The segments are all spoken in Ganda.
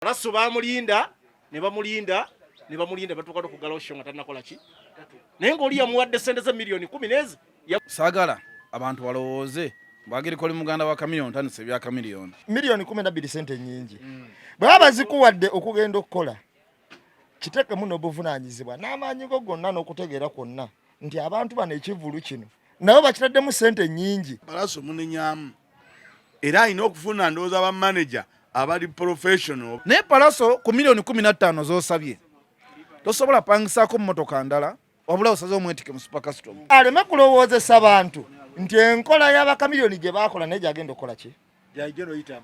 Pallaso bamulinda ne bamulinda batuuka ku galosho nga tannakola ki naye ng'oli yamuwadde sente ze miliyoni 10 nezi saagala abantu balowooze bwagiri koli muganda wa kamiliyoni tandise bya kamiliyoni miliyoni 12 sente nyingi bwaba zikuwadde okugenda okukola kiteke muno obuvunaanyizibwa n'amaanyi go gonna n'okutegeera kwonna nti abantu bano ekivulu kino nabo bakitaddemu sente nyingi. Pallaso munenyaamu era alina okufuna ndowooza ba manager abali professional. naye Pallaso ku miliyoni 15 z'osabye tosobola pangisaako mmotoka ndala wabula osaze omwetike mu super custom. Aleme kulowoozesa bantu nti enkola y'abakamiliyoni gye baakola naye gyagenda okukola ki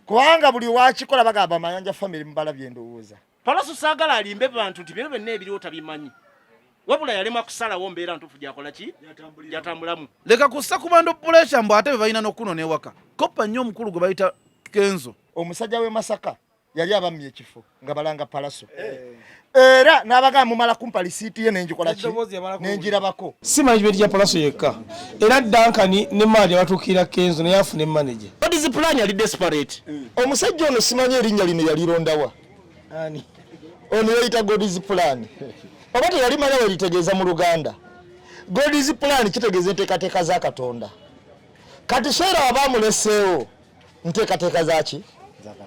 kubanga buli wakikola bagamba Mayanja family mubalabye endowooza. Pallaso saagala alimbe bantu nti bino byonna ebiriwo tabimanyi wabula yalema kusalawo mbeera ntuufu gyakola ki gyatambulamu. leka kussa ku bando pressure mbu ate be balina n'okunona ewaka koppa nnyo omukulu gwe bayita Kenzo. Omusajja w'e Masaka yali abamye ekifo nga balanga Pallaso era n'abagamba mumala kumpa lisiiti ye nenjikola ki nenjirabako. Simanyi bye lya Pallaso yekka era Dankani ne Mali abatuukira Kenzo naye afune manager. What is the plan yali desperate? Omusajja ono simanyi erinnya lino yalirondawa ani ono yayita God's plan oba teyali manya welitegeeza mu Luganda. God's plan kitegeeza enteekateeka za Katonda. Kati Sheila wabaamuleseewo nteekateeka zaki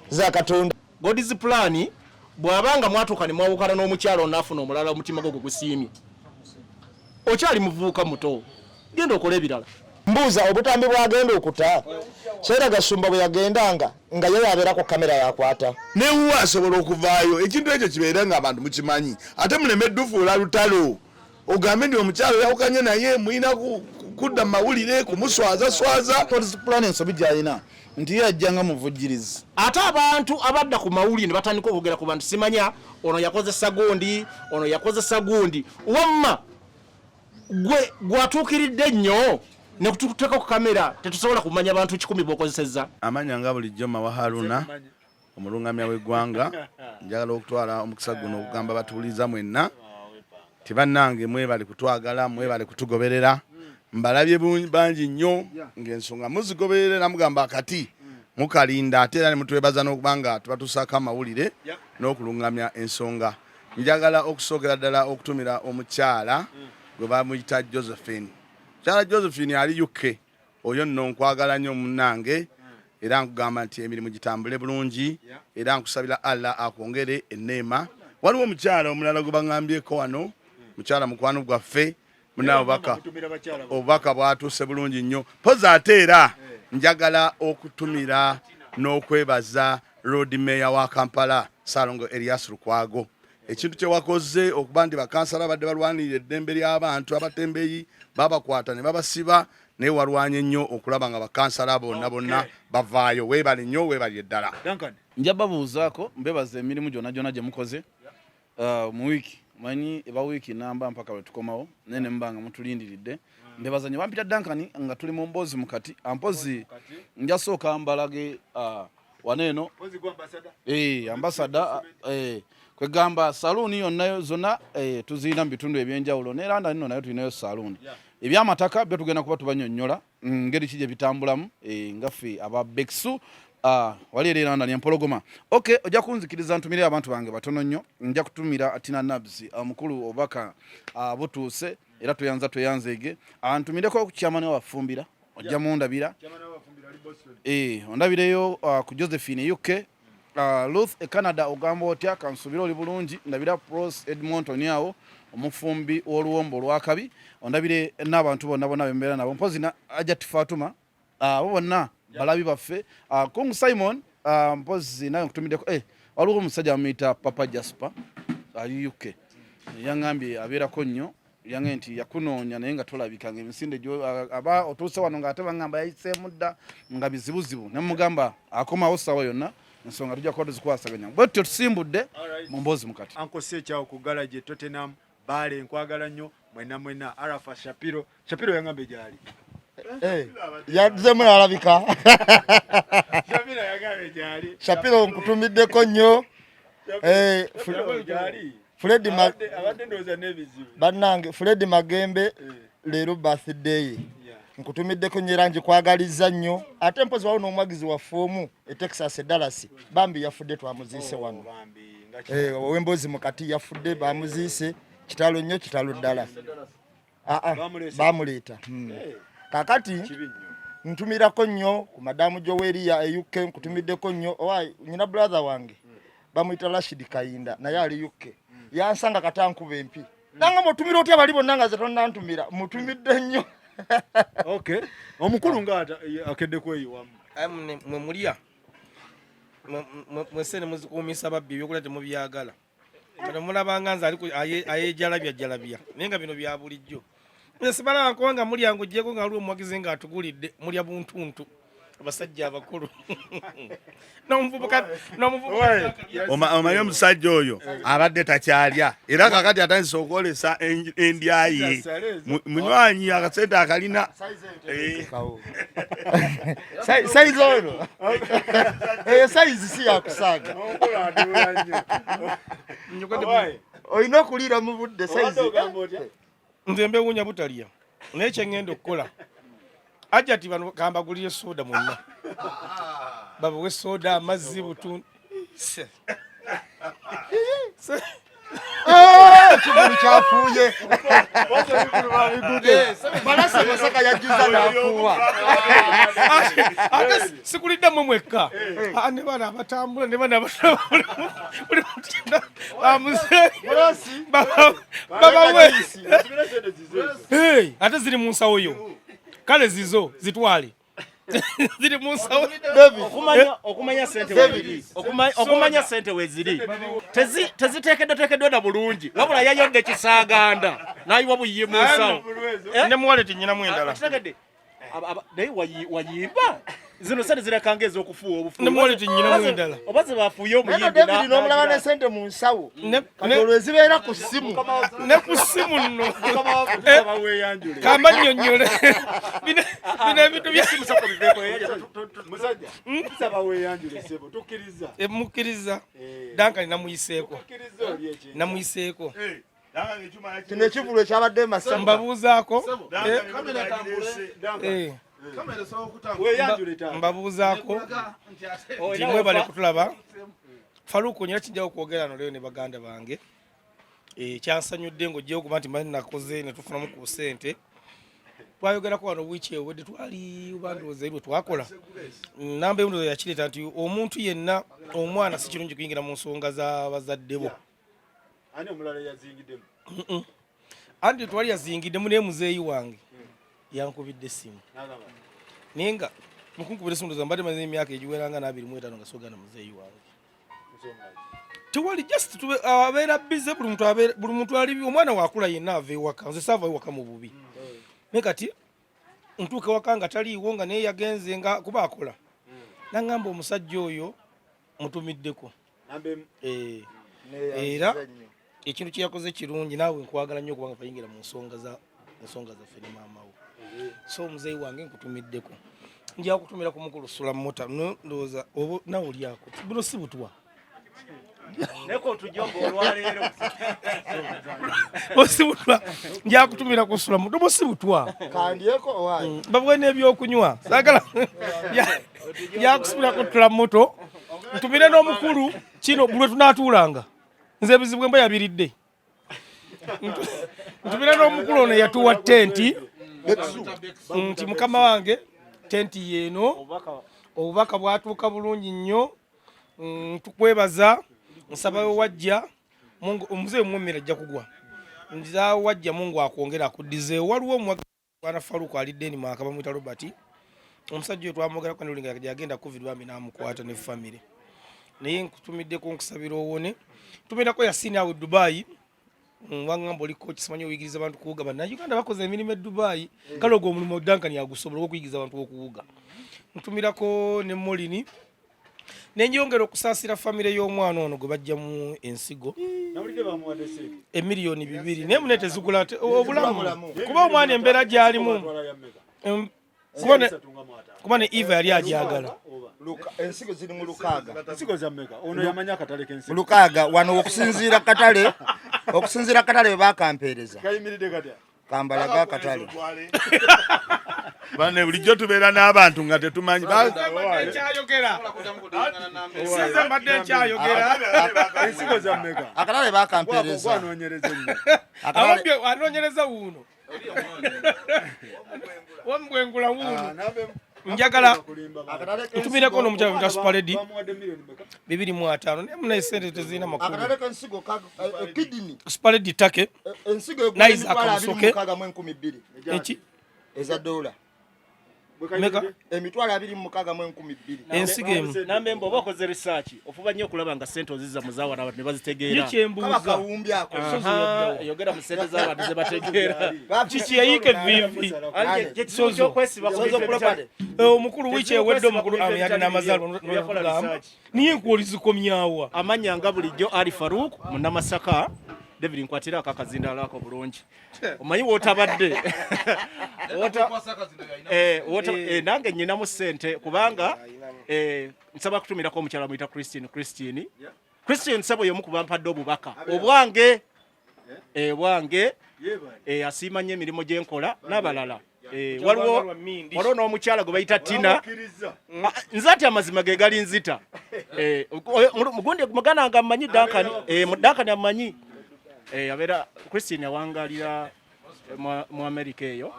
za Katonda. God's plan bw'abanga mwatuuka ne mwawukana n'omukyalo n'afuna omulala omutima gwo gusiimye okyali muvubuka muto genda okola ebirala. Mbuuza obutambi bwagenda okuta Sheila Gashumba bwe yagendanga nga ye yabeerako kamera yakwata Newe asobola okuvaayo ekintu ekyo kibeera ng'abantu mukimanyi ate mulemedde ofuula lutalo ogambe ndi omukyalo yawukanye naye mulina kudda mu mawulire kumuswaza. God's plan ensobi gy'alina nti ye ajjanga muvujjirizi. Ate abantu abadda ku mawulire ne batandika okwogera ku bantu simanya ono yakozesa gundi wamma gwe gwatuukiridde nnyo ne kututeeka ku kamera tetusobola kumanya bantu 10 b'okozesezza. Amanya nga bulijjo mawa Haruna omulungamya w'eggwanga njagala okutwala omukisa guno okugamba batuuliza mwenna tibannange mwebale kutwagala mwebale kutugoberera mbalabye bangi nnyo ng'ensonga muzigoberera mugamba akati mukalinda ate era ne mutwebaza n'okubanga tubatuusaako amawulire n'okulungamya ensonga. Njagala okusookera ddala okutumira omukyala gwe bamuyita Josephine. Mukyala Josephine ali UK oyo nno nkwagala nnyo munnange era nkugamba nti emirimu gitambule bulungi era nkusabira Allah akwongere enneema. Waliwo omukyala omulala gwe baŋŋambyeko wano mukyala mukwano gwaffe obubaka bwatuuse bulungi nnyo pozi ate era njagala okutumira n'okwebaza road mayor wa Kampala Salongo Elias Lukwago ekintu kye wakoze okuba nti bakansala badde balwanirira eddembe ly'abantu abatembeyi babakwata ne babasiba naye walwanye nnyo okulaba nga bakansala bonna bavaayo. Weebale nnyo weebale ddala. nja babuuzaako mbebaza emirimu gyonna gye mukoze mu wiiki manyi eba wiiki namba mpaka lwe tukomawo nene mbanga mutulindiridde mbebaza nnyo bampita Dankani nga tuli mu mboozi mukati ampozi njasooka mbalage waneeno ambasada kwegamba saluuni yonna zonna tuziyina mu bitundu ebyenjawulo neera nda nino nayo tulinayo saluuni ebyamataka byo tugenda kuba tubanyonnyola ngeri ki gye bitambulamu ngaffe aba Beksu wali era ndani empologoma. Okay, ojja kunzikiriza ntumire abantu bange batono nnyo nja kutumira Atina Nabs mukulu obaka butuuse era tuyanzeege antumireko ku kyamane wafumbira ojja mundabira ondabireyo ku Josephine UK Ruth Canada ogamba otya kansubira oli bulungi ndabira Pros Edmonton yawo omufumbi w'oluwombo lwakabi ondabire n'abantu bonna bembeera nabo mpozi na Ajat Fatuma abo bonna balabi baffe Kung Simon mpozi naye nkutumiddeko waliwo omusajja amuyita Papa Jasper ali UK yaŋŋambye abeerako nnyo yange nti yakunoonya naye nga tolabikanga emisinde aba otuuse wano ng'ate baŋŋamba yayiseemu dda nga bizibuzibu ne mugamba akomawo ssaawa yonna ensonga tujja kuba tuzikwasaganya bwetyo tusimbudde mu mboozi mukati. Uncle Sechawo ku garage Tottenham Bale nkwagala nnyo mwenna Arafa Shapiro yangambe gyali yazemu alabika Shapiro yangambe gyali Shapiro nkutumiddeko nnyo Fred Magembe leero birthday nkutumiddeko nyeranji kwagaliza nnyo ate mpozi wawo n'omwagizi wa foomu e Texas Dallas bambi yafudde twamuziise wano ow'emboozi mukati yafudde bamuziise kitalo nnyo kitalo ddala bamuleeta kakati ntumirako nnyo ku madamu Joweria e UK nkutumiddeko nnyo nyina brother wange bamuyita Rashid Kayinda naye ali UK yansanga katankuba empi nanga mutumira otya bali bonna nga ze tonnantumira mutumidde nnyo Okay. Omukulu ngata akedde kweyiwamu. Mwe mulya. Mwesene muzikumisa babbi byokulya temubyagala. Kati mulabanga nze aliko ayejalabya. Nenga bino bya bulijjo. Nesibala nkonga mulya ngujjeko nga aliwo mwagize nga atugulidde mulya buntuntu. Abasajja abakulu. N'omuvubuka omayo omusajja oyo abadde takyalya era kakati atandise okwolesa endya ye munywanyi akasente akalina saizi ono saizi si yakusaaga olina okuliira mu budde saizi nze mbewunya butalya naye kyengenda okukola ajja ti bano kambagulire soda mwenna babawe soda amazzi butundu kigulu kyafuuye balasa masaka yajuza nafuuwa ate sikuliddamu mwekka ne bana abatambula ne bana babawe ate ziri mu nsawo yo kale zizo zitwale ziri mu nsawo okumanya sente weziri okumanya sente weziri teziteekeddwa na bulungi wabula yayodde kisaaganda nayiwa buyiye mu nsawo ne muwaleti nyinamu endala naye wayimba zino sente zirekanga ez'okufuuwa obufuuwa ne muwaleti nyinamu endala oba ze bafuuye omuyimbi David n'omulaba ne sente mu nsawo kati olwo ezibeera ku ssimu ne ku ssimu nno Kamba nnyonnyole bino ebintu musajja nsaba weeyanjule sebo tukkiriza mukkiriza Dankani namuyiseeko kino ekivulo ekyabadde masamba mbabuuzaako mbabuuzaako timwe bale kutulaba Faluku nyina kijja okwogera no leero ne baganda bange kyansanyudde ng'ojjeyo okuba nti mali nakoze ne tufunamu ku ssente twayogerako wano wiiki ewedde twali bandooza ebyo twakola namba ebindozo yakireeta nti omuntu yenna omwana si kirungi kuyingira mu nsonga z'abazadde bo ani omulala yazingiddemu anti twali yazingiddemu naye muzeeyi wange yankubidde essimu naye nga mukunkubira essimu ndoza mbadde maze emyaka egiweranga n'25 nga soogana muzeeyi wange tewali just abeera bize buli muntu ali omwana wakula yenna ava ewaka nze saava ewaka mu bubi naye kati ntuuka ewaka nga taliiwo nga naye yagenze nga kuba akola naŋŋamba omusajja oyo mutumiddeko era ekintu kye yakoze kirungi naawe nkwagala nnyo kubanga twayingira mu nsonga zaffe ne maama wo so omuzeeyi wange nkutumiddeko nja kutumira ku mukulu sula mota ndowooza nawe olyako buno si butwa neko tujombo olwaleero osibutwa nja kutumira kusula mudomo sibutwa kandyeko owaye babwe n'ebyokunywa sagala ya kusubira kutula moto ntumire n'omukulu kino bulwe tunatuulanga nze ebizibwe mba yabiridde ntumire n'omukulu ono yatuwa tenti nti mukama wange tenti yeeno obubaka bwatuuka bulungi nnyo tukwebaza nsaba wajja Mungu omuzeeyi mwemera ajja kugwa nza wajja Mungu akwongera akuddize waliwo omwana Faluku alidde ni maka bamwita Robert omusajja oyo twamwogera ko n'olinga yagenda covid bambi n'amukwata ne family naye nkutumiddeko nkusabira owone tumendako yasini awo Dubai wangamba oliko kisimanye oyigiriza abantu kuwuga bana Uganda bakoze emirimu e Dubai kale ogwo omulimu Dankani yagusobola okuyigiriza abantu okuwuga ntumirako ne Molini nenjongera okusaasira famire y'omwana ono gwe bajja mu ensigo $2 million naye munete zigula obulamu kuba omwana embeera gy'alimu kuba ne Eva yali agyagala ensigo ziri mu lukaaga ensigo za mmeka ono yamanya akatale k'ensigo lukaaga wano okusinziira katale bwe bakampeereza kayimiridde kati kambalaga akatale bane bulijjo tubeera n'abantu nga tetumanyi ensigo za mmeka Akalale bakampereza. Anoonyereza wuuno. Wamugwengula wuuno. Njagala tutumireko n'omukyala bita Superlady 250 naye muna esente tezirina makulu. Akalale k'ensigo kidini. Superlady take Ensigo Nice Akasoke. Eki eza dola. meka Emitwalo 26,012. ensigo emu nambe mbo bakoze research ofuba nnyo okulaba nga sente oziza muzawana abantu ne bazitegeera yekyembuuza Kawumbi ako. yogera mu sente z'abantu ze bategeera kiki yayike vivi kyokwesiba omukulu wiiki ewedde omukulu amuyadde n'amazaalwa n'okugamba niye nkuolizikomyawa amanya nga bulijjo Ali Farouk munnamasaka David nkwatira akakazindala ako bulungi omanyi wootabadde nange nyina mu ssente kubanga nsaba kutumirako omukyala muyita Christine Sabo y'omu ku bampadde obubaka obwange bwange asiima nnyo emirimu gye nkola n'abalala waliwo n'omukyala gwe bayita Tina nze ati amazima ge gali nzita mugundi muganda nga mmanyi Dankani amanyi abeera Christine yawangalira mu America eyo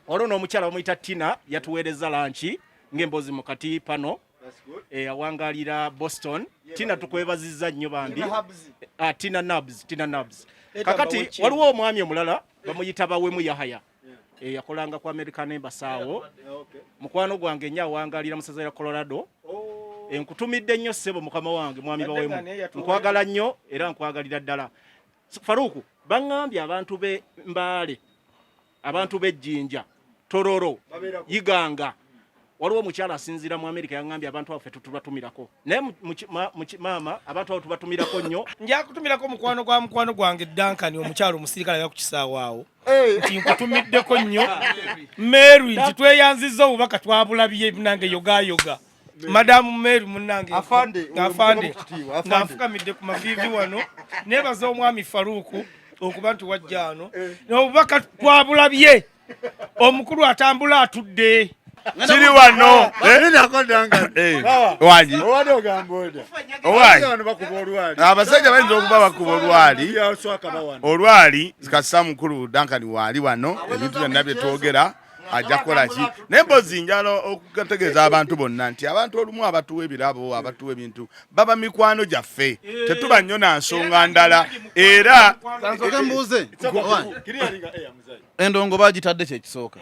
waliwo n'omukyala bamuyita Tina yatuweereza lanchi ng'embozi mu kati pano yawangalira Boston Tina tukwebazizza nnyo bambi Tina Nabs kakati waliwo omwami omulala bamuyita Bawemu Yahaya yakolanga ku American Embassy awo mukwano gwange nnyo awangalira musaza ya Colorado nkutumidde nnyo ssebo mukama wange mwami Bawemu nkwagala nnyo era nkwagalira ddala Faruku bangambye abantu be Mbale abantu be Jinja Tororo Yiganga waliwo mukyala asinzira mu America yangambye abantu baffe tutubatumirako naye mama abantu abo tubatumirako nnyo nja kutumirako mukwano gwange Dankani omukyala omusirikale ya ku kisaawa awo nti nkutumiddeko nnyo Mary nti tweyanzizza obubaka twabulabye nange yoga Madamu Mary munange afande ngafukamidde ku mavivi wano nebaza omwami Faruku okuba nti wajjano n'obubaka twabulabye omukulu atambula atudde kiri wano wangi abasajja bayinza okuba bakuba olwali kasita mukulu Dankani waali wano ebintu byonna bye twogera ajja kukola ki naye mpozi njala okutegeeza abantu bonna nti abantu olumu abatuwa ebirabo abatuwa ebintu baba mikwano gyaffe tetuba nnyo na nsonga ndala era kansoke mbuuze endongo bagitadde kyekisooka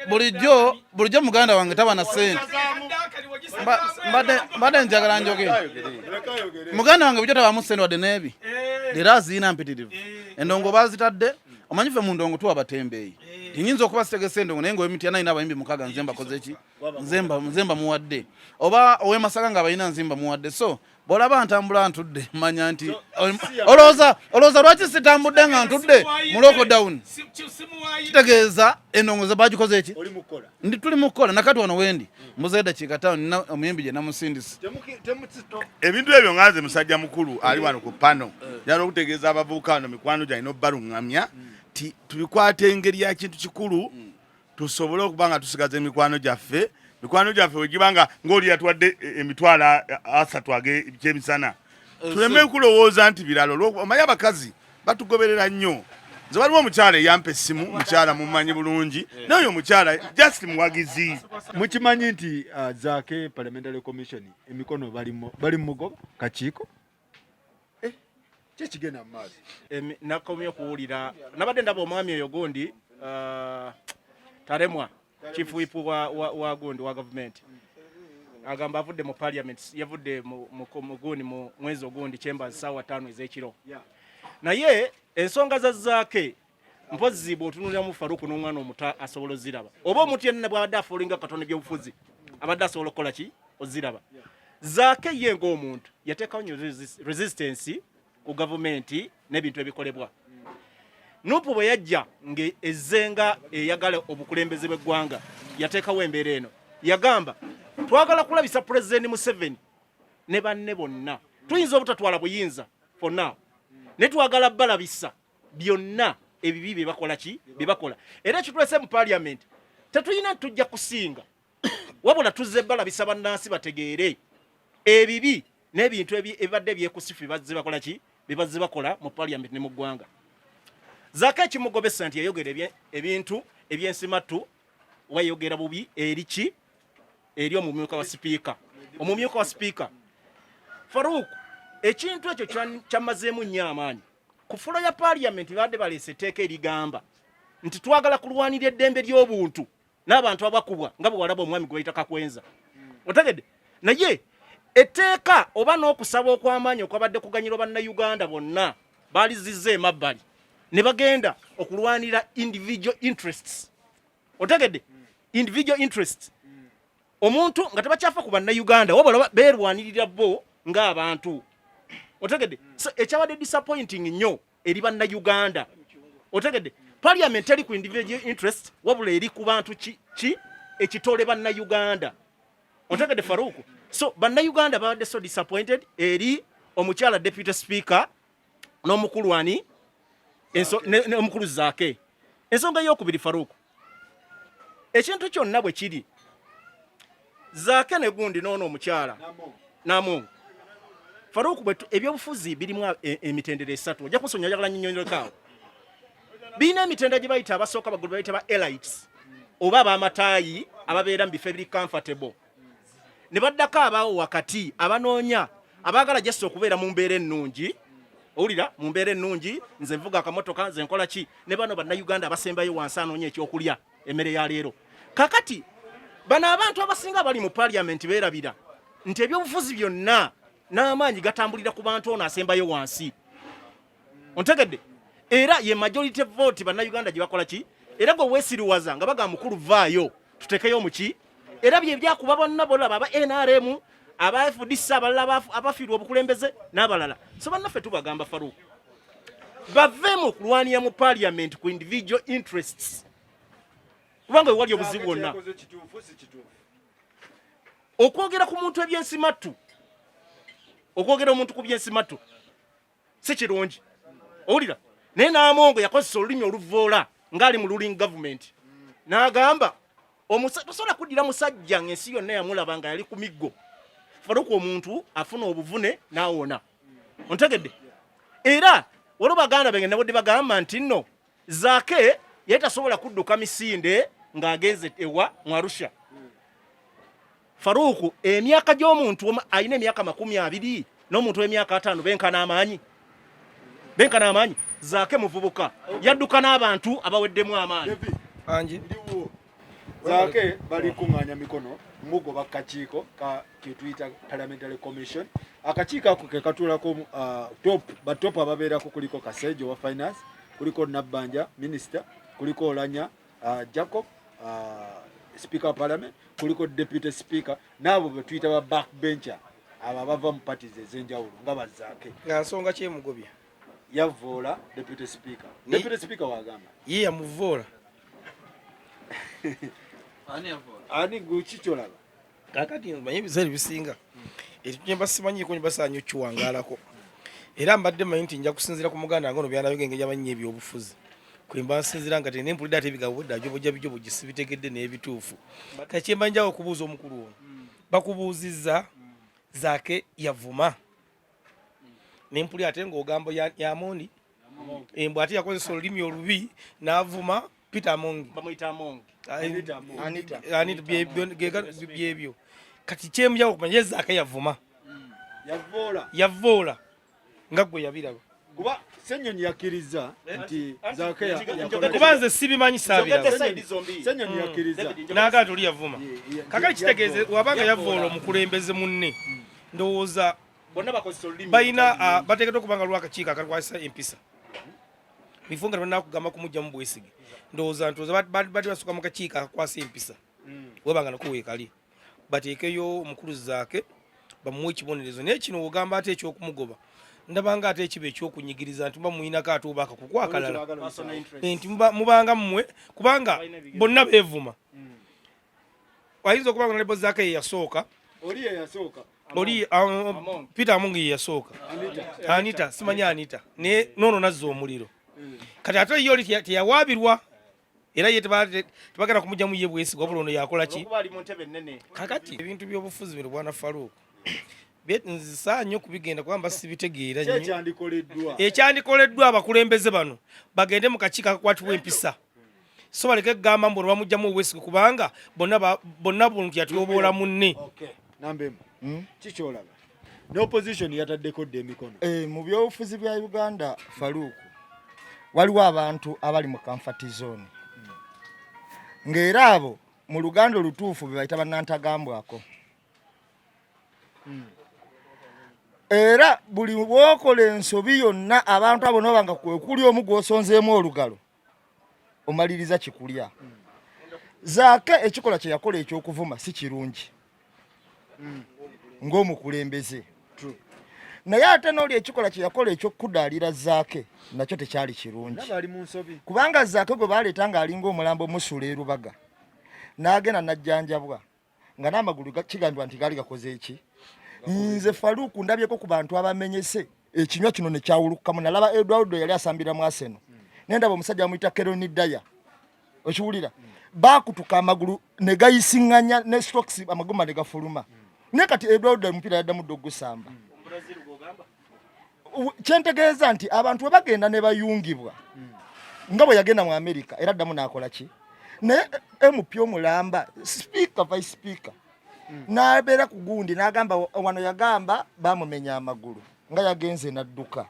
bulijjo muganda wange taba na ssente mbadde njagala njoge muganda wange bulijjo tabamu ssente wadde n'ebi era aziina mpitirivu endongo bazitadde omanyi ffe mu ndongo tuwa batembeeyi tinyinza okuba sitegese endongo naye ng'owemiti anaina abayimbi mukaga nzemba koze ki nzemba muwadde oba ow'emasaka nga abalina nzimba muwadde so bw'olaba ntambula ntudde manya nti olowooza lwaki sitambudde nga ntudde mu lockdown kitegeeza endongo ze bagikoze ki ndi tuli mu kukola nakati wano wendi muzeeyo dakiika 5 nina omuyimbi gye namusindisi ebintu ebyo nganze musajja mukulu ali wano ku pano yala okutegeeza abavubuka wano mikwano gyalina obbaluŋŋamya ti tubikwate engeri ya kintu kikulu tusobole okuba nga tusigaza emikwano gyaffe wegibanga ng'oli yatuwadde emitwalo 3 ag'ekyemisana tuleme kulowooza nti biralo omanyi abakazi batugoberera nnyo nze waliwo omukyala eyampa essimu mukyala mumanyi bulungi naye omukyala just muwagizi mukimanyi nti Zaake Parliamentary Commission emikono bali mugoba kakiiko kyekigenda mu maaso nakomye okuwulira nabadde ndaba omwami oyo gundi Taremwa chief whip wa gundi wa government agamba avudde mu parliament yavudde mu gundi mu mwezi ogundi chambers sawa 5 ez'ekiro naye ensonga za Zaake mpozi bw'otunulira mu Faruku n'omwana omuta asobola oziraba oba omuntu yenna bw'abadde afuulinga Katonda by'obufuzi abadde asobola okukola ki oziraba Zaake ye ng'omuntu yateekawo nnyo resistance ku gavumenti n'ebintu ebikolebwa Nupu bwe yajja ng'ezenga eyagala obukulembeze bw'eggwanga yateekawo embeera eno yagamba twagala kulabisa President Museveni ne banne bonna tuyinza obutatwala buyinza for now ne twagala balabisa byonna ebibi bye bakola ki bye bakola era kitulese mu parliament tetulina tujja kusinga wabula tuzze balabisa bannansi bategeere ebibi n'ebintu ebibadde byekusifu bazze bakola ki bibazze bakola mu parliament ne mu ggwanga Zaaka ekimugobesa nti yayogera ebintu ebyensimatu wayogera bubi eriki eri omumyuka wa sipiika omumyuka wa sipiika Farouk ekintu ekyo kyamazeemu nnyo amaanyi ku fulo ya parliament badde baleese etteeka erigamba nti twagala kulwanira eddembe ly'obuntu n'abantu abakubwa nga bwe walaba omwami gwe bayita Kakwenza otegedde naye etteeka oba n'okusaba okw'amaanyi okwabadde kuganyirwa bannayuganda bonna baalizizza emabbali ne bagenda okulwanira individual interests otegedde individual interests omuntu nga tebakyafa ku bannayuganda wabula beerwanirira bo ng'abantu otegedde so ekyabadde disappointing nnyo eri bannayuganda otegedde parliament eri ku individual interest wabula eri ku bantu ki ekitole bannayuganda otegedde Faruku so bannayuganda babadde so disappointed eri omukyala deputy speaker n'omukulu wani n'omukulu Zaake ensonga y'okubiri Faruku ekintu kyonna bwe kiri Zaake ne gundi n'ono omukyala Namungu Faruku ebyobufuzi birimu emitendera esatu ojja kusonya njagala nnyonnyolekaawo birina emitendera gye bayita abasooka bagulu bayita ba elites oba ab'amataayi ababeera mu bifo ebiri comfortable ne baddako abaawo wakati abanoonya abaagala jasa okubeera mu mbeera ennungi owulira mu mbeera ennungi nze nvuga akamotoka nze nkola ki ne bano bannayuganda abasembayo wansi anoonya ekyokulya emmere ya leero kakati bano abantu abasinga bali mu parliament beerabira nti ebyobufuzi byonna n'amaanyi gatambulira ku bantu ono asembayo wansi ontegedde era ye majority vote bannayuganda gye bakola ki era gwe weesiriwaza nga baga mukulu vaayo tutekeyo muki era bye byakuba bonna bolaba aba NRM aba FDC abalala abafiirwa obukulembeze n'abalala so bannaffe tubagamba Faruku bave mu kulwanira mu parliament ku individual interests kubanga wali obuzibu bwonna okwogera ku muntu ebyensimatu okwogera omuntu ku byensimatu si kirungi owulira naye Namongo yakozesa olulimi oluvoola ng'ali mu ruling government n'agamba tosobola kuddira musajja ng'ensi yonna yamulaba nga yali ku miggo Faruku omuntu afuna obuvune n'awona ontegedde era waliwo baganda benge nabo bagamba nti nno Zaake yali tasobola kudduka misinde ng'agenze ewa mu Arusha Faruku emyaka gy'omuntu alina emyaka 20 n'omuntu w'emyaka 5 benkana amaanyi Zaake muvubuka yadduka n'abantu abaweddemu amaanyi anje Zaake bali kuŋŋaanya mikono mugoba kakiiko ketuyita parliamentary commission akakiiko ako ke katuulako top ababeerako kuliko Kasejo wa finance kuliko Nabbanja minister kuliko Olanya Jacob speaker of parliament kuliko deputy speaker n'abo be tuyita ba backbencher abo bava mu parties ez'enjawulo nga bazaake nga nsonga kyemugobya yavoola deputy speaker wagamba ye yamuvoola ani gukikyolaba kakati manye biseera bisinga ekinyemba simanyiiko nyebasaanyo kiwangaalako era mbadde manyi nti nja kusinziira ku muganda wange ono byanayoga engeri yamanyi ebyobufuzi kwemba nsinziira nga tenempulidde ate ebigabo bwedda jobojja bijjo bujji sibitegedde n'ebituufu kakyemba njawo okubuuza omukulu ono bakubuuzizza Zaake yavuma nempuli ate ng'ogamba yamondi embw ate yakozesa olulimi olubi n'avuma Peter Amongi bamuyita Amongi Anita byebyo kati kyemujjawo okumanya Zaake yavuma yavoola nga gwe yabiraba kuba Senyonyi yakkiriza nti Zaake kuba nze sibimanyi saabiraba Senyonyi yakkiriza n'agaa tuli yavuma kakati kitegeeze wabanga yavoola omukulembeze munne ndowooza balina bateekeddwa okubanga lwakakiiko akatwalisa empisa bifo nga tebanakugamba kumugjamu bwesige ndowooza badde basuka mu kakiiko akakwasa empisa webanga nakuweekali bateekeyo omukulu Zaake bamuwe ekibonerezo naye kino ogamba ate ekyokumugoba ndabanga ate ekiba ekyokunyigiriza nti muba muyinako ate oba akakuku akalala nti mubanga mmwe kubanga bonna beevuma wayinza okubanga nalebo Zaake yeyasooka oli Peter Amongi yeyasooka Anita simanyi Anita naye noono nazza omuliro kati ate yoli teyawabirwa era ye tebagenda kumujja mu ye bwesi wabula ono yakola ki kakati ebintu by'obufuzi bino bwana Faruku nzisaa nnyo kubigenda kubanga sibitegeera nnyo ekyandikoleddwa abakulembeze bano bagende mu kakiiko akakwatibwa empisa so baleke kugamba mbu bamujjamu obwesige kubanga bonna buntu yatyoboola munne kikyolaba ne opposition yataddeko dde emikono mu byobufuzi bya Uganda Faruku waliwo abantu abali mu comfort zone ng'era abo mu Luganda olutuufu be bayita bannantagambwako era buli bwokola ensobi yonna abantu abo nobanga kwekuli omu gw'osonzeemu olugalo omaliriza kikulya zaake ekikola kye yakola ekyokuvuma si kirungi ng'omukulembeze naye ate n'oli ekikola kye yakola ekyokudaalira zaake nakyo tekyali kirungi kubanga zaake gwe baleeta ng'alinga omulambo musula erubaga n'agenda najjanjabwa nga n'amagulu kigambibwa nti gaali gakoze eki nze Faruku ndabyeko ku bantu abamenyese ekinywa kino ne kyawulukamu nalaba Edward yali asambira mu Arsenal nendaba omusajja amuyita Keronidaya okiwulira bakutuka amagulu ne gayisiŋŋanya ne stocks amaguma ne gafuluma ne kati Edward omupiira yaddamu dde ogusamba kyentegeeza nti abantu we bagenda ne bayungibwa nga bwe yagenda mu America era addamu n'akola ki ne MP omulamba speaker vice speaker n'abeera ku gundi n'agamba wano yagamba bamumenya amagulu nga yagenze n'adduka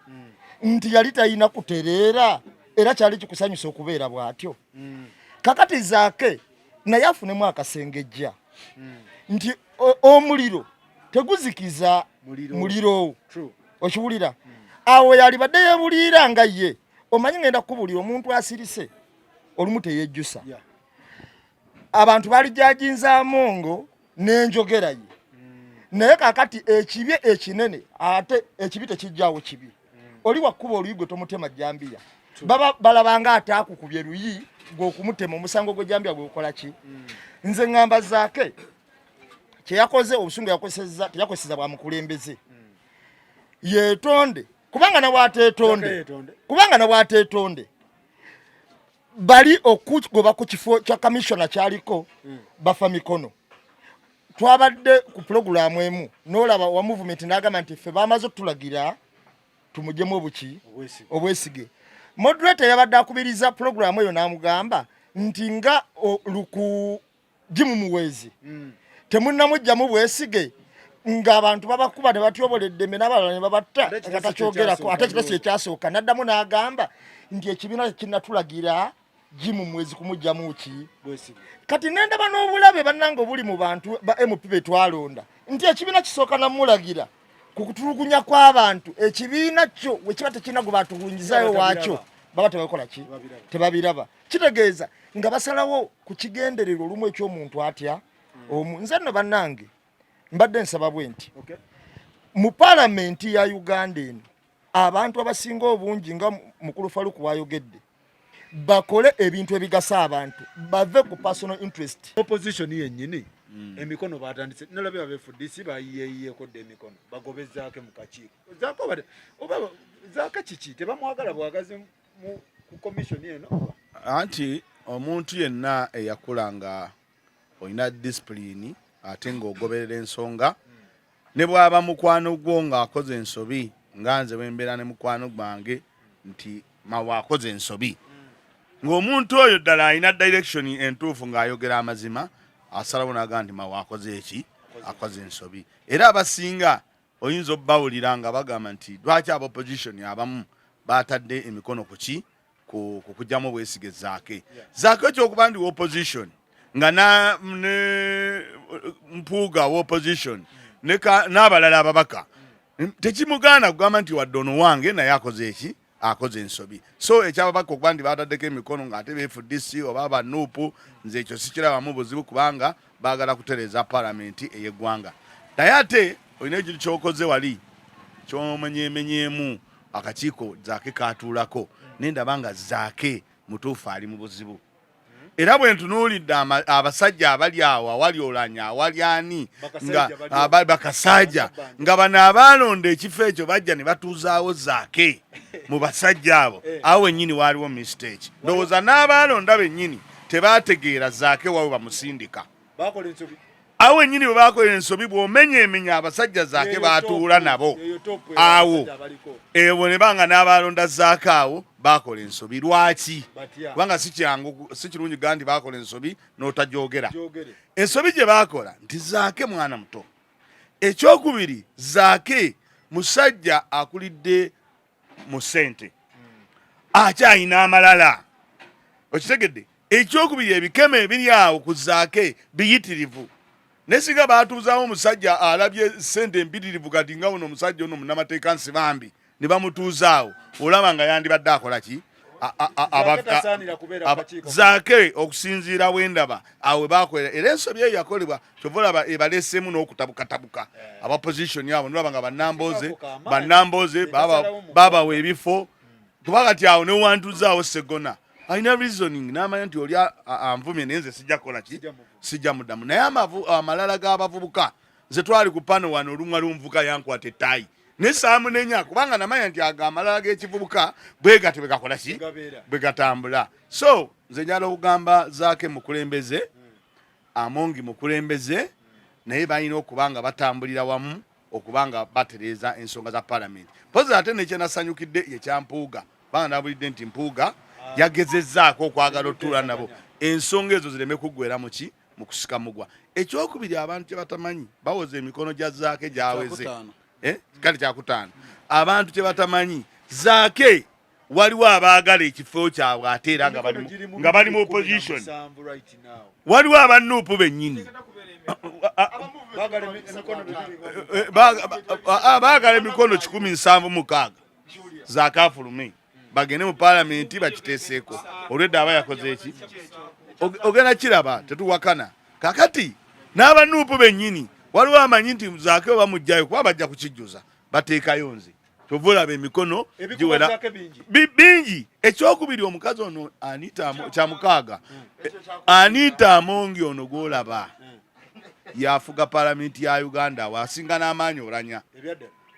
nti yali talina kutereera era kyali kikusanyusa okubeera bw'atyo kakati zaake naye afunemu akasengejja nti omuliro teguzikiza muliro okiwulira awo yali badde yeebuliira nga ye omanyi ngenda kukubulira omuntu asirise olumu teyejjusa abantu balijajinzaamu ngo n'enjogera ye naye kakati ekibi ekinene ate ekibi tekijjaawo kibi oli wakkuba oluyi gwe tomutema jambiya balabanga ate akukubye luyi gw'okumutema omusango gwe jambiya gwekola ki nze ŋŋamba zaake kyeyakoze obusungu teyakozesa bwa mukulembeze yeetonde kubanga nabwateetonde bali okugoba ku kifo kya kamishona kyaliko bafa mikono twabadde ku programu emu n'olaba wa movement n'agamba nti ffe bamaze otulagira tumujjemu obwesige moderator yabadde akubiriza programu eyo n'amugamba nti nga jimu muwezi temunnamujjamu bwesige ng'abantu babakuba ne batyobola eddembe n'abalala ne babatta nga takyogerako ate kino kyekyasooka n'addamu n'agamba nti ekibiina kinnatulagira jimu mwezi kumujjamu ki kati nendaba n'obulabe bannanga obuli mu bantu ba MP betwalonda nti ekibiina kisooka namulagira ku kutulugunya kw'abantu ekibiina kyo we kiba tekirina gwe batulungizayo waakyo baba tebakola ki tebabiraba kitegeeza nga basalawo ku kigendererwa olumu eky'omuntu atya nze nno bannange mbadde nsaba bwe nti mu paalamenti ya Uganda eno abantu abasinga obungi nga mukulu Faruku wayogedde bakole ebintu ebigasa abantu bave ku personal interest opposition yennyini emikono batandise nalabye abefudisi bayiyeeyeko dde emikono bagobezaake mu kakiiko zaaka kiki tebamwagala bwagazi ku commission eno anti omuntu yenna eyakula nga olina discipline ate ng'ogoberera ensonga ne bw'aba mukwano gwo ng'akoze ensobi nga nze bwembeera ne mukwano gwange nti mawaakoze ensobi ng'omuntu oyo ddala alina direction entuufu ng'ayogera amazima asalawo n'agamba nti mawaakoze eki akoze ensobi era abasinga oyinza obbawulira nga bagamba nti lwaki aba opposition abamu batadde emikono ku kujjamu obwesige zaake zaake ekyokuba ndi opposition nga ne mpuuga wa opposition n'abalala ababaka tekimugaana kugamba nti wadde ono wange naye akoze eki akoze ensobi so ekyababaka okuba nti bataddeko emikono ng'ate beefudisi oba abanuupu nze ekyo sikirabamu buzibu kubanga baagala kutereeza paalamenti ey'eggwanga naye ate olina ekintu kyokoze wali kyomenyeemenyeemu akakiiko zaake katuulako nendaba nga zaake mutuufu ali mu buzibu era bwe ntunuulidde abasajja abali awo awali Olanya awali ani nga bakasajja nga bano abalonda ekifo ekyo bajja ne batuuzaawo Zaake mu basajja abo awo wennyini waaliwo mistake ndowooza n'abalonda bennyini tebategeera Zaake wawe bamusindika awo wennyini bwe bakolera ensobi bw'omenyeemenya abasajja Zaake baatuula nabo awo ewo ne banga n'abalonda Zaake awo bakola ensobi lwaki kubanga si kirungi gaa nti bakola ensobi n'otajogera ensobi gye bakola nti Zaake mwana muto ekyokubiri Zaake musajja akulidde mu ssente akyayina amalala okitegedde ekyokubiri ebikeme ebiri awo ku Zaake biyitirivu nesinga baatuuzaawo omusajja alabye ssente empitirivu kati nga buno omusajja ono munnamateeka nsibambi ne bamutuuzaawo olaba nga yandibadde akola ki Zaake okusinziira wendaba awe bakolera era ensobi eyo yakolebwa kyova olaba ebaleseemu n'okutabukatabuka abapositioni abo nolaba nga bannambooze babawa ebifo kuba kati awo newantuuzaawo Segona alina reasoning n'amanya nti oli anvumye naye nze sijja kukola ki sijja muddamu naye amalala g'abavubuka nze twali ku pano wano olumwa lumvuka yankwata ettaayi ne saamunenya kubanga namanya nti amalala g'ekivubuka bwe gati bwe gakola ki bwe gatambula so nze njala okugamba Zaake mukulembeze Amongi mukulembeze naye balina okuba nga batambulira wamu okuba nga batereeza ensonga za palamenti pozi ate nekyenasanyukidde yekyampuuga kubanga nabulidde nti mpuuga yagezezzaako okwagala otuula nabo ensonga ezo zireme kuggwera muki mu kusika mugwa ekyokubiri abantu kye batamanyi bawoza emikono gya Zaake gyaweze kale kyakutaano abantu kye batamanyi Zaake waliwo abaagala ekifo kyabwe ate era nga bali mu opposition waliwo abannuupu bennyini baagala emikono 176 Zaake afulume bagende mu palamenti bakiteeseeko olwedda aba yakoze eki ogenda kiraba tetuwakana kakati n'abanuupu bennyini waliwo amanyi nti Zaake oba mujjayo kuba bajja kukijjuza bateekayo nze kyova olaba emikono giwera bingi ekyokubiri omukazi ono kyamukaaga Anita Amongi ono gwolaba yafuga palamenti ya Uganda wasinga n'amaanyi Olanya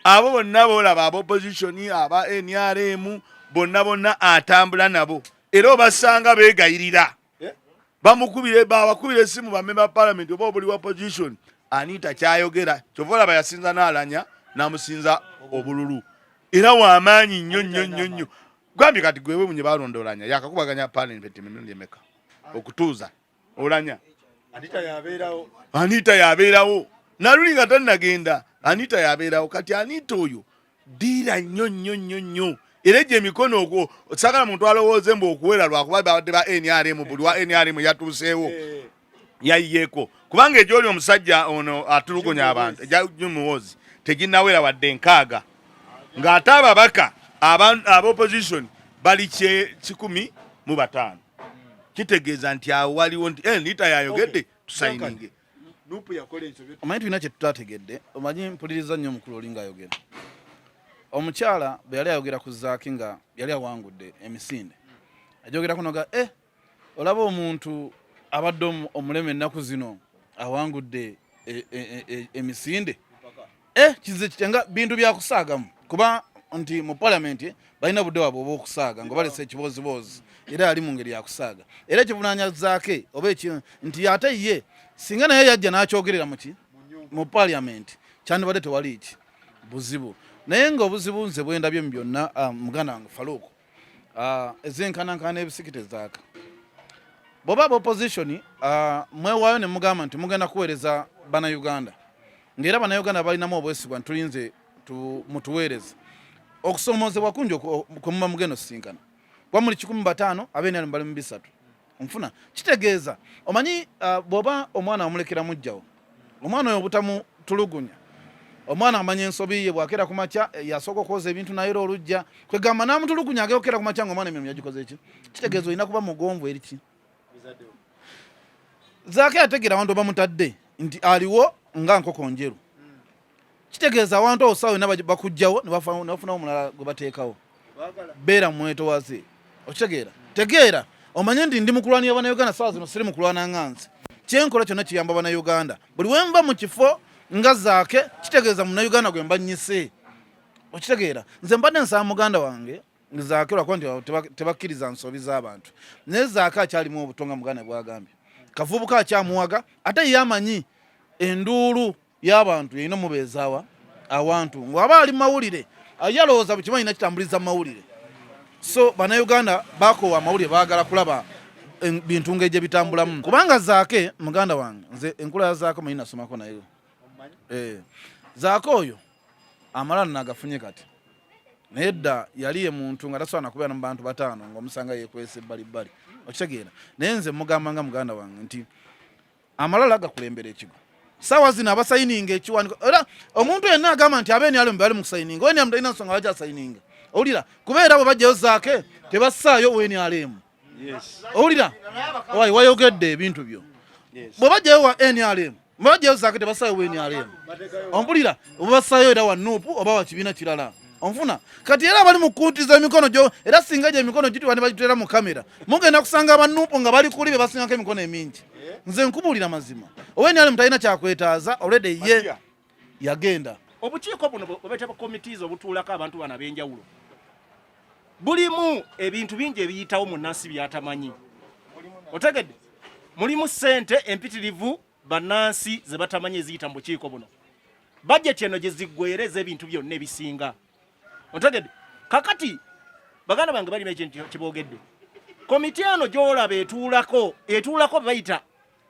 abo bonna boolaba aba opposition aba NRM bonna atambula nabo era obasanga beegayirira babakubire esimu bamemba palamenti oba obuli wa position Anita kyayogera kyova olaba yasinza n'Alanya n'amusinza obululu era w'amaanyi nnyo gwambye kati gwewe munye balonda Olanya yakakubaganya palamenti emirundi emeka okutuuza Olanya Anita yabeerawo naluli nga tannagenda Anita yabeerawo kati Anita oyo ddiira nnyo era gye emikono ogwo sagala muntu alowooze mbu okuwera lwakuba babadde ba NRM buli wa NRM yatuuseewo yayiyeeko kubanga egyoli omusajja ono atulugunya abantu egyumuwozi teginnawera wadde nkaaga ng'ate ababaka ab'opposition bali 115 kitegeeza nti awo waliwo nti Anita yayogedde tusayininge omanyi tulina kye tutategedde omanyi mpuliriza nnyo omukulu oli ng'ayogera omukyala bwe yali ayogera ku Zaake nga yali awangudde emisinde ajogerako noga olaba omuntu abadde omuleme ennaku zino awangudde emisinde kize kitanga bintu byakusaagamu kuba nti mu palamenti balina budde wabwe obw'okusaaga nga balese ekiboozibozi era ali mu ngeri yakusaaga era ekivunaanya Zaake oba nti ate ye singa naye yajja n'akyogerera mu palamenti kyandibadde tewali iki buzibu naye ng'obuzibu nze bwendabye mu byonna muganda wange Faluuku ezenkanankana ebisikite Zaake bw'oba opposition mwewaayo ne mugamba nti mugenda kuweereza bannayuganda ng'era bannayuganda balinamu obwesigwa tulinze mutuweereze okusomoozebwa kungi kwe muba mugenda osisinkana kuba muli 15 abeeni bali mu 3 nfuna kitegeeza omanyi bw'oba omwana amulekera mujjawo omwana oyo obutamutulugunya omwana amanya ensobi ye bwakera ku makya yasooka okwoza ebintu naye era olujja kwegamba n'amutulugunya ageokera ku makya nga omwana emirimu yagikoze eki kitegeeza olina kuba mugonvu eri ki Zaake yategeera abantu bamutadde nti aliwo nga nkoko njeru kitegeeza abantu osawo na bakujjawo ne bafunawo omulala gwe bateekawo beera mumwetowaze okitegeera tegeera omanye ndi mukulwanira bana Uganda sawa zino siri mukulwana nganzi kyenkola kyonna kiyamba bana Uganda buli wemba mu kifo nga Zaake kitegeeza mu Uganda gwe mbanyise okitegeera nze mbadde nsaba muganda wange Zaake lwako nti tebakkiriza nsobi z'abantu naye Zaake akyalimu obutonga muganda bwagambye kavubuka akyamuwaga ate yamanyi enduulu y'abantu yina mubeezaawa awantu ng'aba ali mawulire ayalowooza bukimanyi nakitambuliza mawulire so bana Uganda bakoowa amawulire baagala kulaba bintu ng'egye bitambulamu kubanga Zaake muganda wange nze enkula ya Zaake manyi nasomako nayo Zaake oyo amalala nagafunye kati naye dda yali ye muntu nga tasobola nakubeera mu bantu bataano ng'omusanga yeekwese ebbalibbali okitegeera naye nze mugamba nga muganda wange nti amalala gakulembera ekigo sawa zino abasayininga ekiwandiiko era omuntu yenna agamba nti abeeni alemu bali mu kusayininga oweni alemu talina nsonga lwaki asayininga owulira kubeera bwe bajjayo Zaake tebassaayo oweni alemu owulira wayogedde ebintu byo bwe bajjayo wa NRM bwe bajjayo Zaake tebassaayo oweni alemu ompulira bwe bassaayo era wa Nuupu oba wa kibiina kirala onfuna kati era bali mu kuntiza emikono gyo era singa gye emikono gitwa ne bagitera mu kamera mugenda kusanga abanuupu nga bali kuli be basingako emikono emingi nze nkubulira mazima oweni ali mutalina kyakwetaaza olwedde ye yagenda obukiiko buno bwebetaba committees obutuulako abantu bana ab'enjawulo bulimu ebintu bingi ebiyitawo mu nnansi byatamanyi otegedde mulimu ssente empitirivu bannansi ze batamanyi eziyita mu bukiiko buno budget eno gye ziggwereza ebintu byonna ebisinga otegedde kakati baganda bange balina ekintu kiboogedde komiti eno gy'olaba etuulako bayita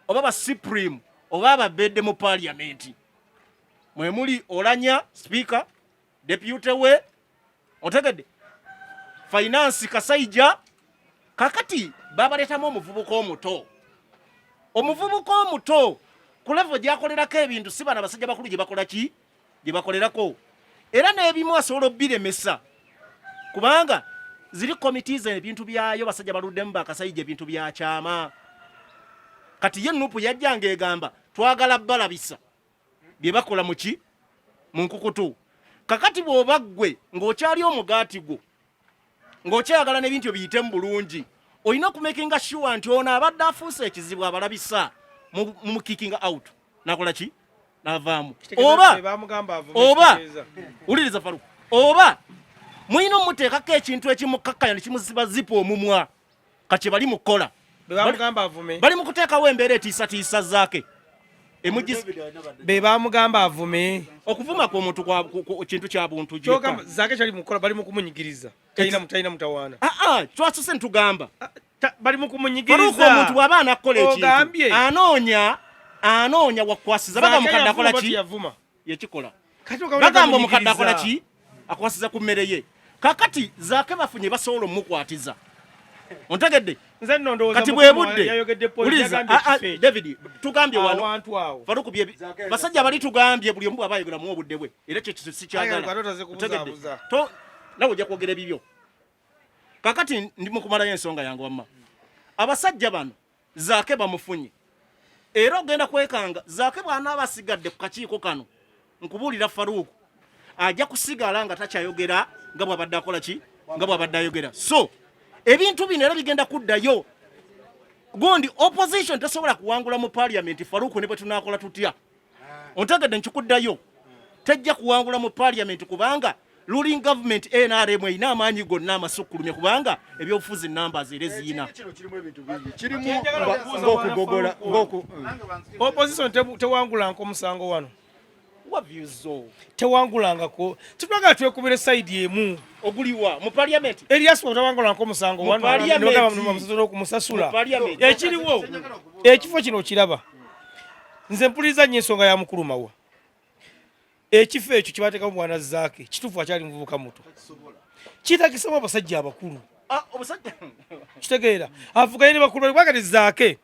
oba ba supreme oba ababedde mu parliament mwe muli Olanya speaker deputy we otegedde finance Kasaija kakati babaletamu omuvubuka omuto ku level gyakolerako ebintu si bana basajja bakulu gye bakola ki gye bakolerako era n'ebimu asobola obbiremesa kubanga ziri committees ebintu byayo basajja baluddemu bakasaija ebintu byakyama kati ye Nuupu yajjanga egamba twagala balabisa bye bakola muki mu nkukutu kakati bw'oba ggwe ng'okyali omugaati gwo ng'okyayagala n'ebintu biyitemu bulungi olina okumakinga sure nti ono abadde afuuse ekizibu abalabisa mu kicking out nakola ki navaamu oba uliriza Faruku oba mulina omuteekako ekintu ekimukakkanya ne kimuziba zipa omumwa kati bali mukola bali mu kuteekawo embeera etiisatiisa Zaake be bamugamba avume okuvuma kw'omuntu kintu kya buntu kyokamba Zaake kyali mukola bali mu kumunyigiriza talina mutawaana twasuse ntugamba bali mu kumunyigiriza Faruku omuntu bw'aba anakola ekintu anoonya wakwasiza bagamba omukadde akola ki yekikola bagamba omukadde akola ki akwasiza ku mmere ye kakati Zaake bafunye basobola omukwatiza ontegedde nze nno kati bwe budde uliza David tugambye wano Faruku basajja bali tugambye buli omu abayogera mu obudde bwe era kye kisi kyagala to nawe ojja kwogera ebibyo kakati ndi mu kumalayo ensonga yange wamma abasajja bano Zaake bamufunye era ogenda kwekanga Zaake bw'anaaba asigadde ku kakiiko kano nkubuulira Faruku ajja kusigala nga takyayogera nga bw'abadde akola ki nga bw'abadde ayogera so ebintu bino era bigenda kuddayo gundi opposition tesobola kuwangula mu parliament Faruku ne bwe tunaakola tutya ontegedde nkikuddayo tejja kuwangula mu parliament kubanga ruling government NRM erina amaanyi gonna amasukkulumye kubanga ebyobufuzi numbers era ziyina kirimu ng'okugogola opposition tewangulanga omusango wano wabyozo tewangulangako titwagala twekubire side emu oguliwa mu parliament eriaswa tewangulangako omusango wano okumusasula ekiriwo ekifo kino kiraba nze mpuliriza nnyo ensonga ya mukulu mawa ekifo ekyo kibateekamu bwana Zaake kituufu akyali muvubuka muto kitagisamu abasajja abakulu kitegeera avuganye ne bakulu bakati Zaake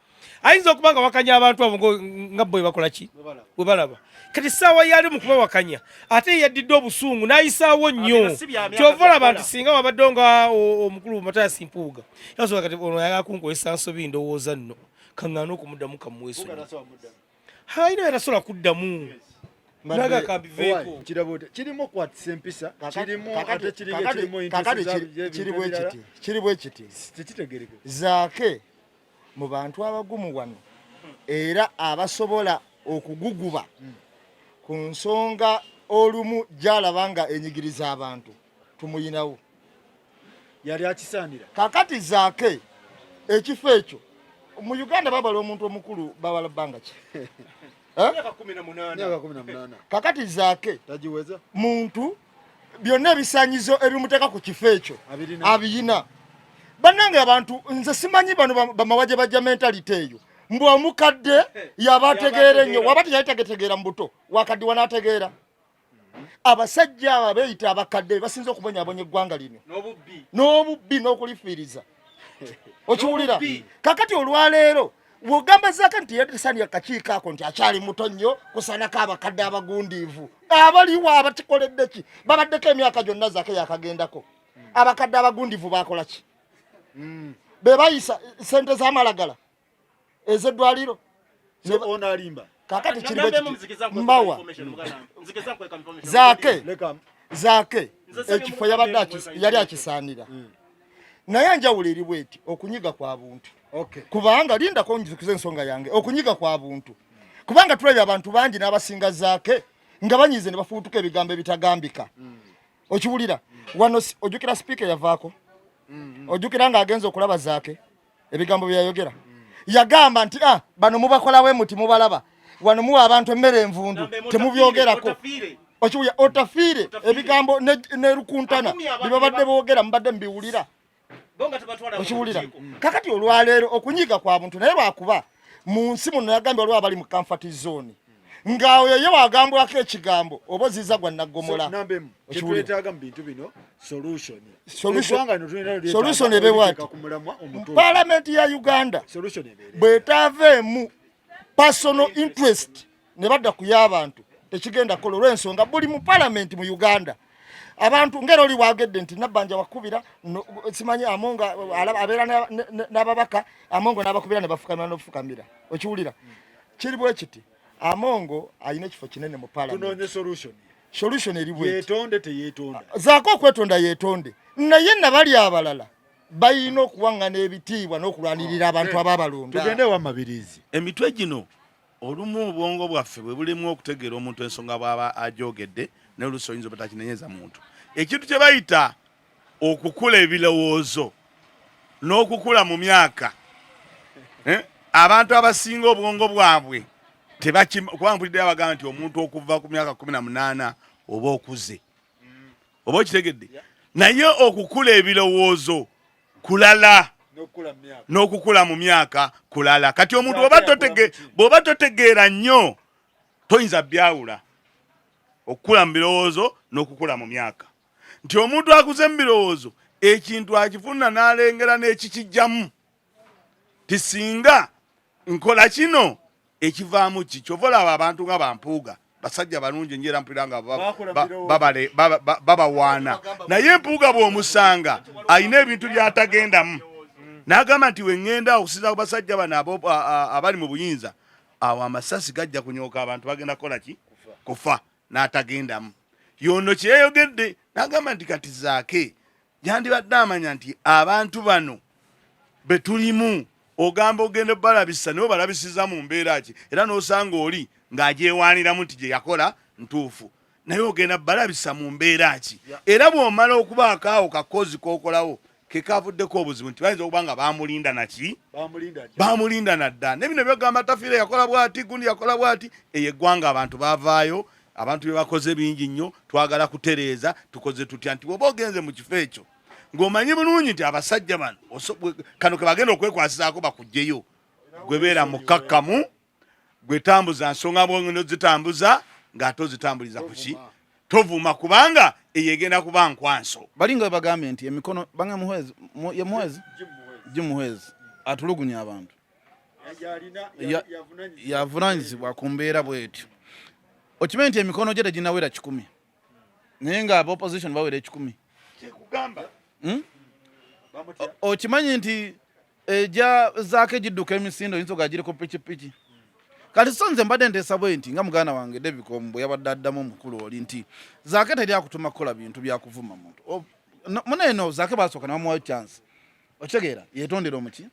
ayinza okuba nga wakanya abantu abo nga bwe bakola ki bwe balaba kati ssaawa yali mu kubawakanya ate yaddidde obusungu n'ayisaawo nnyo kyova olaba nti singa wabadde nga omukulu Matayasi Mpuuga yasobola kati ono yagakunkozesa nsobi ndowooza nno kaŋŋaana okumuddamu kamuweeso ayina yatasobola kuddamu naga kabiveeko kirabote kirimo kwatisa empisa kirimo ate kiri bwe kiti tekitegereke zaake mu bantu abagumu wano era abasobola okuguguba ku nsonga olumu gyalaba nga enyigiriza abantu tumuyinawo yali akisaanira kakati zaake ekifo ekyo mu Uganda babala omuntu omukulu babala bbanga ki myaka 18 kakati zaake tajiweza muntu byonna ebisanyizo ebimuteeka ku kifo ekyo abiyina bannange abantu nze simanyi bano bamawaje bajja mentality eyo mbw omukadde yabategeera ennyo waba teyalitegetegeera mu buto wakadde wanaategeera abasajja abo beeyita abakadde basinza okubonyaabonya eggwanga lino n'obubbi n'okulifiiriza okiwulira kakati olwaleero wogamba zaaka nti yaddesaani akakiiko ako nti akyali muto nnyo kusanako abakadde abagundiivu abaliwo abatikoledde ki babaddeko emyaka gyonna zaake yakagendako abakadde abagundiivu bakola ki be bayisa sente z'amalagala ez'eddwaliro ono alimba kakati kiribe mbawa zaake ekifo yali akisaanira naye njawulo eri bweti okunyiga kwa buntu kubanga lindako njizukiza ensonga yange okunyiga kwa buntu kubanga tulabye abantu bangi n'abasinga zaake nga banyize ne bafuutuka ebigambo ebitagambika okiwulira wano ojjukira sipiika yavaako ojjukira ng'agenza okulaba zaake ebigambo bye yayogera yagamba nti bano mubakolawe muti mubalaba wano muwa abantu emmere envundu temubyogerako okiwulira otafiire ebigambo ne lukuntana bibabadde boogera mubadde mubiwulira okiwulira kakati olwaleero okunyiga kwa buntu naye lwakuba mu nsi muno yagambye waliwo abali mu comfort zone ng'awo ye wagambwako ekigambo oba oziza gwa naggomola kyetwetaaga mu bintu bino solution ebewati paalamenti ya Uganda bwetaaveemu personal interest ne badda ku y'abantu tekigenda kola olw'ensonga buli mu paalamenti mu Uganda abantu ngero oli wagedde nti nabbanja wakubira simanyi amonga abeera n'ababaka amongo n'abakubira ne bafukamira n'obufukamira okiwulira kiri bwe kiti amongo ayina ekifo kinene mu paalamenti solution eri bweti zaako okwetonda yeetonde naye nabali abalala bayina okuwaŋŋana ebitiibwa n'okulwanirira abantu ababalonda tugende wa mabirizi emitwe gino olumu obwongo bwaffe bwe bulimu okutegeera omuntu ensonga bw'aba ajogedde n'oluusi oyinza obutakinenyeza muntu ekintu kye bayita okukula ebirowoozo n'okukula mu myaka abantu abasinga obwongo bwabwe kubanga mpulidde abagamba nti omuntu okuva ku myaka 18 oba okuze oba okitegedde naye okukula ebirowoozo kulala n'okukula mu myaka kulala kati omuntu bw'oba totegeera nnyo toyinza byawula okukula mu birowoozo n'okukula mu myaka nti omuntu akuze mu birowoozo ekintu akifuna n'alengera n'ekikijjamu tisinga nkola kino ekivaamu ki kyova olaba abantu nga bampuuga basajja balungi enjera mpulira nga babawaana naye empuuga bw'omusanga alina ebintu by'atagendamu n'agamba nti weŋŋenda okusinza ku basajja bano abali mu buyinza awo amasasi gajja kunyooka abantu bagenda kukola ki kufa n'atagendamu yono kyeyayogedde n'agamba nti kati zaake gyandibadde amanya nti abantu bano be tulimu ogamba ogenda balabisa nibo balabisiza mu mbeera ki era n'osanga oli ng'agyewaaniramu nti gye yakola ntuufu naye ogenda balabisa mu mbeera ki era bw'omala okubaako awo kakozi k'okolawo kekavuddeko obuzibu nti bayinza okuba nga bamulinda naki bamulinda nadda nebino byogamba tafiire yakola bwati gundi yakola bwati eyo eggwanga abantu baavaayo abantu bye bakoze bingi nnyo twagala kutereeza tukoze tutya nti bw'oba ogenze mu kifo ekyo ng'omanyi bulungi nti abasajja bano kano ke bagenda okwekwasizaako bakugjeyo gwe beera mukakkamu gwe tambuza nsonga bwongeno zitambuza ng'ate ozitambuliza kuki tovuma kubanga eyo egenda kuba nkwanso balinga bagambye nti emikono banga muhwezi jimuhwezi atulugunya abantu yavunanyizibwa ku mbeera bwetyo okimanyi nti emikono gye teginawera 100 naye nga opposition bawera 100 okimanyi nti eja zaake gidduka emisindo yinza ogagireko pikipiki kati sonze mbadde nteesa bwe nti nga muganda wange David Kombo yabadde addamu omukulu oli nti Zaake teri akutuma kukola bintu byakuvuma muntu muneeno Zaake basooka namuwayo chance okitegeera yetondera omuki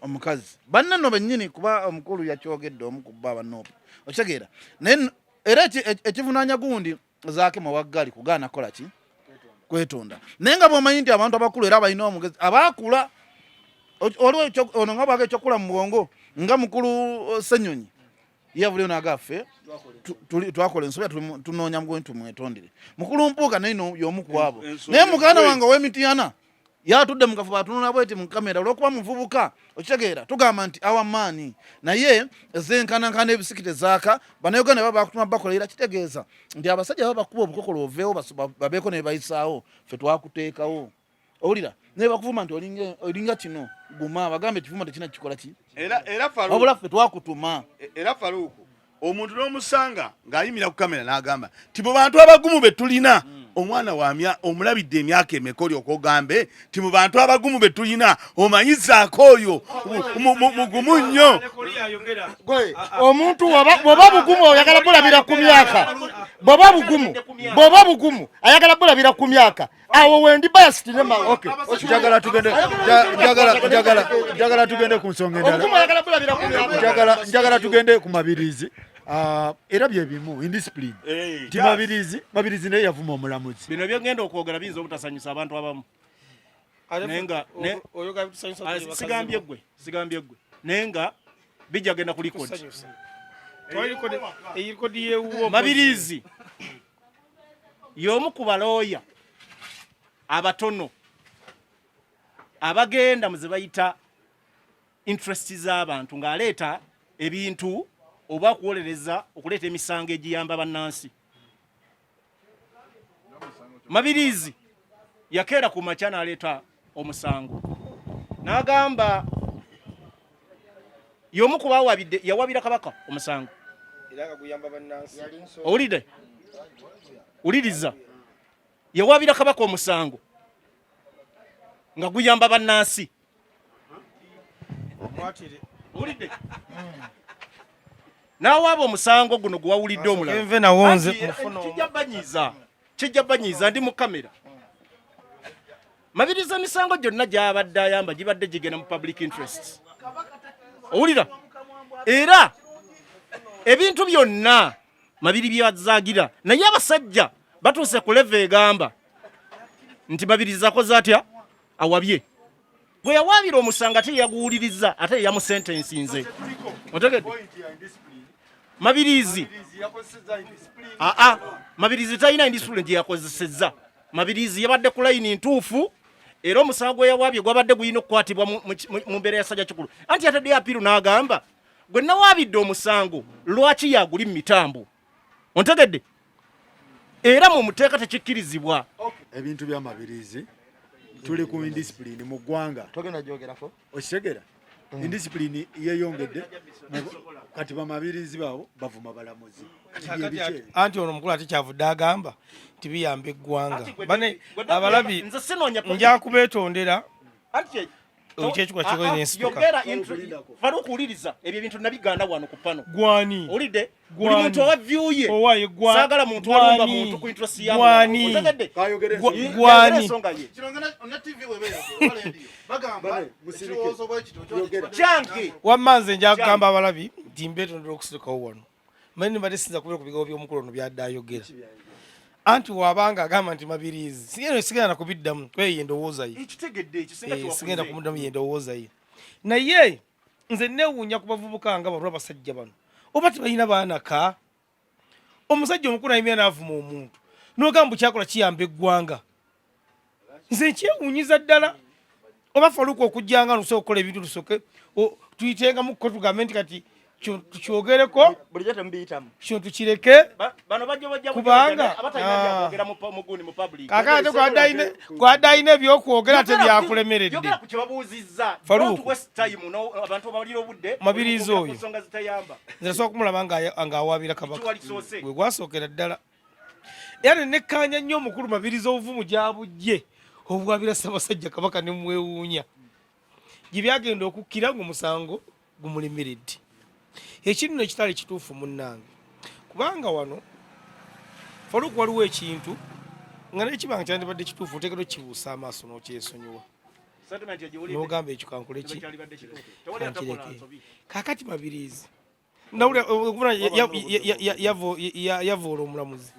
omukazi banne no bennyini kuba omukulu yakyogedde omu ku bba bannoope okitegeera naye era ekivunaanya gundi Zaake mawaggali kugaana kola ki kwetonda naye nga bw'omanyi nti abantu abakulu era balina omugezi abaakula oliwo ono nga bwage ekyokula mu bwongo nga mukulu Senyonyi yavule nagaffe twakola ensobi tunoonya mugwe tumwetondere mukulu Mpuuga naye y'omu ku abo naye muganda wange ow'Emityana yatudde mu kafuba atunula bweti mu kamera olw'okuba muvubuka okitegeera tugamba nti awa maani naye ezenkanankana ebisikite Zaaka bannayuganda baba bakutuma bakolera kitegeeza nti abasajja baba bakuba obukokolo oveewo babeeko ne bayisaawo ffe twakuteekawo owulira naye bakuvuma nti olinga kino guma bagambe ekivuma tekina kikola ki wabula ffe twakutuma era Faruku omuntu n'omusanga ng'ayimira ku kamera n'agamba ti mu bantu abagumu be tulina omwana wamya omulabidde emyaka emeka olyoka ogambe ti mu bantu abagumu be tulina omanyi Zaake oyo mugumu nnyo omuntu bw'oba bugumu oyagala bulabira ku myaka bw'oba bugumu ayagala bulabira ku myaka awo wendi bayasitirema njagala tugende ku nsonga endala njagala tugende ku Mabirizi era bye bimu indiscipline ti Mabirizi naye yavuma omulamuzi bino byengenda okwogera biyinza obutasanyusa abantu abamu sigambye gwe naye nga bijja genda ku likodi Mabirizi y'omu ku balooya abatono abagenda mu ze bayita interest z'abantu ng'aleeta ebintu oba okuwolereza okuleeta emisango egiyamba bannansi. Mabirizi yakeera ku makya n'aleeta omusango n'agamba y'omu ku baawabidde yawabira Kabaka omusango owulidde uliriza yawabira Kabaka omusango nga guyamba bannansi owulidde n'awaaba omusango guno gwawulidde omulala kijja banyiiza ndi mu kamera. Mabirizi emisango gyonna gy'abadde ayamba gibadde gigenda mu public interest owulira era ebintu byonna Mabiri byazaagira naye abasajja batuuse ku leve egamba nti Mabirizi akoze atya awabye bwe yawaabira omusanga ate yaguwuliriza ate yamusentensinze otegedde Mabirizi Mabirizi talina indiscipline gye yakozesezza. Mabirizi yabadde ku layini ntuufu era omusango yawaabye gwabadde guyina okukwatibwa mu mbeera ya Ssajja Kikulu anti atadde apiiru n'agamba gwe nawaabidde omusango lwaki yaguli mu mitambo ontegedde era mu muteeka tekikkirizibwa ebintu bya Mabirizi tuli ku indiscipline mu ggwanga togenda gyogerako okitegera indiscipline yeyongedde kati Bamabirizi bawo bavuma balamuzi anti ono mukulu ate kyavudde agamba tibiyamba eggwanga bane abalabi nja kubeetondera ekyekikuba kikoze n'ensituka Faruku uliriza ebyo ebintu nabigaana wano ku pano gwani olidde buli muntu owavyuye owaye saagala muntu alumba muntu ku interest yamu gwani kyange wammanze nja kugamba abalabi nti mbeetondera okusitukawo wano mani nibadde sinza kubeera ku bigambo by'omukulu ono byadde ayogera anti wabanga agamba nti Mabirizi sigenda nakubiddamu kweye endowooza ye sigenda kumuddamu ye endowooza ye naye nze neewuunya ku bavubuka nga bano abasajja bano oba tebalina baanaka omusajja omukulu ayimira n'avuma omuntu n'ogamba kyakola kiyamba eggwanga nze nkyewuunyiza ddala oba Faruku okujjanga nusobola okukola ebintu tusoke tuyitengamuko tugambe nti kati tukyogereko bulijjo temubiyitamu kino tukireke bano bajja kubanga kakate gwadde ayina ebyokwogera tebyakulemeredde Faruku Mabirizi oyo nze nasobola kumulaba nga awaabira Kabaka gwe gwasookera ddala era nekkanya nnyo omukulu Mabirizi obuvumu gyabujje obwabira Ssaabasajja Kabaka ne mwewuunya gye byagenda okukkira ng'omusango gumulemeredde Ekintu ekitali kituufu munnange. Kubanga wano faluku waliwo ekintu nga nekibanga kyandibadde kituufu oteekeddwa kibuusa amaaso n'okyesonyiwa. N'ogamba ekyo kankole ki? Kankireke. Kaakati Mabirizi. Ndawulira okubona yavoola omulamuzi.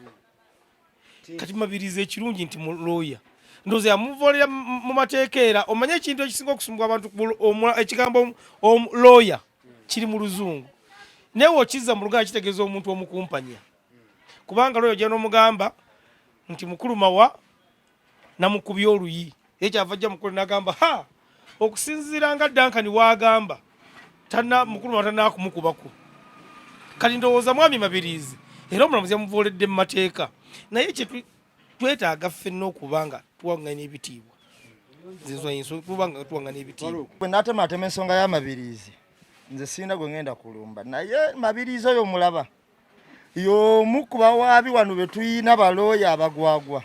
Kati Mabirizi ekirungi nti mu lawyer. Ndowooza yamuvoolera mu mateeka era omanye ekintu ekisinga okusumbwa abantu ekigambo lawyer kiri mu Luzungu. Naye okizza mu Luganda kitegeeza omuntu omukumpanya. Kubanga lawyer ojja n'omugamba nti mukulu mawa namukubye oluyi. Ekyava ajja mukulu n'agamba ha okusinziira nga Duncan wagamba mukulu mawa tannaakumukubako. Kati ndowooza mwami Mabirizi era omulamuzi yamuvooledde mu mateeka. Naye kye twetaaga ffenna okubanga tuwanganya ebitiibwa. Kubanga tuwanganya ebitiibwa. Bwe naatematema ensonga ya Mabirizi nze sirina gwe ngenda kulumba naye Mabirizi oyo mulaba y'omu ku bawaabi wano be tuyina balooya abagwagwa.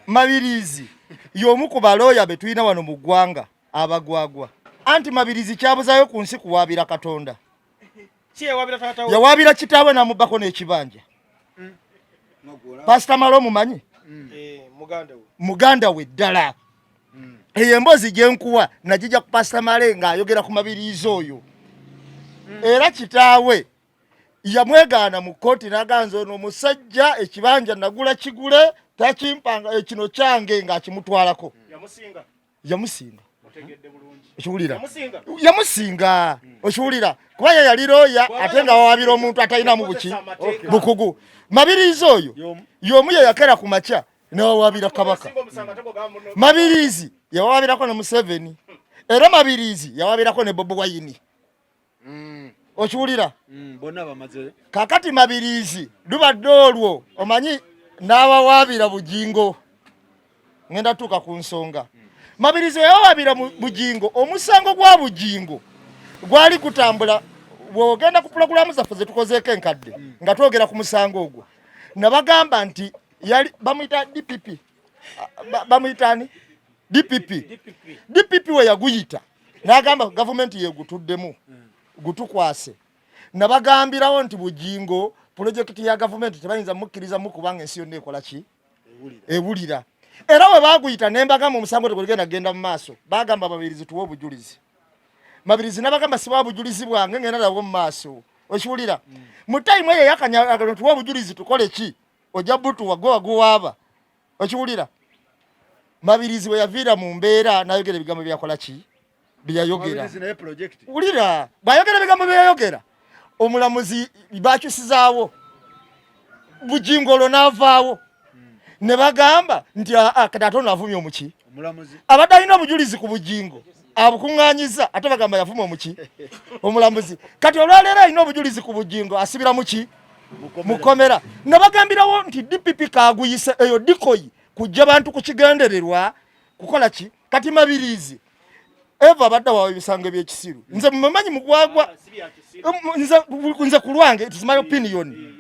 Mabirizi y'omu ku balooya be tuyina wano mu ggwanga abagwagwa. Anti Mabirizi kyabuzayo ku nsi kuwaabira Katonda. Yawaabira kitaawe n'amubbako n'ekibanja. Pastor Malo mumanyi? Muganda we ddala. Eyo emboozi gye nkuwa nagijja ku Pastor Male ng'ayogera ku Mabirizi oyo. Era kitaawe yamwegaana mu kkooti n'aganza ono omusajja ekibanja nagula kigule takimpanga kino kyange ng'akimutwalako. Yamusinga. Okiwulira? Yamusinga. Okiwulira? Kuba ye yali looya ate nga wawaabira omuntu atalinamu bukugu. Mabirizi oyo y'omu ye yakera ku makya n'awawaabira Kabaka. Mabirizi yawawaabirako ne Museveni. Era Mabirizi yawawaabirako ne Bobi Wine. Okiwulira? Bonna bamaze. Kakati Mabirizi lubadde olwo omanyi n'abawaabira Bujingo. Ngenda tuuka ku nsonga. Mabirizi yawaabira Bujingo, omusango gwa Bujingo gwali kutambula bw'ogenda ku pulogulaamu zaffe ze tukozeeko enkadde nga twogera ku musango ogwo. Nabagamba nti yali bamuyita DPP. Bamuyitani? DPP we yaguyita. N'agamba gavumenti yegutuddemu. Gutukwase. Nabagambirawo nti Bujingo projekiti ya gavumenti tebayinza mukkiriza mu kubanga ensi yonna ekola ki? Ewulira. Era we baguyita nembagamba omusango tegenda genda mu maaso. Bagamba Mabirizi tuwe obujulizi. Mabirizi nabagamba siba obujulizi bwange ngenda nabwo mu maaso. Okiwulira? Mu time ye yakanya tuwe obujulizi tukole ki? Ojja butu waguwaaba. Okiwulira? Mabirizi we yaviira mu mbeera n'ayogera ebigambo byakola ki? Byayogera. Ulira bayogera bigambo byayogera. Omulamuzi bakyusizaawo. Bujingolo n'avaawo. Ne bagamba nti Katonda avumye omuki. Omulamuzi abadde alina obujulizi ku Bujingo abukuŋŋaanyiza ate bagamba yavuma omuki. Omulamuzi kati olwaleero alina obujulizi ku Bujingo asibira muki mukomera. Ne bagambirawo nti DPP kaaguyise eyo dikoyi kujja bantu ku kigendererwa kukola ki. Kati Mabirizi Eva badda wawe bisango by'ekisiru. Nze mumanyi mugwagwa. Nze kulwange it is my opinion.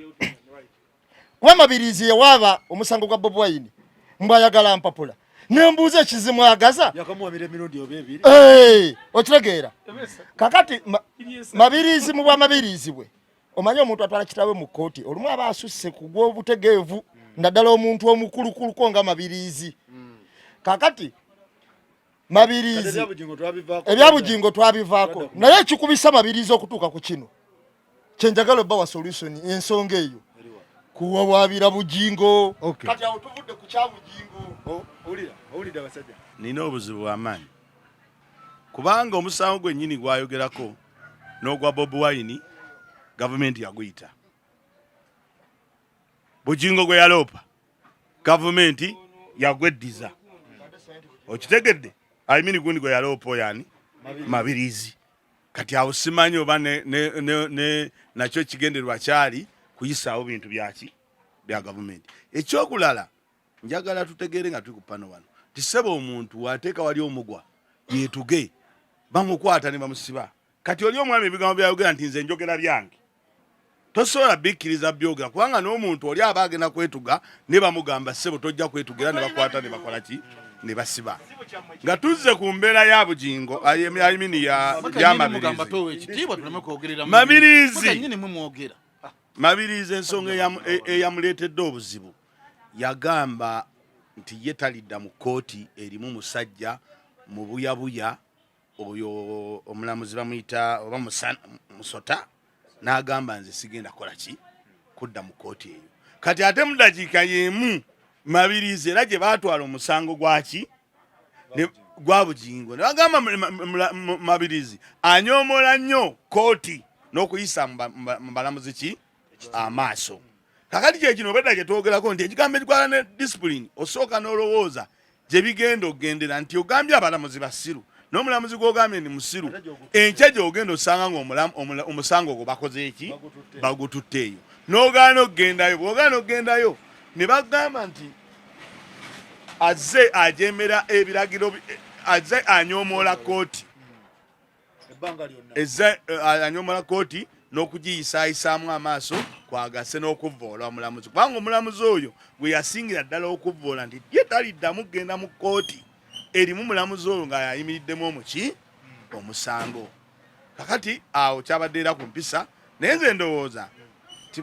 Kuba Mabirizi yawaaba omusango gwa Bobi Wine mbayagala mpapula. Nembuuza ekizimu agaza. yakamuwabira emirundi obebiri. Okitegeera. Kakati Mabirizi mu bwa Mabirizi bwe. Omanyi omuntu atwala kitaawe mu kkooti olumu aba asusse ku gw'obutegeevu naddala omuntu omukulukulu ko nga Mabirizi. Kakati Mabirizi ebya Bujingo twabivaako naye ekikubisa Mabirizi okutuuka ku kino kyenjagala obba wa solution ensonga eyo kuwawaabira Bujingo. Kati awo tuvudde ku kya Bujingo. Owulira basajja nina obuzibu bw'amaanyi kubanga omusango gwennyini gwayogerako n'ogwa Bobi Wine gavumenti yaguyita. Bujingo gwe yaloopa gavumenti yagweddiza. Okitegedde? Ayimini gundi gwe yaloopa yani Mabirizi. Kati awo simanyi oba nakyo kigenderwa kyali kuyisaawo bintu byaki bya gavumenti. Ekyokulala njagala tutegeere nga tuli ku pano wano tiseba omuntu wateeka wali omugwa yetuge bamukwata ne bamusiba. Kati oli omwami ebigambo byayogera nti nze njogera byange tosobola bikkiriza byogera kubanga n'omuntu oli aba agenda kwetuga ne bamugamba ssebo tojja kwetugira ne bakwata ne bakola ki ne basiba nga tuzze ku mbeera ya bugingo mabirizi ensonga eyamuleetedde obuzibu yagamba nti ye talidda mu kkooti erimu musajja mu buyabuya oyo omulamuzi bamuyita oba musota n'agamba nze sigenda kola ki kudda mu kkooti eyo kati ate mu dakiika y'emu mabirizi era gye baatwala omusango gwaki gwa bugingo ne bagamba mabirizi anyoomola nnyo kkooti n'okuyisa mu balamuzi ki amaaso kakati kyekino obedda gye twogerako nti ekigambo ekikwala ne disipulini osooka n'olowooza gye bigenda okugendera nti ogambye abalamuzi basiru n'omulamuzi gw'ogambye ni musiru enkya gy'ogenda osanga ng'omusango gwo bakoze eki bagututte eyo n'ogaana okugendayo bw'ogaana okugendayo ne bagamba nti azze ajemera ebiragiro azze anyoomola kkooti anyoomola kkooti n'okugiyisaayisaamu amaaso kwagase n'okuvvoola omulamuzi kubanga omulamuzi oyo gwe yasingira ddala okuvvoola nti ye taliddamu kugenda mu kkooti erimu mulamuzi oyo nga yayimiriddemu omuki omusango kakati awo kyabadde era ku mpisa naye nze ndowooza ti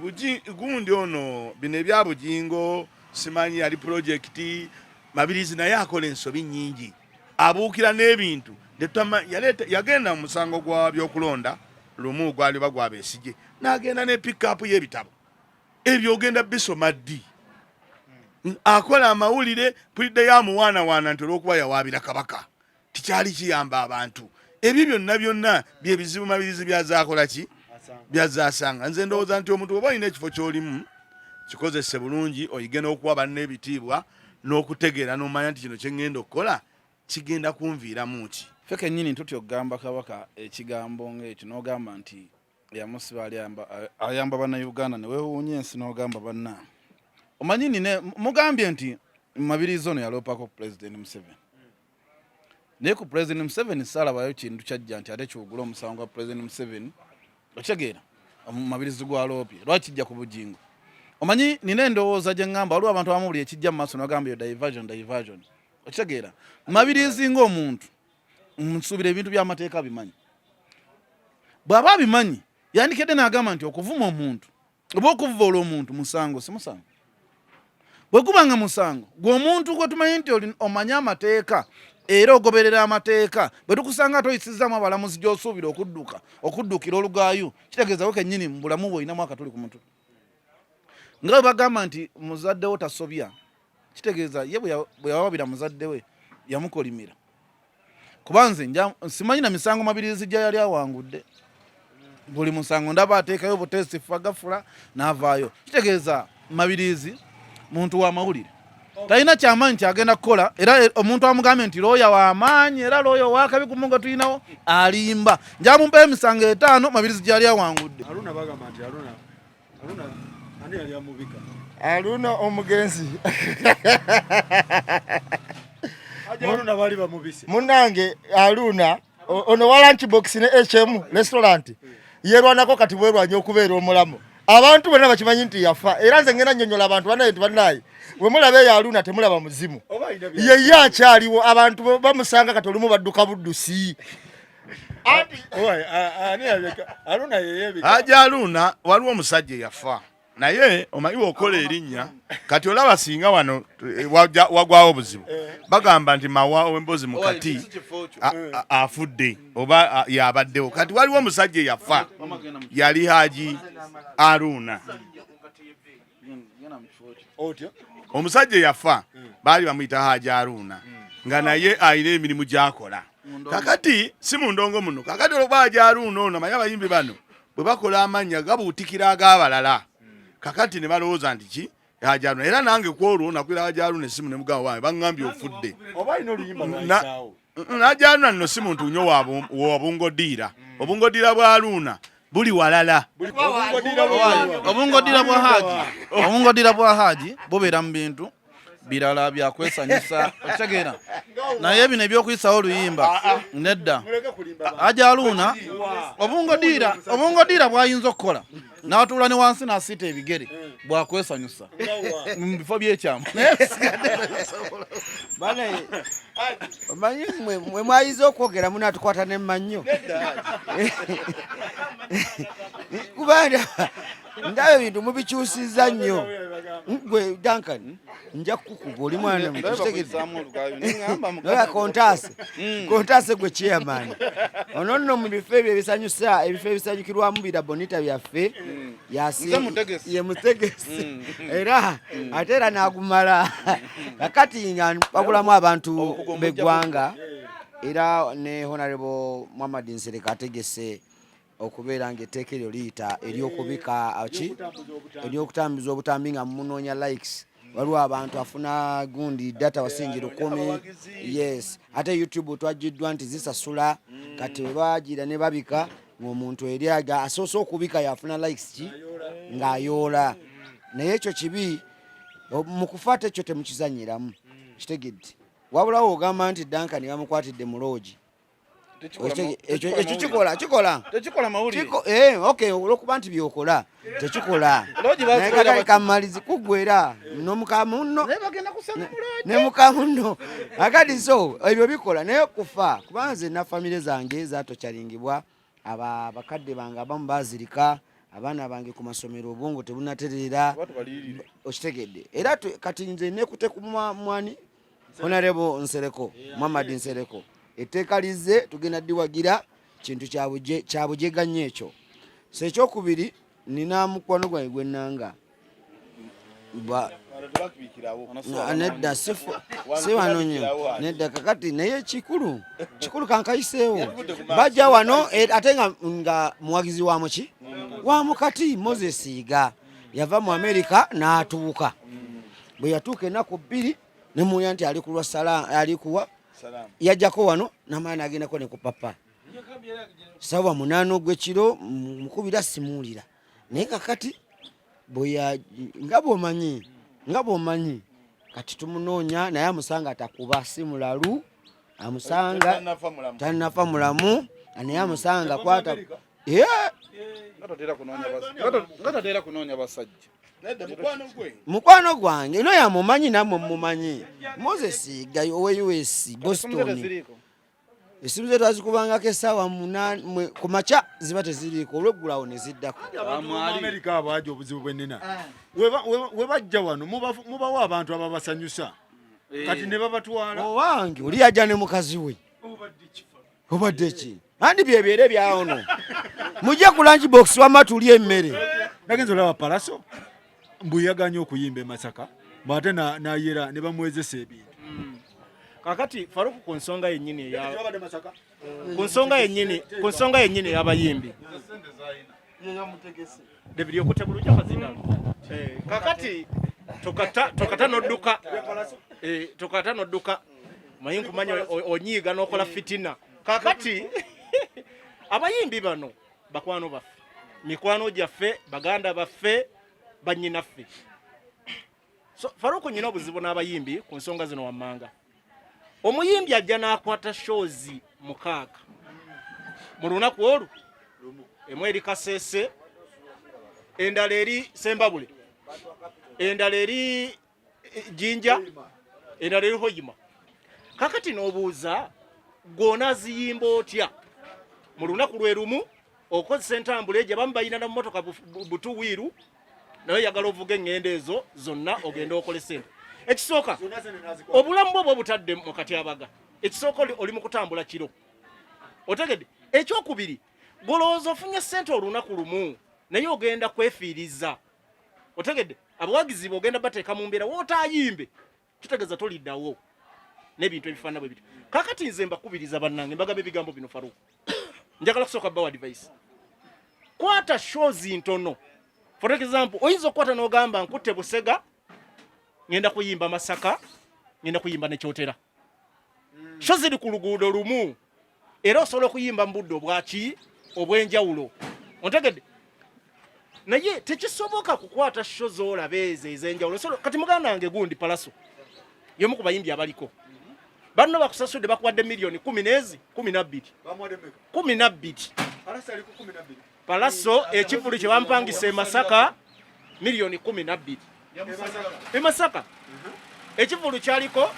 gundi ono bino ebya bugingo simanyi yali pulojekiti mabirizi naye akola ensobi nnyingi abuukira n'ebintu yagenda mu musango gwa byokulonda lumu gwali bagwa Besigye n'agenda ne pick-up y'ebitabo ebyo ogenda bisoma ddi akola amawulire pulidde yamuwaanawaana nti olw'okuba yawaabira kabaka tikyali kiyamba abantu ebyo byonna byebizibu mabirizi byazaakola ki byazaasanga nze ndowooza nti omuntu oba olina ekifo ky'olimu kikozese bulungi oyige n'okuwa banna ebitiibwa n'okutegeera n'omanya nti kino kyengenda okukola kigenda kunviiramu ki ffe kennyini ntutya okugamba kabaka ekigambo ng'ekyo n'ogamba nti yamusiba ayamba bannayuganda ne weewuunya ensi n'ogamba banna omanyi nine mugambye nti mabirizi ono yaloopako President Museveni naye ku President Museveni saalabayo kintu kyajja nti ate kiwugula omusango gwa President Museveni okitegeera mabirizi gwaloopye lwakijja ku bugingo omanyi nina endowooza gye ŋŋamba waliwo abantu abamu buli ekijja mu maaso n'ogamba yo diversion okitegeera mabirizi ng'omuntu nsuubira ebintu by'amateeka bimanyi bw'aba abimanyi yandikedde n'agamba nti okuvuma omuntu oba okuvvoola omuntu musango si musango bwe gubanga musango gwe omuntu gwe tumanyi nti omanye amateeka era ogoberera amateeka bwe tukusanga toyisizzamu abalamuzi gy'osuubira okuddukira olugaayo kitegeezawo kennyini mu bulamu bwe olinamu akatuli ku mutwe nga bwe bagamba nti muzaddewo tasobya kitegeeza ye bwe yawabira muzadde we yamukolimira kuba nze simanyi na misango mabirizi gya yali awangudde buli musango ndaba ateekayo butesifa gafula n'avaayo kitegeeza mabirizi muntu wa mawulire talina kyamaanyi kyagenda kukola era omuntu amugambye nti looya w'amaanyi era looya ow'akabi ku mungo tulinawo alimba njamumpa emisango 5 mabirizi gyali awangudde Aruna bagamba nti Aruna ani yali amubika Aruna omugenzi Aruna bali bamubise munange Aruna ono wa lunch box ne HM restaurant yerwanako kati bwerwanye okubeera omulamu abantu bonna bakimanyi nti yafa era nze ngenda nnyonnyola abantu bannaye bwe mulabe ya Aruna temulaba muzimu ye akyaliwo abantu bamusanga kati olumu badduka buddusi Haja Aruna waliwo omusajja yafa naye omanyi okola erinnya kati olaba singa wano wagwawo obuzibu bagamba nti mawa ow'embozi mukati afudde oba yabaddewo kati waliwo omusajja yafa yali Haji Aruna omusajja yafa baali bamuyita Haji Aruna nga naye ayina emirimu gy'akola kakati si mu ndongo muno kakati olwokuba Haji Aruna ono manyi abayimbi bano bwe bakola amannya gabuutikira ag'abalala kakati ne balowooza nti ki Haji Aruna era nange kwolwo nakwira Haji Aruna essimu ne mugamba wange baŋŋambye ofudde Haji Aruna nno si muntu nnyo wabungodiira obungodiira bwa Aruna buli walala obungodiira bwa Haji bubeera mu bintu birala byakwesanyusa okitegeera naye bino ebyokuyisawo oluyimba nedda Haji Aruna obungodiira bwayinza okukola n'atuula ne wansi n'asiita ebigere bwakwesanyusa mu bifo by'ekyama omanyi mwe mwayiza okwogera munatukwata nemmanyo kubanga ndaba ebintu mubikyusiza nnyo gwe Duncan nja kukuba oli mwana kontase gwe chairman ono nno mu bifo ebyo ebisanyusa ebifo ebisanyukirwamu birabonita byaffe ye mutegesi era ate era n'agumala kakati nga bagulamu abantu b'eggwanga era ne Honorable Muhammad Nsereka ategese okubeera ng'etteeka eryo liyita ery'okubika ery'okutambuza obutambi nga munoonya likes waliwo abantu afuna gundi data wasingi 10 yes ate YouTube twajiddwa nti zisasula kati we bagira ne babika ng'omuntu eri asoose okubika yafuna likes ki ng'ayoola naye ekyo kibi mu kufaata ekyo temukizanyiramu kitegedde wabulawo ogamba nti Duncan bamukwatidde mu loogi ekyo kikola mawulire okay olwokuba nti byokola tekikola naye kamalizi kugwera nomukamunno ne mukamunno akati so ebyo bikola naye kufa kubanga nze na famire zange zatokyaringibwa abakadde bange abamu bazirika abaana bange ku masomero obwongo tebunaterera okitegedde era kati nze nekute ku mwani Honorable Nsereko Muhammad Nsereko etteeka lizze tugenda ddiwagira kintu kyabujeganya ekyo so ekyokubiri nina mukwano gwange gwennanga nedda si wano nnyo nedda kakati naye kikulu kankayiseewo bajja wano ate nga muwagizi wamuki wamukati Moses Iga yava mu Amerika n'atuuka bwe yatuuka ennaku 2 nemuya nti ali kulwa ali kuwa yajjako wano n'amaana agendako ne ku papa sawa 8 ogw'ekiro mukubira simuulira naye kakati nga bw'omanyi kati tumunoonya naye amusanga atakuba si mulalu amusanga tannafa mulamu naye amusanga kwata Gatera kunoonya basajja mukwano gwange no yamumanyi namwe mumanyi Moses Iga owe US Boston esimu zetu azikubangako essaawa 8 ku makya ziba teziriiko olweggulawo ne ziddako Amerika abwaja obuzibu bwennina we bajja wano mubawo abantu ababasanyusa kati ne babatwala owange oli yajja ne mukazi we obadde ki andi byebyere byawono mujje ku lunch box wamma tulye emmere nagenza olaba Pallaso mbuyaganya okuyimba Masaka mwate nayera ne bamwezesa ebintu kakati Faruku ku nsonga yennyini y'abayimbi debiri okutebuluja kazinda kakati tokata nodduka manyi nkumanya onyiiga n'okola fitina kakati abayimbi bano bakwano baffe mikwano gyaffe baganda baffe bannyinaffe so Faruku nyina obuzibu n'abayimbi ku nsonga zino wammanga omuyimbi ajja n'akwata shows 6 mu lunaku olwo emu eri Kasese endala eri Sembabule endala eri Jinja endala eri Hoyima kakati n'obuuza gona ziyimba otya mu lunaku lwe lumu okozesa entambula gye bamu bayina na mmotoka butuwiiru naye yagala ovuga eŋŋendo ezo zonna ogenda okola ssente ekisooka obulamu bwo butadde mu katyabaga ekisooka oli mu kutambula kiro otegedde ekyokubiri golowooza ofunye ssente olunaku lumu naye ogenda kwefiiriza otegedde abawagizi ogenda bateeka mu mbeera wootayimbe kitegeeza toliddawo n'ebintu ebifaanana bwe bityo kakati nze mbakubiriza bannange mbagamba ebigambo bino Faruku njagala kusooka bawa advice kwata shows ntono for example oyinza okukwata n'ogamba nkutte Busega ngenda kuyimba Masaka ngenda kuyimba nekyotera shows ziri ku luguudo lumu era osobola okuyimba mu budde obwaki obw'enjawulo ontegedde naye tekisoboka kukwata shows olabe ez'enjawulo kati muganda wange gundi Pallaso yomu ku bayimbi abaliko banno bakusasudde bakuwadde milioni 10 12 12 Pallaso ali ku 12 Pallaso ekivulu kye bampangisa e Masaka milioni 12 e Masaka ekivulu kyaliko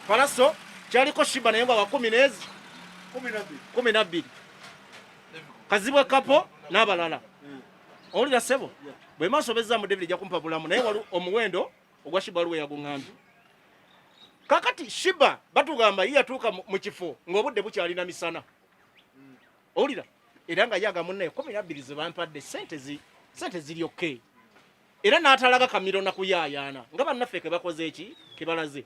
Pallaso kyaliko Shiba naye wa 12 Kazibwe kapo n'abalala olira sebo bwe masobeza mu David jakumpa bulamu naye walu omuwendo ogwa Shiba luwe yagungambye kakati Shiba batugamba yatuuka mu kifo ng'obudde bukyalina misana olira era nga yaga munne 12 ze bampadde sente ziri okay era n'atalaga kamiro na kuyaayana nga bannaffe ke bakoze eki kibalaze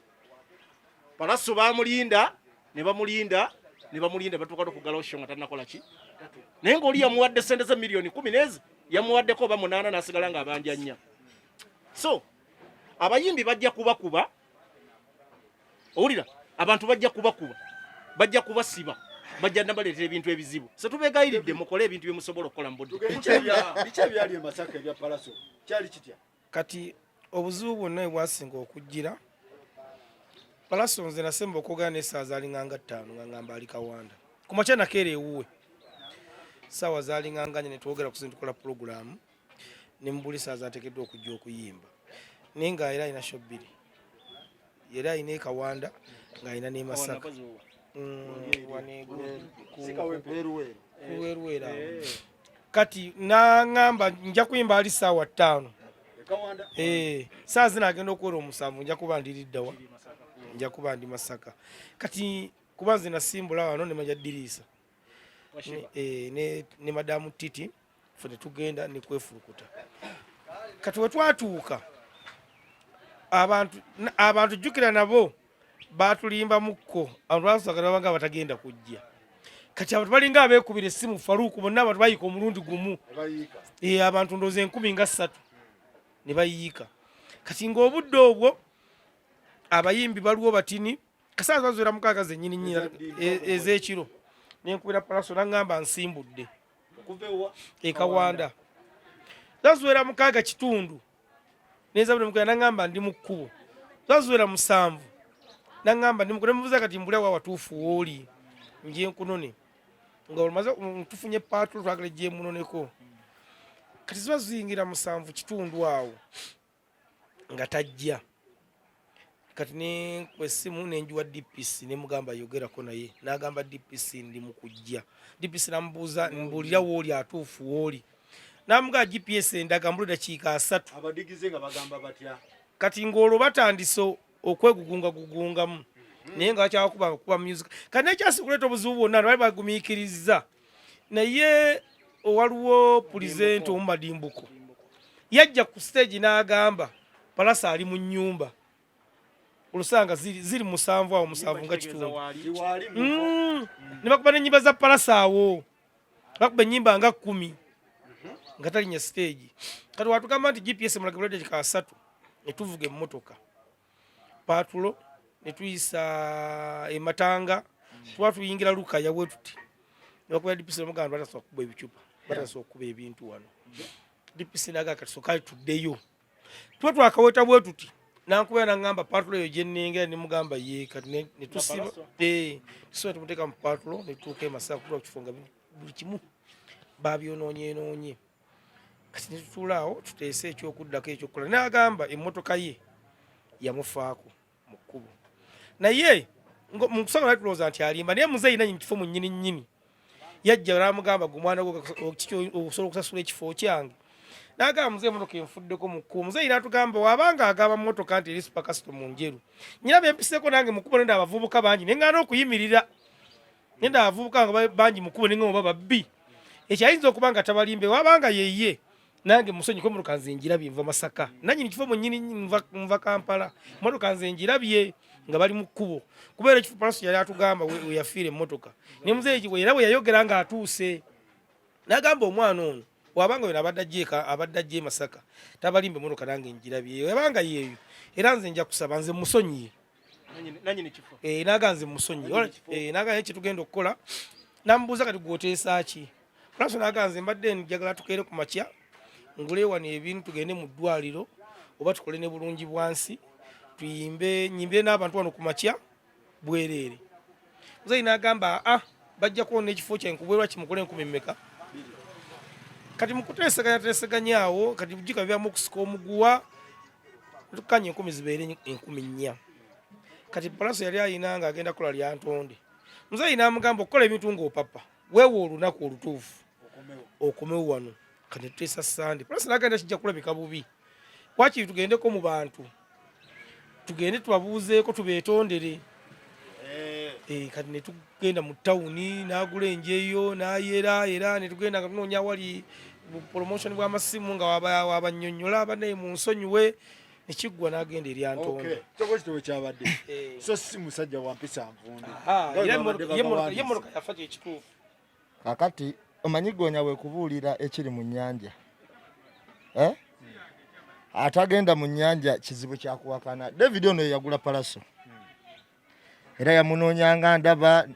Pallaso bamulinda ne bamulinda batuuka okugala osho nga tannakola ki naye ng'oli yamuwadde sente ze milioni 10 yamuwaddeko oba 8 n'asigala nga abanja 4 so abayimbi bajja kubakuba owulira abantu bajja kubakuba bajja kubasiba bajja nabaleetera ebintu ebizibu se tubegayiridde mukole ebintu bye musobola okukola mu budde bicha byali e Masaka ebya Pallaso kyali kitya kati obuzibu bwonna bwasinga okujjira Pallaso nze nasemba okugana essaawa zaalinganga 5 nga ngamba ali Kawanda ku makya nakeera ewuwe ssaawa zaalinganga ne twogera ku zintu tukola puroguramu ne mubuli essaawa zaateekeddwa okujja okuyimba naye nga era alina shobbiri era alina Kawanda ng'alina ne Masaka kuwerwera kati naŋŋamba nja kuyimba ali ssaawa 5 saa zinagenda okuwera 7 nja kuba ndiriddawa nja kuba ndi Masaka kati kuba nze nasimbula wano ne maja ddirisa ne madamu Titi ffe ne tugenda ne kwefulukuta kati we twatuuka abantu jjukira nabo batulimba mukko abantu basagala banga batagenda kujja kati abantu balinga abeekubira essimu Faruku bonna abantu bayiika omulundi gumu abantu ndoze 13 ne bayiika kati ng'obudde obwo abayimbi baliwo batini kasaaza bazuira mukaaga zennyini nnyina ez'ekiro nenkubira Pallaso naŋŋamba nsimbudde Kawanda zazuira mukaaga kitundu neza buli mukaaga naŋŋamba ndi mu kkubo zazuira 7 naŋŋamba ndi mukule mubuza kati mbulya wa watuufu wooli nje nkunone nga olumaze tufunye paatulo twagala gye munoneko kati ziba ziyingira 7 kitundu awo nga tajja kati ne kwesimu nenjuwa DPC ne mugamba yogerako naye n'agamba DPC ndi mukujja DPC namubuuza mbulira wooli atuufu wooli namuga GPS endaga mbulira dakiika 3 abadigize nga bagamba batya kati ng'olwo batandise okwegugungamu naye nga bakyakuba music kati nekyasi kuleeta obuzibu bwonna bali bagumiikiriza naye owaliwo pulezidenti omumadimbuko yajja ku stage n'agamba Pallaso ali mu nnyumba olusanga ziri 7 awo 7 nga kitundu ne bakuba n'ennyimba za Pallaso awo bakuba ennyimba nga 10 nga talinya stage kati watugamba nti GPS mulaga bulwadde kika 3 ne tuvuga emmotoka paatulo ne tuyisa ematanga twatuyingira Lukaya bwe tuti ne bakuba DPC omuganda batasobola kukuba ebicupa batasobola kukuba ebintu wano DPC naga kati soka tuddeyo twakaweta bwe tuti nankubira naŋŋamba paatulo eyo gye nnengera ne mugamba ye kati ne tusiba tusobola tumuteeka mu paatulo ne tutuuka e Masaka kutuula ku kifo nga buli kimu babyonoonyeenoonye kati ne tutuula awo tuteese ekyokuddako ekyokukola n'agamba emmotoka ye yamufaako mu kkubo naye mu kusoma tulowooza nti alimba naye muzeeyi nanyini kifo mu nnyini yajja n'amugamba gwe omwana gwe osobola okusasula ekifo kyange n'agamba muzeeyi emmotoka enfuddeko mu kkubo muzeeyi n'atugamba wabanga agamba mmotoka nti eri supakasito mu njeru nyina bempiseeko nange mu kkubo nenda abavubuka bangi ne ŋŋaana okuyimirira nenda abavubuka nga bangi mu kkubo ne ŋŋamba babbi ekyo ayinza okuba nga tabalimbe wabanga yeye nange musonyi ko emmotoka nze njirabye nva Masaka nanyini kifo mu nnyini nva Kampala emmotoka nze njirabye nga bali mu kkubo kubeera ekifo Pallaso yali atugamba we yafiira emmotoka ne muzeeyi we era bwe yayogera nga atuuse n'agamba omwana ono wabanga wena abadde ajja e Masaka tabalimba emmotoka nange njirabye wabanga yeeyo era nze nja kusaba nze musonyiye naga nze musonyiye naga ekyo tugenda okukola namubuuza kati gwoteesa ki Pallaso naga nze mbadde njagala tukeere ku makya ngule wano ebintu tugende mu ddwaliro oba tukole ne bulungi bwansi nyimbire n'abantu wano ku makya bwereere muzeeyi n'agamba bajja kuwona ekifo kyenkubwerwa kimukole 10 mmeka kati mukuteeseganya awo kati mujika bya mukusika omuguwa tukanye 10 zibeere 10 kati Pallaso yali ayina nga agenda kola lya ntonde muzayi namugamba okola ebintu ng'opapa weewo olunaku olutuufu okomewo wano kati tuteesa Sande Pallaso nagenda kijja kulabika bubi wakiri tugendeko mu bantu tugende tubabuuzeeko tubeetondere kati ne tugenda mu tawuni n'agula enjeyo n'ayera era ne tugenda nga tunoonya wali promotion bw'amasimu nga wabannyonnyola abanaye mu nsonyiwe nekiggwa n'agenda eri Antonde. Kyoko kitowe kyabadde so si musajja wa mpisa nvunde ye mmotoka yafa kyekituufu. Kakati omanyi goonya bwe kubuulira ekiri mu nnyanja atagenda mu nnyanja kizibu kyakuwakana. David ono yagula Pallaso era yamunoonyanga ndaba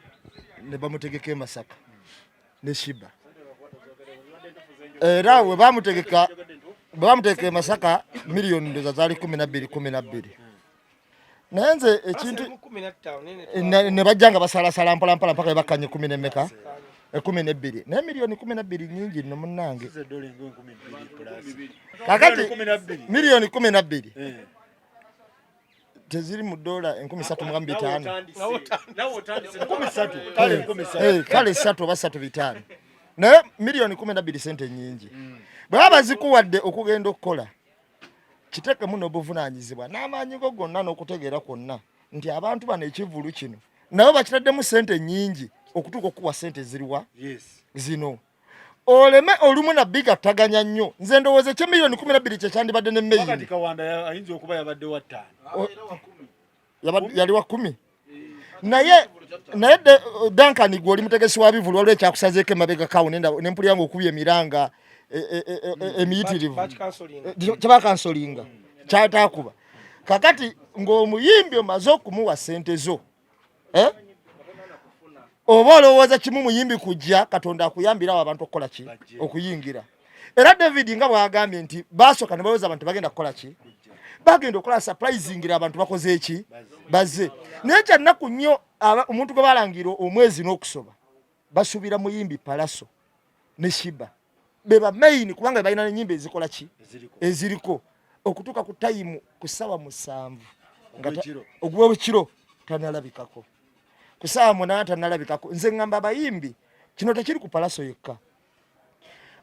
ne bamutegeka e Masaka ne Shiba era we bamutegeka e Masaka miliyoni ndoza zaali 12 naye nze ekintu ne bajjanga basalasala mpolampola mpaka we bakkanye 10 12 naye miliyoni 12 nyingi nno munnange kakati miliyoni 12 teziri mu dola 13,500 kale 3 oba 3,500 naye miliyoni 12 sente nyingi bwaba zikuwadde okugenda okukola kiteke muno obuvunaanyizibwa n'amaanyi go gonna n'okutegeera kwonna nti abantu bano ekivulu kino nabo bakitaddemu sente nyingi okutuuka okuwa sente ziriwa zino oleme olumu na bigattaganya nnyo nze ndowooza ekye miliyoni 12 kyekyandibadde ne meyini kati Kawanda ayinza okuba yabadde wa 5 yali wa 10 naye Duncan gwe oli mutegesi wa bivulu waliwo ekyakusazeeko emabega kawo nempulira nga okubya emiranga emiyitirivu kyebakansolinga kyataakuba kakati ng'omuyimbi omaze okumuwa sente zo oba olowooza kimu muyimbi kujja Katonda akuyambirawo abantu okukola ki okuyingira era David nga bwagambye nti basooka ne balowooza abantu bagenda kukola ki bagenda okukola surprisingira abantu bakoze eki bazze naye kyannaku nnyo omuntu gwe balangira omwezi n'okusoba basuubira muyimbi Pallaso ne Shiba beba main kubanga balina n'ennyimba ezikola ki eziriko okutuuka ku tayimu ku ssaawa 7 ogw'ekiro tanalabikako ku ssaawa 8 tanalabikako nze ngamba abayimbi kino tekiri ku Pallaso yekka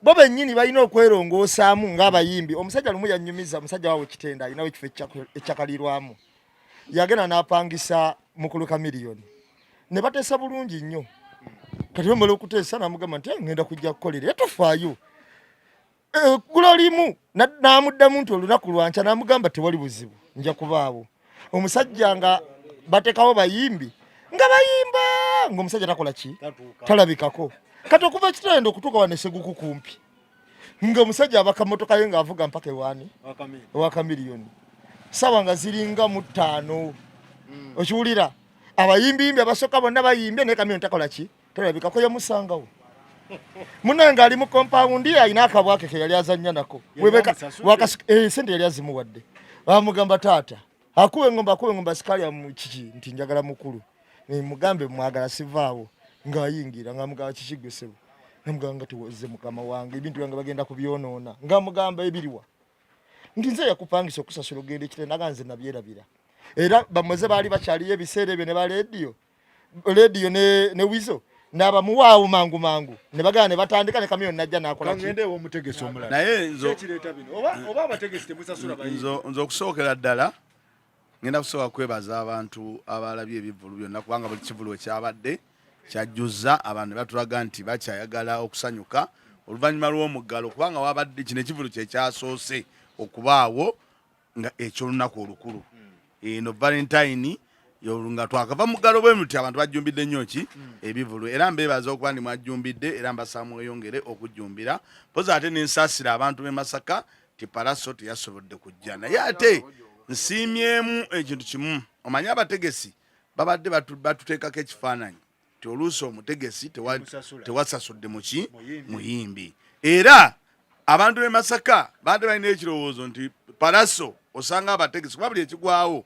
bo bennyini balina okwerongosaamu ng'abayimbi omusajja lumu yannyumiza omusajja waawe Kitenda alinawo ekifo ekyakalirwamu yagenda n'apangisa mukuluka miliyoni ne bateesa bulungi nnyo kati bamala okuteesa n'amugamba nti ngenda kujja kukolera yatufaayo gula limu n'amuddamu nti olunaku lwanca n'amugamba tewali buzibu nja kubaawo omusajja nga batekawo bayimbi nga bayimba ng'omusajja takola ki talabikako kati okuva ekitendo okutuuka waneseguku kumpi ng'omusajja abaka mmotoka ye ng'avuga mpaka ewaani ewaka miliyoni sawa nga ziringa mu 5 okiwulira abayimbiyimbi abasooka bonna bayimbye naye kamiliyoni takola ki talabikako yamusangawo munange ali mu kompawundi alina akabwake ke yali azannya nako sente yali azimuwadde bamugamba taata akuwe ngomba sikaali mu kiki nti njagala mukulu mugambe mwagala sivaawo ng'ayingira ng'amugamba kikigwesebo namugamba nga tiwoze mukama wange ebintu byange bagenda kubyonoona ng'amugamba ebiriwa nti nze yakupangisa okusasula ogenda ekitenda nga nze nabyerabira era bamoze baali bakyaliyo ebiseera ebyo ne ba rediyo ne wizo n'abamuwaawo mangu ne bagala ne batandika ne kamiyoni najja n'akola kangendeewo omutegesi omulala naye kireeta bino oba abategesi temusasula nze okusookera ddala ngenda kusooka kwebaza abantu abalabye ebivulu byonna kubanga buli kivulu ekyabadde kyajjuza abantu ne batulaga nti bakyayagala okusanyuka oluvannyuma lw'omuggalo kubanga wabadde kino ekivulu kyekyasoose okubaawo nga ekyolunaku olukulu eno valentine nga twakava muggalo bwe muti abantu bajjumbidde nnyo ki ebivulu era mbeebaza okuba ndi mwajjumbidde era mbasaba mweyongere okujjumbira poza ate nensaasira abantu b'e Masaka ti Pallaso teyasobodde kujja naye ate nsiimyemu ekintu kimu omanyi abategesi babadde batuteekako ekifaananyi ti oluusi omutegesi tewasasudde muki muyimbi era abantu b'e Masaka badde balina ekirowoozo nti Pallaso osanga abategesi kuba buli ekigwawo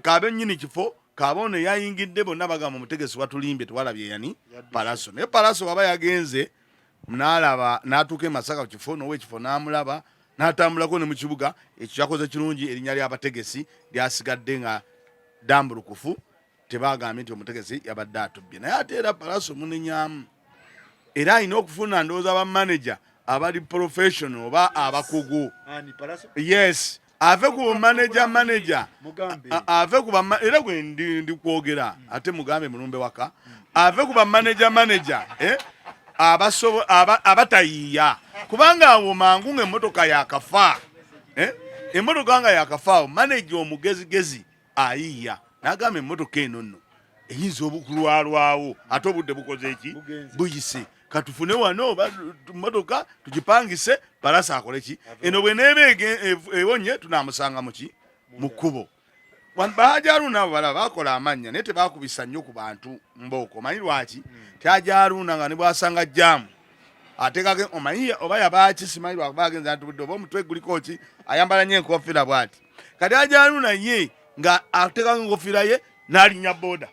kabe nnyini kifo kaaba ono yayingidde bonna bagamba omutegesi watulimbye tewalabye yani Pallaso naye Pallaso waba yagenze mnalaba natuke Masaka kifono we kifo namulaba natambulako ne mu kibuga ekyo yakoze kirungi erinnya ly'abategesi lyasigadde nga dambulukufu tebagambye nti omutegesi yabadde atubbye naye ate era Pallaso munenyaamu era alina okufuna ndowooza ba manager abali professional oba abakugu yes ave ku manager ave ku era gwe ndi kwogera ate mugambe mulumbe waka ave ku ba manager abatayiya kubanga awo mangu ng'emmotoka yakafa emmotoka nga yakafa manager omugezigezi ayiya n'agamba emmotoka eno nno eyinza obukulwalwawo ate obudde bukoze eki buyise katufune wano mmotoka tugipangise Pallaso akole ki eno bwe neeba ewonye tunamusanga muki mu kkubo Bahajaruna abo balaba bakola amannya naye tebakubisa nnyo ku bantu mbooko manyi lwaki Tyajaruna nga ne bwasanga jjamu atekake omanyi oba yabaki simanyi lwabagenza ntubudde oba omutwe guliko ki ayambala nnyo enkofiira bw'ati kati Tyajaruna ye nga atekake enkofiira ye n'alinnya boda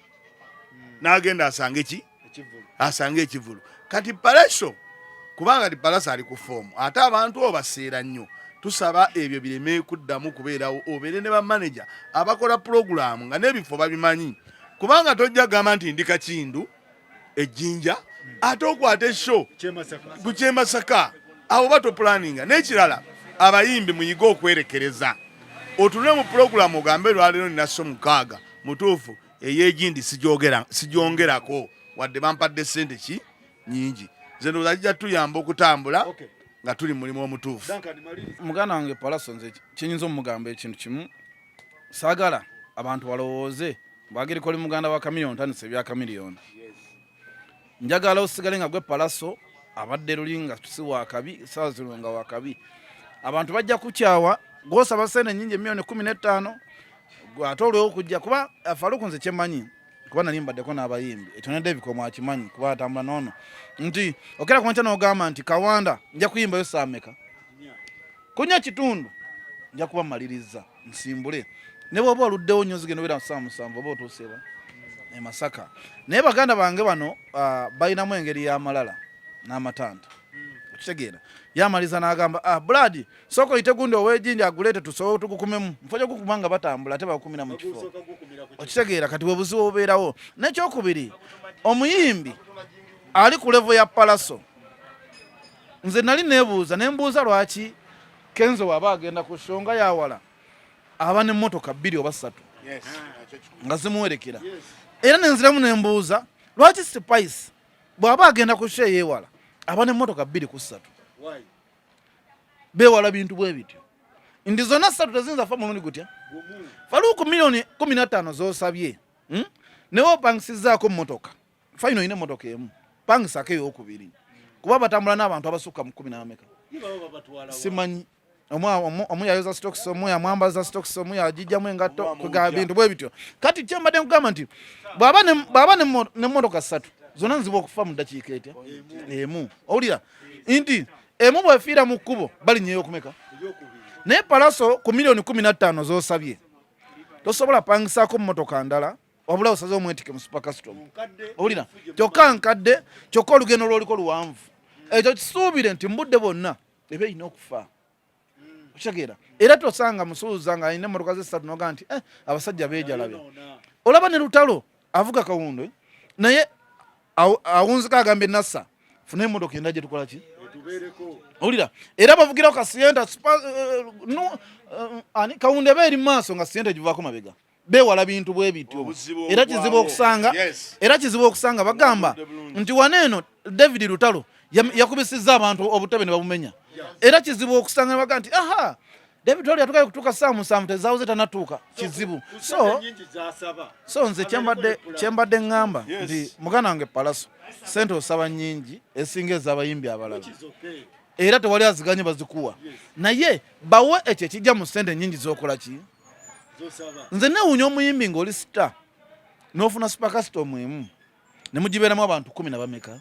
n'agenda asanga ekivulu kati Pallaso kubanga Pallaso ali ku foomu ate abantu obaseera nnyo tusaba ebyo bireme kuddamu kubeerawo obeere ne ba manager abakola program nga n'ebifo babimanyi kubanga tojja gamba nti ndi Kakindu ejjinja ate okwata esho ku Kyemasaka abo bato planning n'ekirala abayimbi muyiga okwerekereza otule mu program ogambe lwalero ninasso mukaaga mutuufu ey'egindi sijongerako wadde bampadde sente ki nyingi zeno zajja tuyamba okutambula nga tuli mulimu omutuufu muganda wange Pallaso nze kinyinza omugamba ekintu kimu saagala abantu balowooze bagere koli muganda wa kamiliyoni tandise bya kamiliyoni njagala osigale nga gwe Pallaso abadde lulinga tusi wakabi sawa zirunga wakabi abantu bajja kukyawa gwosaba sente nyingi miliyoni 15 gwatole okujja kuba afaluku nze kyemanyi kuba nali mbaddeko n'abayimbi ekyo ne David Komo akimanyi kuba atambula noono nti okera ku nkya n'ogamba nti Kawanda nja kuyimbayo saameka kunya kitundu nja kuba maliriza nsimbule ne bw'oba oluddewo nnyo zigenda obeera saa 7 oba otuuseeba e Masaka naye baganda bange bano balinamu engeri y'amalala n'amatanda okitegeera yamaliza n'agamba Brad soko oyite gundi ow'ejjinja aguleete tusobola tugukumemu mufo gyokukuma nga batambula ate bakukumira mu kifo okitegeera kati bwe buzibu obubeerawo n'ekyokubiri omuyimbi ali ku levo ya Pallaso nze nali neebuuza nembuuza lwaki Kenzo waba agenda ku nsonga yawala aba n'emmotoka 2 oba 3 nga zimuwerekera era nenziramu nembuuza lwaki Spice bw'aba agenda ku show yeewala aba n'emmotoka 2 ku 3 beewala bintu bwe bityo ndi zonna 3 tezinza fa mulundi gutya faluku miliyoni 15 z'osabye newe opangisizaako mmotoka fayino oyina emmotoka emu pangisako ey'okubiri kuba batambula n'abantu abasukka mu 10 n'ameka simanyi omu yayoza stocks omu yamwambaza stocks omu yagijjamu engatto kuga bintu bwe bityo kati kyembadde nkugamba nti bw'aba n'emmotoka 3 zonna nziba okufa mu ddakiika etya emu owulira nti emu bwefiira mu kkubo balinyeyo okumeka naye Pallaso ku miliyoni 15 z'osabye tosobola pangisaako mmotoka ndala wabula osaze omwetike mu super custom owulira kyokka nkadde kyokka olugendo lwoliko luwanvu ekyo kisuubire nti mbudde bonna eba erina okufa okitegeera era tosanga musuuza nga alina emmotoka ze 3 noga nti abasajja beejalabe olaba ne lutalo avuga kawundo naye awunziko agambye nassa funa emmotoka enda gye tukola ki owulira era bavugirawo kasiyenta kawundo eba eri maaso nga siyenta givaako mabega beewala bintu bwe bityo era kizibu okusanga bagamba nti waneeno David Lutalo yakubisizza abantu obutebe ne babumenya era kizibu okusanga ne bagamba nti aha David Lutalo yatukayo kutuuka saa 7 tezaawo ze tanatuuka kizibu so nze kyembadde ngamba nti muganda wange Pallaso sente osaba nnyingi esinga ez'abayimbi abalala era tewali aziganye bazikuwa naye bawe ekyo ekijja mu sente nnyingi z'okola ki nze newunya omuyimbi ng'oli sita n'ofuna super custom emu ne mugibeeramu abantu 10 na bameka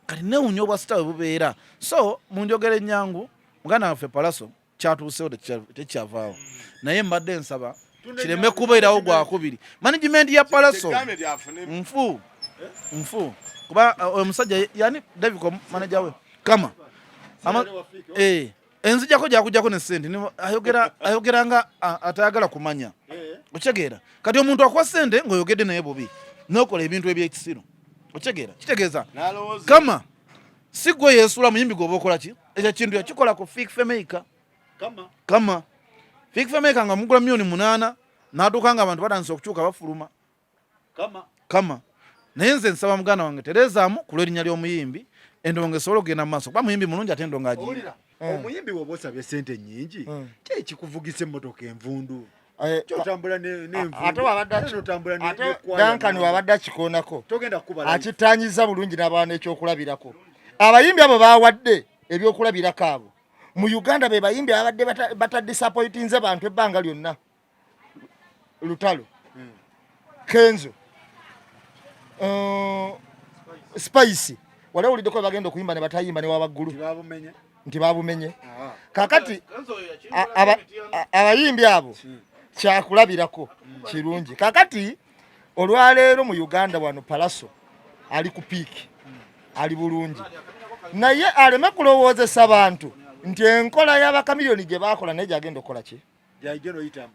kati newunya obwa sita bwe bubeera so munjogere ennyangu muganda waffe Pallaso kyatuusewo tekyavaawo naye mbadde nsaba kireme kubeerawo gwakubiri management ya Pallaso nfu kuba omusajja yani David Komo manager we kama enzijako jakujjako ne sente ayogera nga atayagala kumanya okitegeera kati omuntu akuwa sente ng'oyogedde naye bubi nokola ebintu ebyekisiro okitegeera kitegeeza kama Sigwe yeesula muyimbi gwoba okola ki ekyo kintu yakikola ku fik femeka kama fik femeka nga mugula $8,000,000 n'atuuka nga abantu batandise okukyuka bafuluma kama naye nze nsaba muganda wange terezaamu ku lw'erinnya ly'omuyimbi endongo esobola okugenda mu maaso kuba muyimbi mulungi ate endongo agiina omuyimbi woba osabye sente nnyingi kyekikuvugisa emmotoka envundu kyotambula Dankani wabadde akikoonako akitanyiza bulungi n'abaana ekyokulabirako abayimbi abo bawadde ebyokulabirako abo mu Uganda be bayimbi abadde batadisappointinze bantu ebbanga lyonna Lutalo Kenzo Spice wale uliddeko bagenda okuyimba ne batayimba ne wabaggulu nti babumenye kakati abayimbi abo kyakulabirako kirungi kakati olwaleero mu Uganda wano Pallaso ali ku piiki ali bulungi naye aleme kulowoozesa bantu nti enkola y'abakamiliyoni gye baakola naye gyagenda okukola ki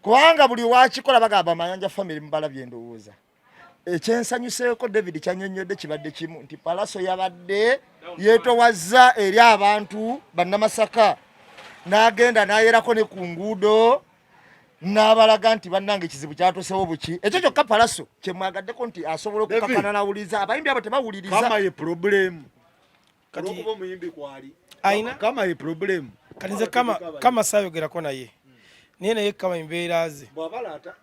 kubanga buli wakikola bagamba Mayanja family mbala byendowooza ekyensanyuseeko David kyannyonnyodde kibadde kimu nti Pallaso yabadde yeetowazza eri abantu bannamasaka n'agenda n'ayerako ne ku nguudo n'abalaga nti bannange ekizibu kyatusewo buki ekyo kyokka Pallaso kyemwagaddeko nti asobola okukakana n'awuliriza abayimbi abo tebawuliriza kama ye problem olwokuba omuyimbi kwali kama ye problem kanize kama sayogerako naye naye kama embeera ze bw'abalaata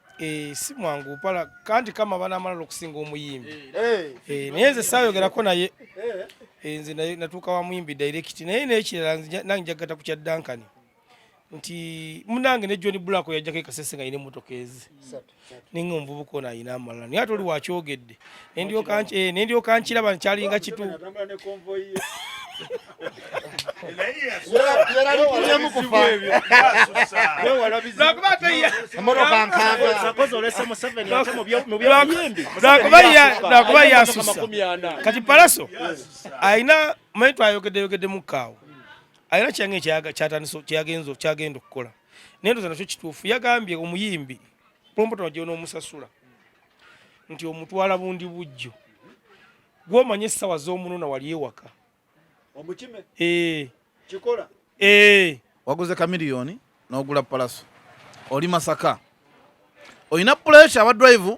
si mwangu pala kandi kama banamala okusinga omuyimbi naye nze sayogerako naye nze natuuka wa muyimbi direct naye n'ekirala nange njagata ku kya Dankani nti munange ne John Black yajjako ekasese nga ayina emmotoka ezi ninga omuvubuka ono ayina amalala naye ate oli wakyogedde nendyoka nkiraba nkyalinga kitu nakuba yasusa kati Pallaso ayina manyi twayogedde mukaawo ayina kyange kyagenda okukola naye ndoza nakyo kituufu yagambye omuyimbi promoter wajja n'omusasula nti omutwala bundi bujjo gw'omanye essaawa z'omunona wali ewaka omukime kikola waguze $1,000,000 n'ogula Pallaso oli Masaka oyina pressure aba drive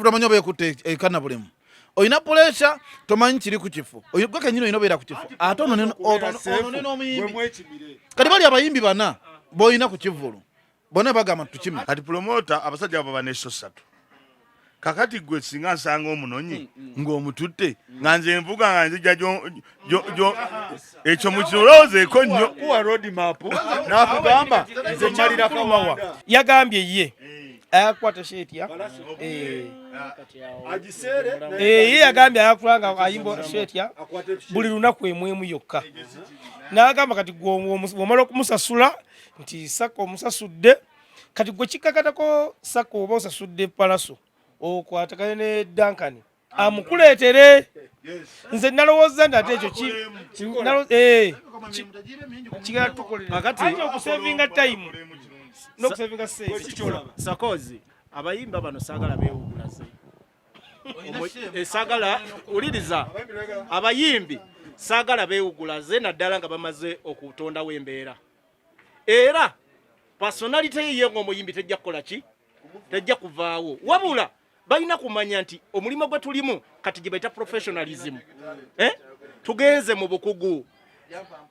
tamanyi oba ekutte ekana bulemu oyina pressure tomanyi kiri ku kifo gwe kenyini oyina obeera ku kifo ate ono n'omuyimbi kati bali abayimbi bana boyina ku kivulu bonna bagamba tukime kati promoter abasajja abo baneso 3 kakati gwe singa nsanga omunonyi ng'omututte nga nze envuga nga nzija ekyo mukirowoozeeko nnyo kuwa road map n'akugamba nze mmalira kawawa yagambye ye ayakwata shetya ye yagambye ayakulanga ayimba shetya buli lunaku emwemu yokka n'agamba kati womala okumusasula nti sako omusasudde kati gwe kikkakatako sako oba osasudde Pallaso okwatagane ne Dankani amukuleetere nze nalowooza nti ate ekyo kigala tukolera ate okusevinga time n'okusevinga sense sakozi abayimba bano saagala beewugulaze saagala uliriza abayimbi saagala beewugulaze naddala nga bamaze okutondawo embeera era personality ye ng'omuyimbi tejja kukola ki tejja kuvaawo wabula balina kumanya nti omulimu gwe tulimu kati gye bayita professionalism tugenze mu bukugu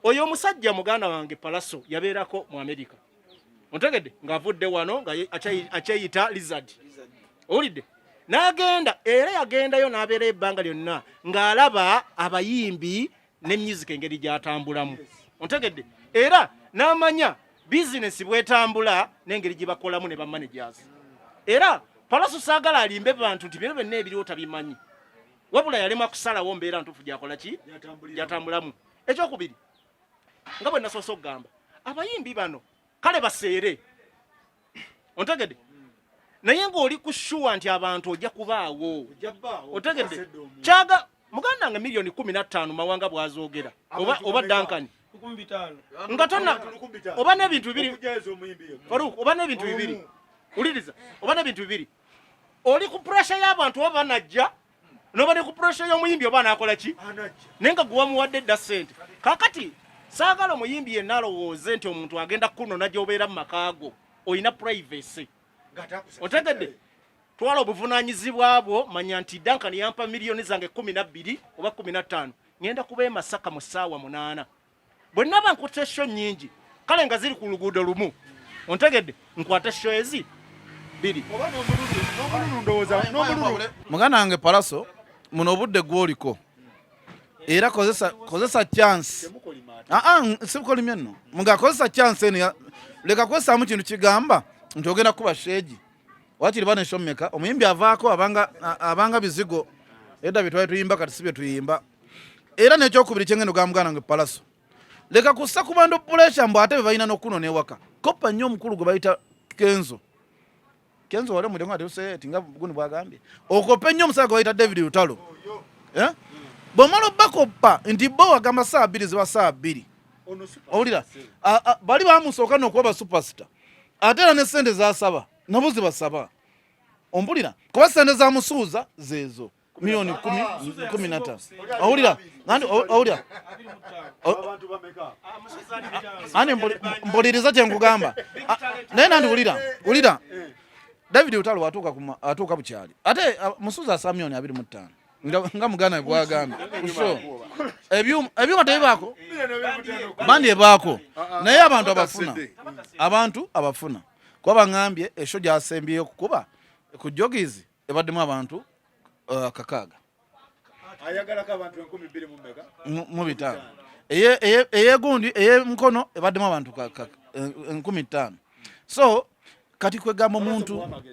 oyo omusajja muganda wange Pallaso yabeerako mu America ontegedde ng'avudde wano nga akyeyita lizard owulidde n'agenda era yagendayo n'abeera ebbanga lyonna ng'alaba abayimbi ne music engeri gy'atambulamu ontegedde era n'amanya bizinesi bwetambula n'engeri gye bakolamu ne bamanagers era Pallaso saagala alimbe bantu nti bino byonna ebiriwo tabimanyi wabula yalema kusalawo mbeera ntuufu gyakola ki gyatambulamu ekyokubiri nga bwe nasoose okugamba abayimbi bano kale baseere ontegedde naye ng'oli kushuwa nti abantu ojja kubaawo otegedde muganda nga milioni 15 mawanga bwazogera oba Duncan 15 ngatonna oba n'ebintu bibiri Faruk oba n'ebintu bibiri uliriza oba n'ebintu bibiri oli ku pressure y'abantu oba najja noba ne ku pressure y'omuyimbi oba nakola ki nenga gwa muwadde da sente kakati saagala omuyimbi yenna alowooze nti omuntu agenda kuno najja obeera mu makaago oyina privacy otegedde twala obuvunaanyizibwa bwo manya nti Duncan yampa milioni zange 12 oba 15 ngenda kuba Masaka mu ssaawa 8 bwe naba nkwata show nyingi kale nga ziri ku luguudo lumu ontegedde nkwata show ezi 2 muganda wange Pallaso muno obudde gwoliko era kozesa chance sikukolimye nno muga kozesa chance eno leka kwesamu kintu kigamba nti ogenda kuba sheegi wakiri bane shomeka omuyimbi avaako abanga bizigo edda bitwali tuyimba kati si bye tuyimba era nekyokubiri kyengendo ga muganda wange Pallaso leka kussa ku bandu pressure mbu ate be balina n'okunona ewaka koppa nnyo omukulu gwe bayita Kenzo wale mudengo atuse tinga guni bwagambye okope nnyo omusaga bayita David Lutalo bomalo bakopa nti bo wagamba saa 2 ziba saa 2 owulira bali bamusooka n'okuba superstar ate era ne sente zasaba nabo zibasaba ompulira kuba sente za musuuza zezo milioni 15 owulira ani mpuliriza kyenkugamba naye nandi wulira David Lutalo atuuka bukyali ate musuuza asa milioni 25 nga mugana bwagambye kusho ebyuma tebibaako bandi ebaako naye abantu abafuna kuba bangambye esho gyasembyeyo kukuba ku jogizi ebaddemu abantu kakaaga ayagalako abantu 12 mu 5 eyegundi ey'emukono ebaddemu abantu 15 so kati kwegamba omuntu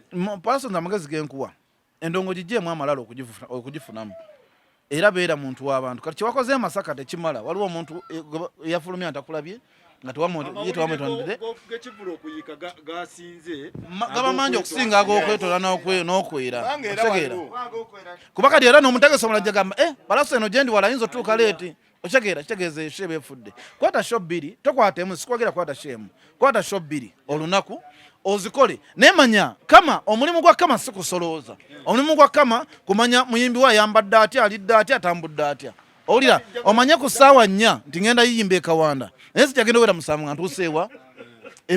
Pallaso nze amagezi genkuwa endongo gigyemu amalala okugifunamu era beera muntu w'abantu kati kyewakoze Masaka tekimala waliwo omuntu eyafulumya ntakulabye nga tewamwetondere gaba mangi okusinga ag'okwetola n'okwera otegeera kuba kati era n'omutegesi omulala gyagamba Pallaso eno gyendi wala ayinza otuuka leeti otegeera kitegeeza esheeba efudde kwata sho 2 tokwata emu sikwogera kwata shemu kwata sho 2 olunaku ozikole nemanya kama omulimu gwa kama sikusolooza omulimu gwa kama kumanya muyimbi wa yambadde atya alidde atya atambudde atya owulira omanye ku ssaawa 4 nti ngenda yiyimba ekawanda naye sikyagenda owera musanvu nga ntuuseewa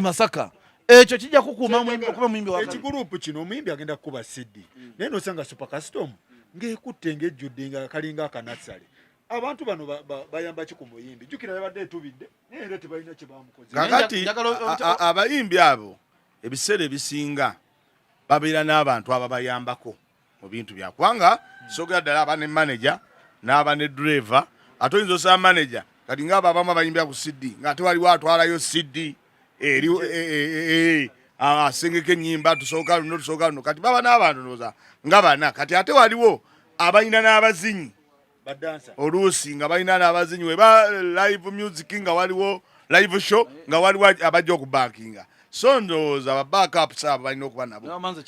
Masaka ekyo kijja kukuuma okuba muyimbi wa ekigurupu kino omuyimbi agenda kukuba CD naye nosanga super custom ng'ekutte ng'ejjudde nga kalinga akanassale abantu bano bayamba ki ku muyimbi jjukira yabadde etubidde naye era tebalina kye bamukoze kakati abayimbi abo ebiseera ebisinga babeera n'abantu ababayambako mu bintu byakubanga sogera ddala aba ne manager n'aba ne driver ate oyinza osaba manager kati ngaabo abamu abayimbira ku CD ng'ate waliwo atwalayo CD eri asengeka ennyimba tusooka luno kati baba n'abantu noza nga bana kati ate waliwo abalina n'abazinyi oluusi nga balina n'abazinyi weba live music nga waliwo live show nga waliwo abajja okubankinga so ndowooza ababackups abo balina okuba nabo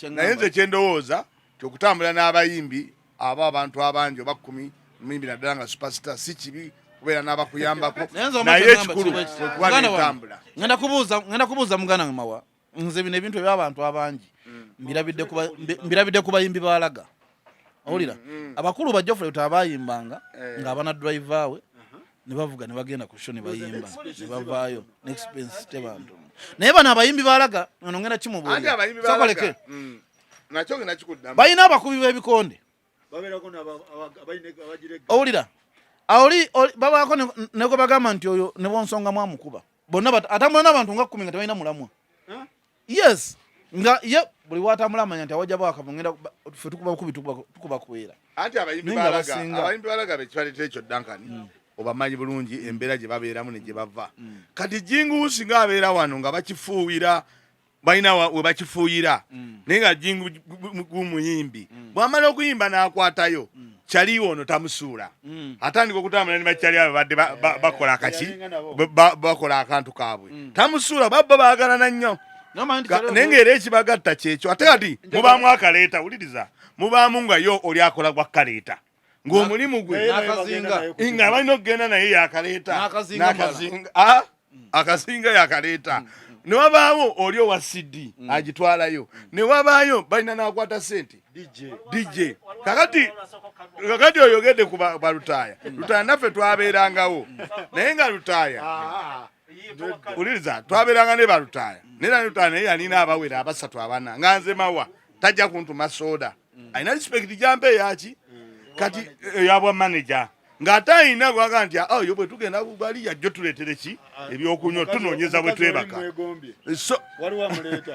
naye nze kyendowooza kyokutambula n'abayimbi abo abantu abangi oba 10 muyimbi naddala nga superstar si kibi kubeera n'abakuyambako naye ekikulu kuba n'entambula ngenda kubuuza muganda mawa nze bino ebintu eby'abantu abangi mbirabidde ku bayimbi balaga owulira abakulu bajjofule abayimbanga ng'abana driver we ne bavuga ne bagenda ku show ne bayimba ne bavaayo n'expense tebantu naye bano abayimbi balaga ono ngenda kimubuulira sokoleke nakyo ngenda kikuddamu balina abakubi b'ebikonde owulira babaako ne gwe bagamba nti oyo ne bonsonga mwamukuba bonna atambula n'abantu nga 10 nga tebalina mulamwa yes nga ye buli watambula amanya nti awajja bawakavungenda ffe tukuba bukubi tukuba kubeera anti abayimbi balaga bekibaleetera ekyo Duncan obamanyi bulungi embeera gye babeeramu ne gye bava kati jinguusi ng'abeera wano nga bakifuuyira balina we bakifuuyira naye nga jingu gumuyimbi bw'amala okuyimba n'akwatayo kyaliwo ono tamusuula atandika okutambula ne bakyali abo badde bakola akaki bakola akantu kaabwe tamusuula babba baagalana nnyo naye ng'era ekibagatta kyekyo ate kati mubaamu akaleeta wuliriza mubaamu nga yo oli akola gwa kaleeta ng'omulimu gwe nga balina okugenda naye yakaleeta akazinga yakaleeta ne wabaawo oli owa CD agitwalayo ne wabaayo balina n'akwata sente DJ kakati oyogedde ku balutaaya lutaaya naffe twabeerangawo naye nga lutaaya uliriza twabeeranga ne balutaaya naye lutaaya naye yalina abawera abasatu abana nga nze mawa tajja kuntuma soda alina respect jampe yaki kati yabwa manager ng'ate ayina gwaga nti yo bwe tugenda kubali yajjo tuleetere ki ebyokunywa tunoonyeza bwe twebaka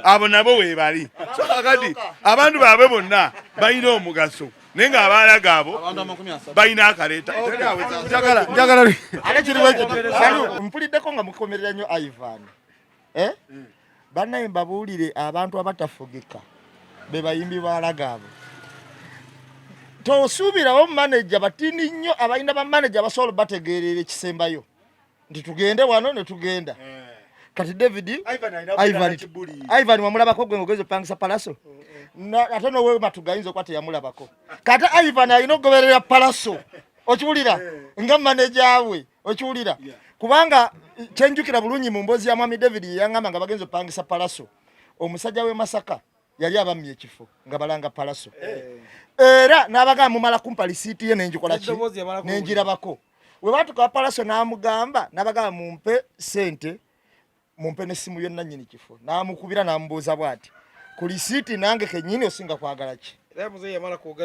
abo nabo weebali so kakati abantu baabwe bonna balina omugaso naye ng'abaalaga abo balina akaleeta mpuliddeko nga mukomerera nnyo Ivan bannaye mbabuulire abantu abatafugika be bayimbi baalaga abo tosuubirawo manager batini nnyo abalina bamanager basobola bategeerera ekisembayo nti tugende wano ne tugenda kati David Ivan wamulabako gwe ngogezi opangisa Pallaso ate nowe matugayinza okwate yamulabako kati Ivan alina okugoberera Pallaso okiwulira nga manager we okiwulira kubanga kyenjukira bulungi mu mboozi ya mwami David yangamba nga bagenza opangisa Pallaso omusajja we Masaka yali abamye ekifo nga balanga Pallaso era nabaga mumala kumpa lisiti ye nenjikola ki nenjirabako we batuka Pallaso namugamba nabaga mumpe sente mumpe nesimu yonna nyini kifo namukubira nambuuza bwati ku lisiti nange kenyini osinga kwagala ki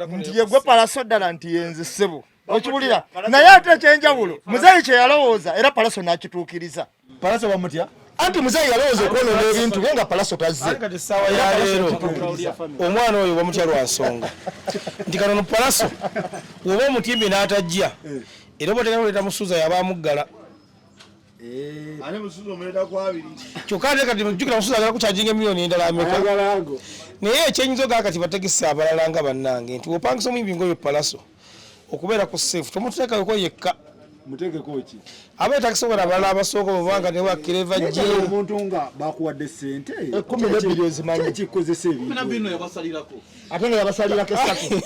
nti yegwe Pallaso ddala nti yenze ssebo okibulira naye ate ekyenjawulo muzeeyi kye yalowooza era Pallaso nakituukiriza Pallaso bamutya anti muzeeyi yalowooza okwonona ebintu nga Pallaso tazze kati essaawa ya leero omwana oyo bamutya lwa nsonga nti kanono Pallaso woba omutimbi n'atajja era oba otegana oleeta musuuza yaba amuggala kyokka ate kati jjukira musuuza agala kukyajinga emiliyoni endala ameka naye ekyenyinza ogaa kati bategesa abalala nga bannange nti wopangisa omuyimbi ng'oyo Pallaso okubeera ku seefu tomuteekako yekka mutegeko ki abeetakisobola abalala abasooka obanga ne wakireva gye omuntu nga bakuwadde sente 12 ozimanyi ekikozesa ebintu ate nga yabasalirako essatu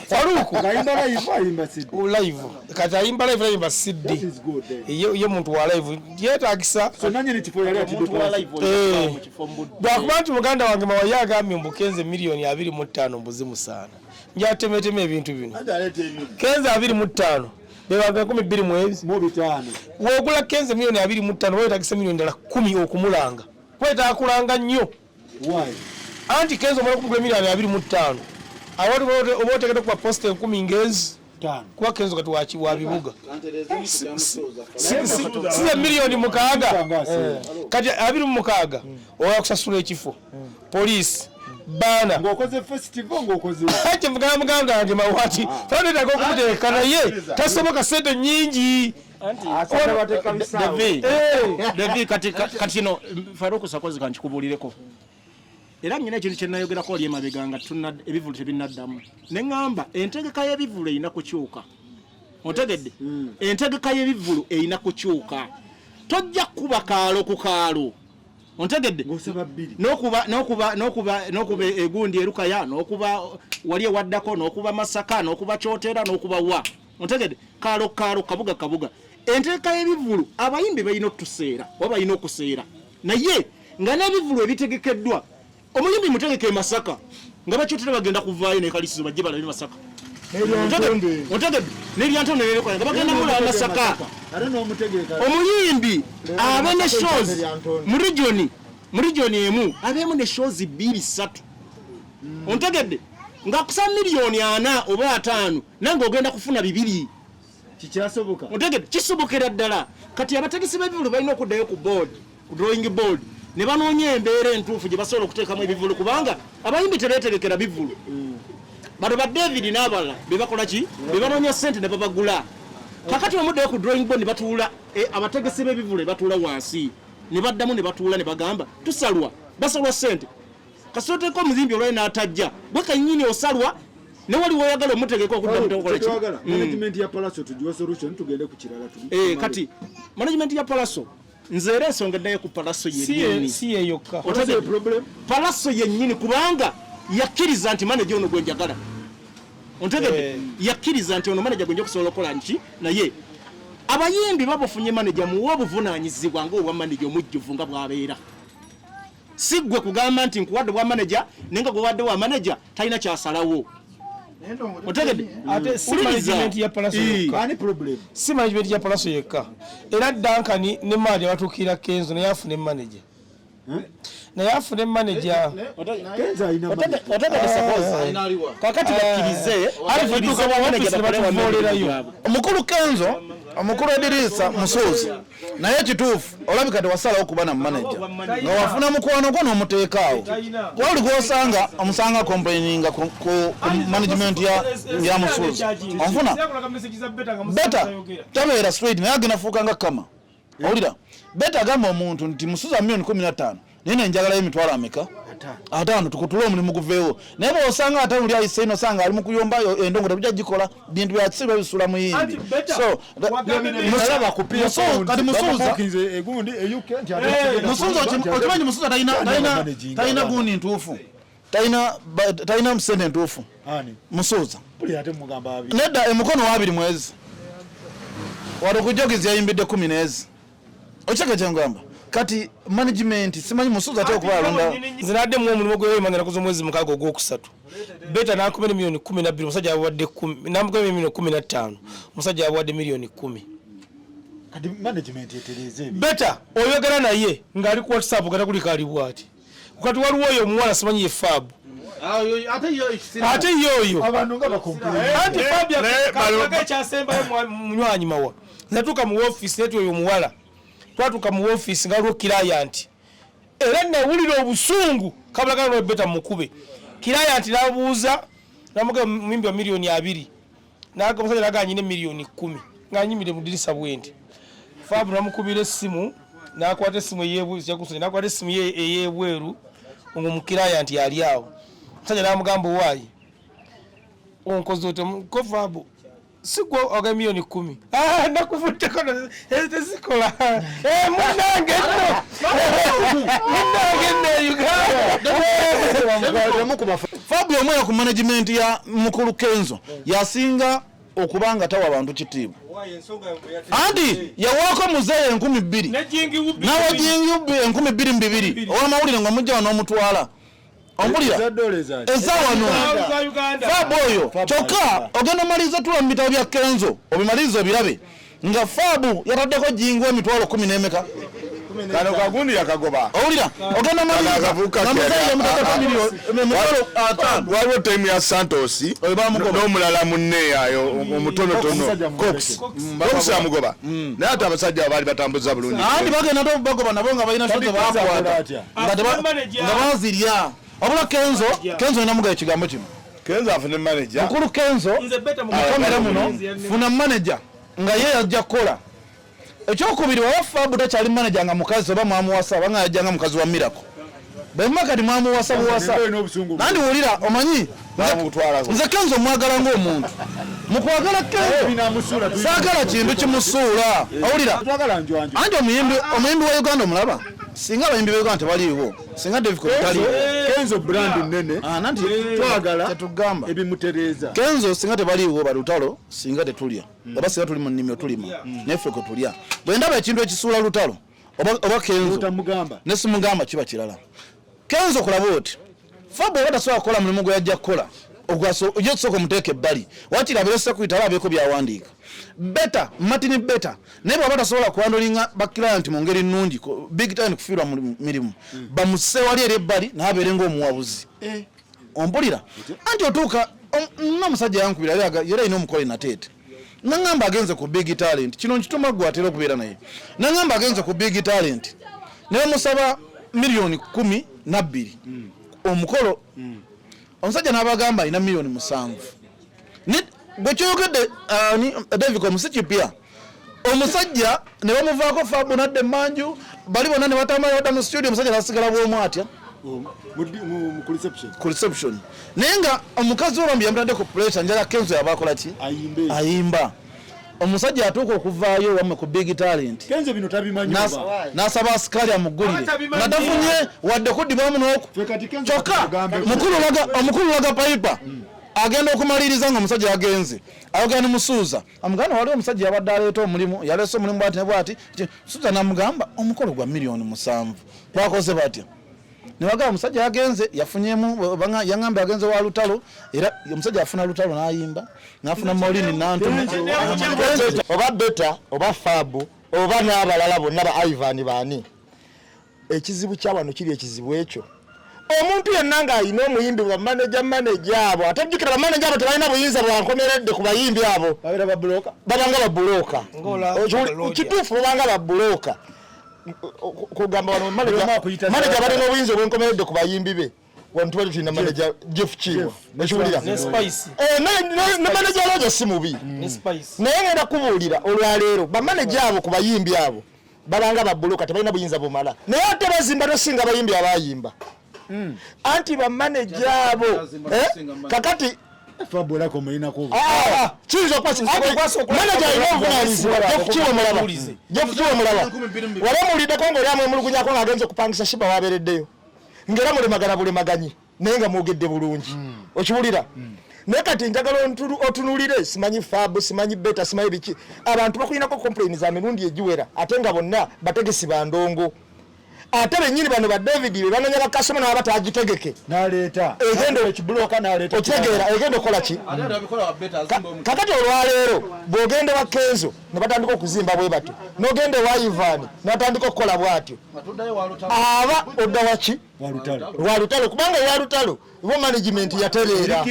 faluuku ayimba live ayimba CD live kati ayimba live ayimba CD ye muntu wa live yeetagisa so nanyini kifo yali bwakuba nti muganda wange mawaye agambye mbukenze miliyoni 25 mbuzi musaana njatemetema ebintu bino kenze 25 bebaga 12 mwezi mu bitano wogula kenze miliyoni 25 weetagisa miliyoni ndala 10 okumulanga kweta akulanga nnyo why anti kenzo mwana kumugula miliyoni 25 awali obotegeka kwa posta 10 ngezi kuba kenzo kati wabibuga size miliyoni mukaaga kati 26 oya kusasula ekifo polisi bana ngokoze festival ngokoze ate muganda wange mawati tandeta ko kumuteeka naye tasoboka sente nyingi David kati no Faruku Sakozi kanchikubulireko era nyina ekintu kyenayogerako oli emabeganga tuna ebivulu tebinaddamu ne ngamba entegeka y'ebivulu erina kukyuka otegedde entegeka y'ebivulu erina kukyuka tojja kuba kaalo ku kaalo ontegedde nokuba egundi erukaya nokuba wali ewaddako nokuba Masaka nokuba Kyotera nokuba wa ontegedde kaalo kabuga entegeka y'ebivulu abayimbi balina okutuseera oba balina okuseera naye nga n'ebivulu ebitegekeddwa omuyimbi mutegeke Masaka nga Bakyotera bagenda kuvaayo ne kalisizo bajje balabe Masaka otegedde n'eryantono nereko nga bagenda mulaba Masaka omuyimbi abe ne shows mu region emu abemu ne shows 2-3 ontegedde nga kusa miliyoni 4 oba 5 nange ogenda kufuna 2 kikyasoboka ontegedde kisobokera ddala kati abategesi b'ebivulu balina okuddayo ku board ku drawing board ne banoonya embeera entuufu gye basobola okuteekamu ebivulu kubanga abayimbi tebeeterekera bivulu bano ba David n'abalala be bakola ki be banoonya ssente ne babagula kakati bamuddayo ku drawing board ne batuula abategesi b'ebivulu batuula wansi ne baddamu ne batuula ne bagamba tusalwa basalwa ssente kasoteeko omuzimbi olwayo n'atajja bwe kannyini osalwa ne wali woyagala omutegeka okuddamu tekola ki management ya Pallaso tujiwa solution tugende ku kirala kati management ya Pallaso nze era ensonga eddayo ku Pallaso yennyini si yeyokka Pallaso yennyini kubanga yakkiriza nti manager ono gwe njagala ontegedde yakkiriza nti ono manager gwenja okusobola okukola nki naye abayimbi babafunye manager muwa obuvunaanyizibwa ng'obwa manager omujjuvu nga bw'abeera Sigwe kugamba nti nkuwadde bwa manager naye nga gwewadde wa manager talina kyasalawo otegedde ate si management ya Pallaso yekka ani problem si management ya Pallaso yekka era Duncan ne Mali abatuukira Kenzo naye afune manager naye afune manager Kenzo ina kakati bakkirize alifituuka bwa manager bakolewa omukulu Kenzo omukulu Edirisa Musozi naye kituufu olabika tewasalawo kuba na manager nga wafuna mukwano gwo n'omuteekaawo wali gwosanga omusanga complaininga ku management ya Musozi onfuna beta tabeera straight naye agenda fuuka nga kama owulira beta agamba omuntu nti Musozi $15,000 naye nenjagala emitwalo ameka atano tukutula omulimu guveewo naye bw'osanga atano uli ayise ino osanga ali mu kuyomba endongo tebijja gikola bintu bya kisiba bisula mu yindi so kati okimanyi Musozi talina gundi ntuufu talina sente ntuufu Musozi nedda emukono wa 2 mwezi wali okujogizi yayimbidde 10 neezi okiteke kyengamba kati management simanyi Musozi ate okuba alonda zinadde mu omulimu gwe yemanyira kuzo mwezi mukaaga ogwokusatu beta nakumene $12,000 musajja abawadde 10 namukubye $15,000 musajja abawadde $10,000 kati management etereze beta oyogera naye ngali ku WhatsApp kata kuli kali bwati kati waliwo oyo omuwala simanyi ye Fab ate yoyo abantu nga bakompleni anti Fab yakyasembayo munywanyi mawa natuuka mu office netu oyo omuwala twatuka mu office nga lwo client era nawulira obusungu kabla kano beta mukube client nabuuza namuga mimbi wa $2,000,000 naga musajja naga nyine $10,000,000 nga nyimire mu dirisa bwendi Fab namukubira esimu nakwata esimu yebuzi yakusanya nakwata esimu eyebweru ngo mu client yali awo musajja namugamba wayi onkozote ko Fab Sigwe oga $10,000,000 nakuvute kono ezikola munange no Uganda Fab omwe ku management ya mukulu Kenzo yasinga okubanga tawa abantu kitiibwa andi yawako muzeeyi 2,000 nawe jingi ubbi 2,200 owamawulire nga mujja n'omutwala ompulira esawa no Fab oyo kyokka ogenda maliza tula mu bitabo bya Kenzo obimaliza obirabe nga Fab yataddeko jingi emitwalo 10 n'emeka kano kagundi yakagoba owulira ogenda maliza namuzeeyi emitwalo 5 waliwo time ya Santos n'omulala munneeyayo omutonotono Cox yamugoba naye ate abasajja baali batambuza bulungi andi bagenda bagoba nabo nga balina shote bakwata nga bazirya obula Kenzo namugaye ekigambo kino Kenzo afune manager mukulu Kenzo mukomere muno funa manager nga ye yajja kukola ekyokubiri wa Fab takyali manager nga mukazi oba mwamuwasa banga yajjanga mukazi wa Miracle bemakati mwamuwasa buwasa nandi wulira omanyi nze Kenzo mwagala ng'omuntu mukwagala Kenzo saagala kintu kimusuula owulira anti omuyimbi wa Uganda omulaba singa abayimbi b'Uganda tebaliiwo singa David taliiwo Kenzo brand nene nanti twagala tetugamba ebimutereza Kenzo singa tebaliiwo balutalo singa tetulya oba singa tuli mu nnimiro tulima neffe kwe tulya bwe ndaba ekintu ekisuula lutalo oba Kenzo ne simugamba kiba kirala Kenzo kulaba oti Fab oba tasobola kukola mulimu gwe yajja kukola ojja tusooka omuteeka ebbali wakiri abeera sekuyita abeeko byawandiika beta matini beta naye bw'aba tasobola kuwandulinga bakirayinti mu ngeri nnungi big time kufiirwa mu mirimu bamusse wali eri ebbali n'abeere ng'omuwabuzi ompulira anti otuuka n'omusajja yankubira yera alina omukola nateete naŋŋamba agenze ku big talent kino nkituma gwe atera okubeera naye naŋŋamba agenze ku big talent ne bamusaba $12,000,000 omukolo omusajja n'abagamba alina $7,000,000 gwe kyogedde David omusikipya omusajja ne bamuvaako Fab nadde manju bali bonna ne batambala badda mu studio omusajja n'asigala bw'omu atya ku reception naye nga omukazi olwambi yamutadde ku pressure njala Kenzo yaba akola ki ayimba omusajja atuuka okuvaayo wamme ku big talent Kenzo bino tabimanyi n'asaba asikali amuggulire nga tafunye wadde kuddibwamu n'oku kyokka omukulu laga payipa agenda okumaliriza nga omusajja yagenze ayogera nemusuuza amugamba waliwo omusajja yabadde aleeta omulimu yaleese omulimu bwati suuza namugamba omukolo gwa $7,000,000 bakoze batya nebagamba omusajja yagenze yafunyemu yaŋambe yagenze wa lutalo era omusajja afuna lutalo n'ayimba n'afuna Maulini Nantume oba beta oba fabu oba n'abalala bonna ba Ivan baani ekizibu ky'abano kiri ekizibu ekyo omuntu yenna ng'ayina omuyimbi wa manager abo ate jjukira bamanager abo tebalina buyinza bwankomeredde ku bayimbi abo babanga babulooka kituufu babanga babulooka kugamba wano manager balina obuyinza obwenkomeredde ku bayimbi be wano tubali tulina manager Jeff Chiwa ekiwulira ne manager aloja si mubi naye ngenda kubuulira olwaleero bamanager abo ku bayimbi abo babanga babulooka tebalina buyinza bumala naye ate bazimba tosinga bayimbi abayimba anti bamanager abo kakati fabula ko mayina ko chizo kwasi manager inovunaalizibwa Jeff Chiwa mulaba wala mulide kongo lyamwe mulugunya ko agenze kupangisa shiba wabereddeyo ngera muli magana buli maganyi naye nga mwogedde bulungi okiwulira naye kati njagala otunulire simanyi fabu simanyi beta simanyi biki abantu bakulinako complain za mirundi egiwera ate nga bonna bategesi bandongo ate bennyini bano ba David be bananya bakasoma nabo batagitegeke naleeta egendo ekibulooka naleeta otegeera egendo okola ki kakati olwaleero bw'ogenda wa Kenzo ne batandika okuzimba bwe batyo n'ogenda wa Ivan ne batandika okukola bwatyo aba odda waki walutalo kubanga walutalo bo management yatereera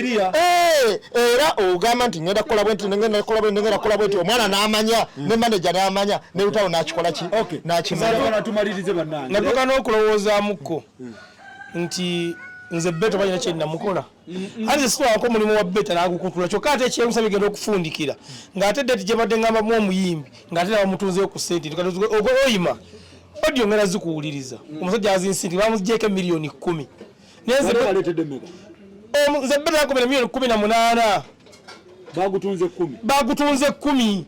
era ogamba nti ngenda kukola bwenti ngenda kukola bwenti omwana n'amanya ne manager n'amanya ne lutalo n'akikola ki n'akimala tumalirize bannange natuka n'okulowoozaamukko nti nze beta balina kye namukola ate sitwako mulimu wa beta n'agukutula kyokka ate ekyemusa bigenda okufundikira ng'ate deti gye badde ngambamu omuyimbi ng'ate nabamutunzeyo ku sente ogwo oyima odiyo ngenda zikuwuliriza omusajja azinsinti bamugyeko $1,010,000 nze beta nakobera $1,18,000 bagutunze 10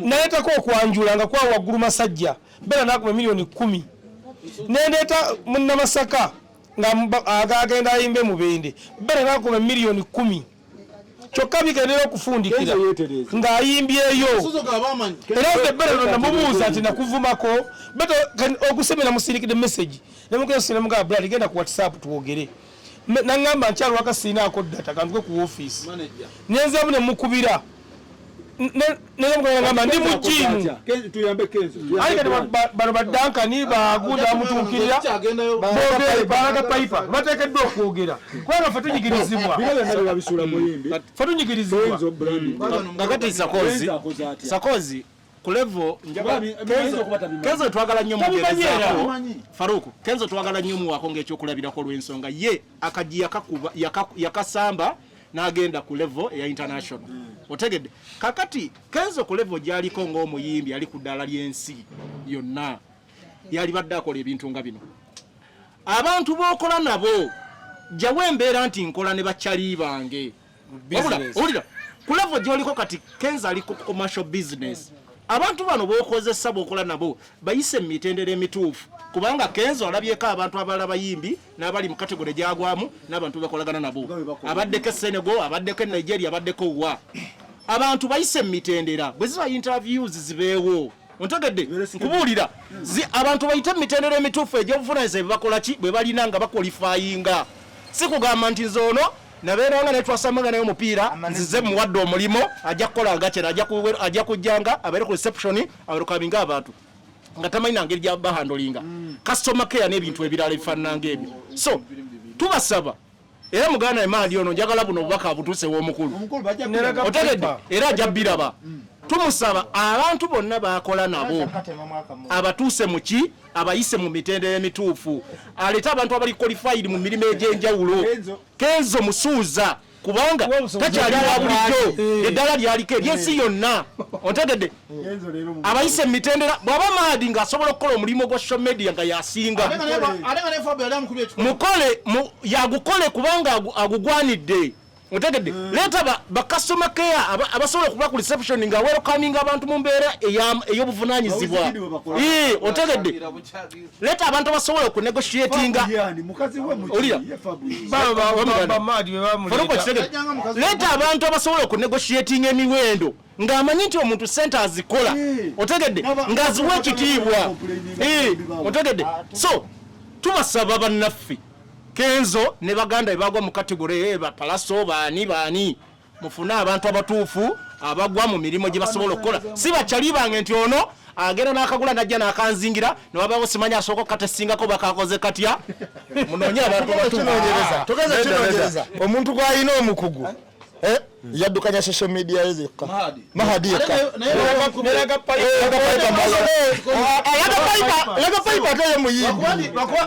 naleetako okwanjula nga kwa waggulu masajja beta nakoba $1,10,000 nendeeta munnamasaka nga agagenda ayimbe mubende beta nakoba $1,10,000 kyokka bigendera okufundikira ng'ayimbyeyo era nze beta namubuuza nti nakuvumako beta okusembera musindikidde message nemukesinamugaba brad genda ku WhatsApp tuwogere nangamba nkyalo wakasiinaako data kantuke ku office nenzemu nemukubira nezamugamba ndi mu jimu alikati bano baddankani baguda mutuukirira boogere balaga payipa bateekeddwa okwogera kubanga fe tunyigirizibwa kakati sakozi kulevo Kenzo twagala nnyo mugerezaako Faruku Kenzo twagala nnyo muwako ng'ekyokulabirako olw'ensonga ye akaji yakasamba n'agenda ku level ya international otegedde kakati Kenzo ku level gyaliko ng'omuyimbi ali ku ddala ly'ensi yonna yali badde akola ebintu nga bino abantu b'okola nabo jawe embeera nti nkola ne bakyali bange owulira ku level gy'oliko kati Kenzo ali ku commercial business abantu bano bokozesa bokola nabo bayise mitendere emituufu kubanga Kenzo alabyeko abantu abalala bayimbi n'abali mu kategori gyagwamu n'abantu bakolagana nabo abaddeko Senegal abaddeko Nigeria abaddeko wa abantu bayise mitendera bwe ziba interviews zibeewo ontegedde nkubuulira abantu bayite mitendere emituufu egy'obuvunanyizibwa bakola ki bwe balina nga bakwalifyinga si kugamba nti zoono nabeeranga netwasamanga naye omupiira nzize muwadde omulimo ajja kukola ngakera ajja kujjanga abeere ku reception abalukabinga abantu nga tamanyi nangeri gya bahandolinga customer care n'ebintu ebirala ebifaananga ebyo so tubasaba era muganda emaali ono njagala buno obubaka butuuse w'omukulu otegedde era ajja biraba tumusaba abantu bonna bakola nabo abatuuse muki abayise mu mitendera emituufu aleta abantu abali qualified mu mirimu egy'enjawulo Kenzo musuuza kubanga takyali wa bulijjo eddala lyaliko eryensi yonna otegedde abayise mitendera bw'aba maadi ng'asobola okukola omulimu gwa social media nga yasinga mukole yagukole kubanga agugwanidde otegedde leta ba customer care abasobola okuba ku reception nga welcoming abantu mu mbeera ey'obuvunanyizibwa otegedde leta abantu abasobola okunegotiatinga leta abantu abasobola okunegotiatinga emiwendo ng'amanyi nti omuntu sente azikola otegedde ng'aziwa ekitiibwa otegedde so tubasaba bannaffe Kenzo ne baganda ebagwa mu kategori ba Pallaso baani mufuna abantu abatuufu abagwa mu mirimo gye basobola okukola si bakyali bange nti ono agenda n'akagula najja n'akanzingira ne wabawo simanya asooka katesingako bakakoze katya munoonye abantu abatuufu tugeze omuntu gw'alina omukugu yaddukanya social media ezekka Mahadi yekka alaga paipa ateye muyimbi